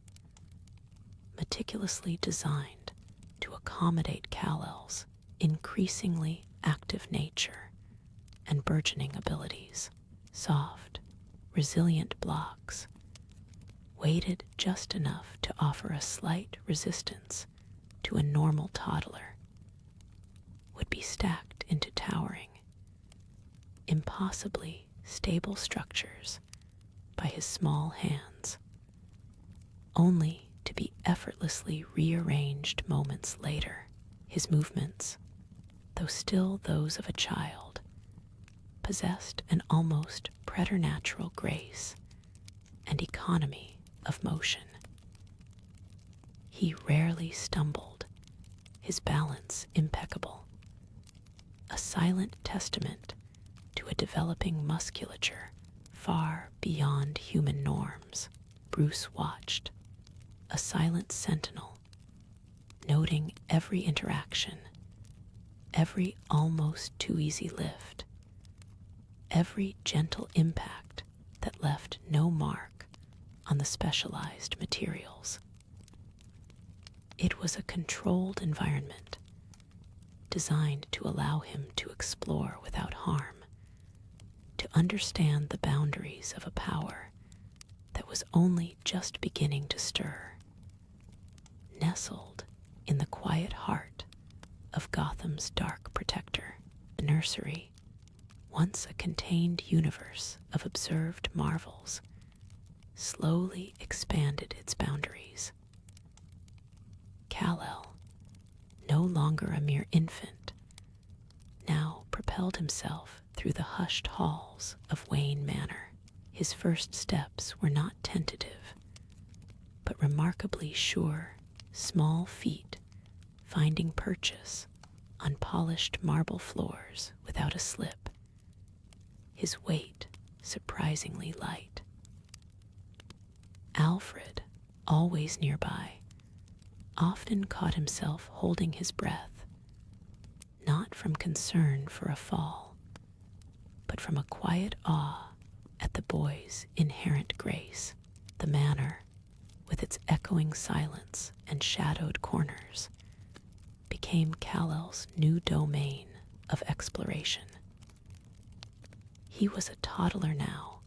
meticulously designed to accommodate Kal-El's increasingly active nature and burgeoning abilities. Soft, resilient blocks, weighted just enough to offer a slight resistance to a normal toddler, would be stacked into towering, impossibly stable structures by his small hands, only to be effortlessly rearranged moments later. His movements, though still those of a child, possessed an almost preternatural grace and economy of motion. He rarely stumbled, his balance impeccable, a silent testament to a developing musculature far beyond human norms. Bruce watched, a silent sentinel, noting every interaction, every almost too easy lift, every gentle impact that left no mark on the specialized materials. It was a controlled environment designed to allow him to explore without harm, to understand the boundaries of a power that was only just beginning to stir. Nestled in the quiet heart of Gotham's dark protector, the nursery, once a contained universe of observed marvels, slowly expanded its boundaries. Kal-El, no longer a mere infant, now propelled himself through the hushed halls of Wayne Manor. His first steps were not tentative, but remarkably sure, small feet finding purchase on polished marble floors without a slip, his weight surprisingly light. Alfred, always nearby, often caught himself holding his breath, not from concern for a fall, but from a quiet awe at the boy's inherent grace. The manor, with its echoing silence and shadowed corners, became Kal-El's new domain of exploration. He was a toddler now,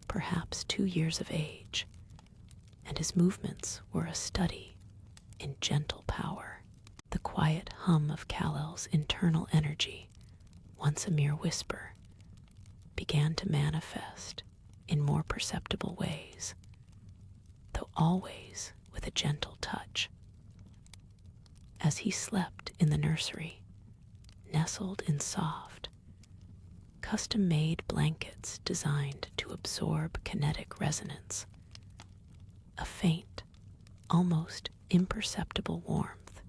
perhaps 2 years of age, and his movements were a study in gentle power. The quiet hum of Kal-El's internal energy, once a mere whisper, began to manifest in more perceptible ways, though always with a gentle touch. As he slept in the nursery, nestled in soft, custom-made blankets designed to absorb kinetic resonance, a faint, almost imperceptible warmth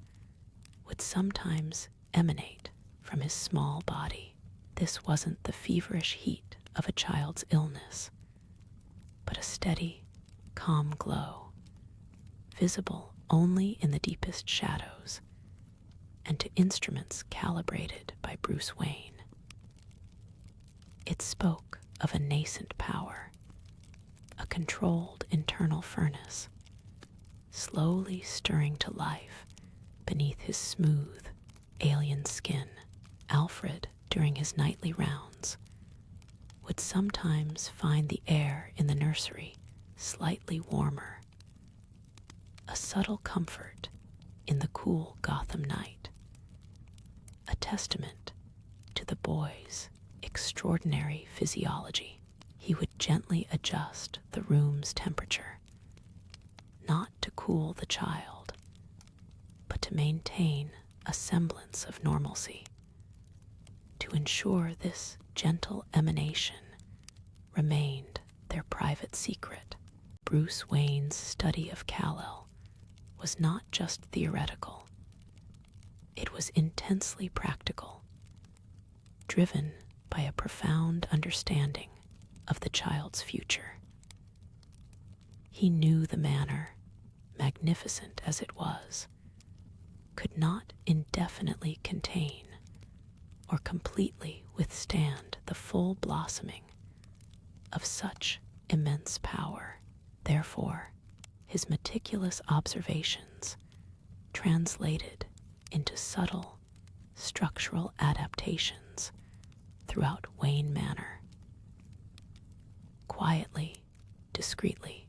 would sometimes emanate from his small body. This wasn't the feverish heat of a child's illness, but a steady, calm glow, visible only in the deepest shadows and to instruments calibrated by Bruce Wayne. It spoke of a nascent power, a controlled internal furnace, slowly stirring to life beneath his smooth, alien skin. Alfred, during his nightly rounds, would sometimes find the air in the nursery slightly warmer, a subtle comfort in the cool Gotham night, a testament to the boy's extraordinary physiology. He would gently adjust the room's temperature, not to cool the child, but to maintain a semblance of normalcy, to ensure this gentle emanation remained their private secret. Bruce Wayne's study of Kal-El was not just theoretical, it was intensely practical, driven by a profound understanding of the child's future. He knew the manor, magnificent as it was, could not indefinitely contain or completely withstand the full blossoming of such immense power. Therefore, his meticulous observations translated into subtle structural adaptations throughout Wayne Manor. Quietly, discreetly,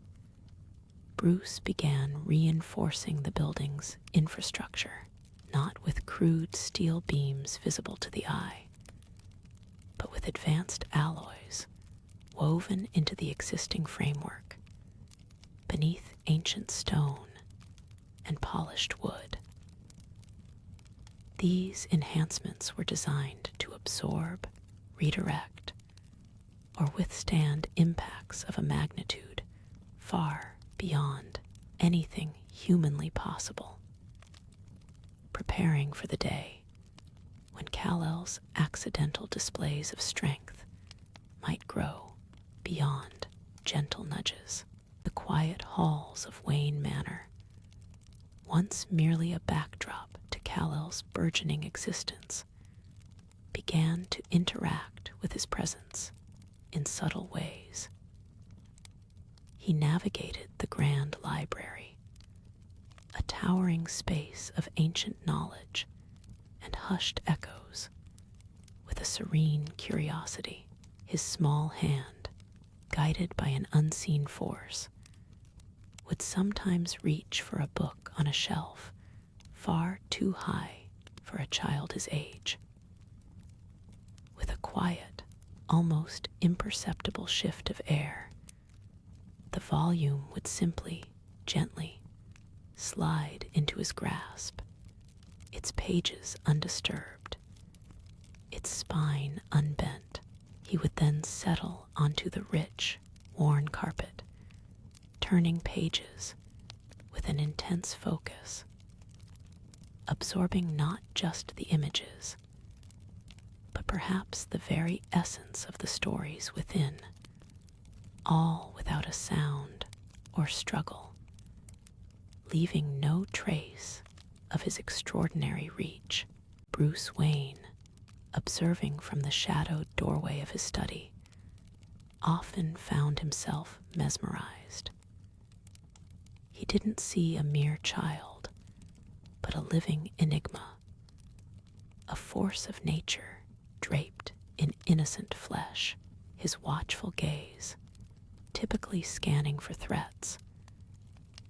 Bruce began reinforcing the building's infrastructure, not with crude steel beams visible to the eye, but with advanced alloys woven into the existing framework, beneath ancient stone and polished wood. These enhancements were designed to absorb, redirect, or withstand impacts of a magnitude far beyond anything humanly possible, preparing for the day when Kal-El's accidental displays of strength might grow beyond gentle nudges. The quiet halls of Wayne Manor, once merely a backdrop to Kal-El's burgeoning existence, began to interact with his presence in subtle ways. He navigated the grand library, a towering space of ancient knowledge and hushed echoes, with a serene curiosity. His small hand, guided by an unseen force, would sometimes reach for a book on a shelf far too high for a child his age. With a quiet, almost imperceptible shift of air, the volume would simply, gently, slide into his grasp, its pages undisturbed, its spine unbent. He would then settle onto the rich, worn carpet, turning pages with an intense focus, absorbing not just the images, but perhaps the very essence of the stories within, all without a sound or struggle, leaving no trace of his extraordinary reach. Bruce Wayne, observing from the shadowed doorway of his study, often found himself mesmerized. He didn't see a mere child, but a living enigma, a force of nature draped in innocent flesh. His watchful gaze, typically scanning for threats,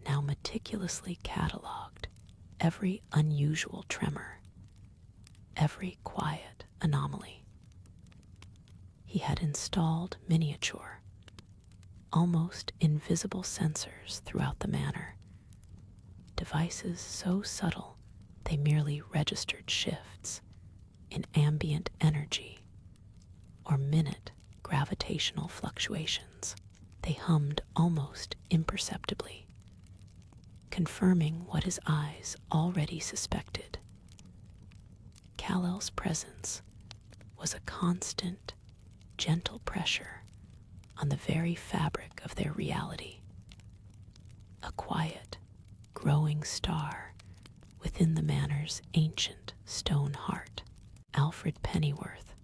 now meticulously catalogued every unusual tremor, every quiet anomaly. He had installed miniature, almost invisible sensors throughout the manor, devices so subtle they merely registered shifts in ambient energy or minute gravitational fluctuations. They hummed almost imperceptibly, confirming what his eyes already suspected. Kal-El's presence was a constant, gentle pressure on the very fabric of their reality, a quiet, growing star within the manor's ancient stone heart. Alfred Pennyworth,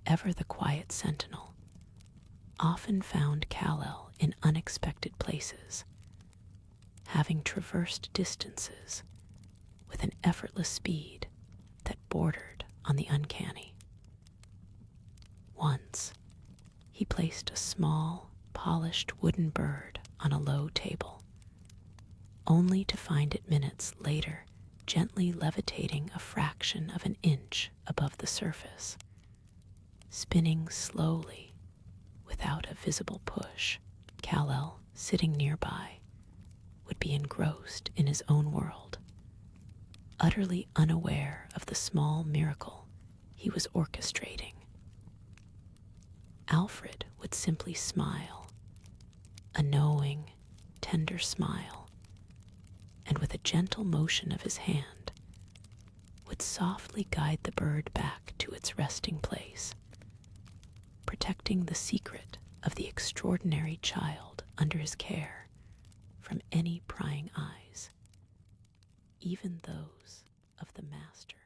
ever the quiet sentinel, often found Kal-El in unexpected places, having traversed distances with an effortless speed that bordered on the uncanny. Once, he placed a small, polished wooden bird on a low table, only to find it minutes later gently levitating a fraction of an inch above the surface, spinning slowly without a visible push. Kal-El, sitting nearby, would be engrossed in his own world, utterly unaware of the small miracle he was orchestrating. Alfred would simply smile, a knowing, tender smile, and with a gentle motion of his hand, would softly guide the bird back to its resting place, protecting the secret of the extraordinary child under his care from any prying eyes, even those of the master.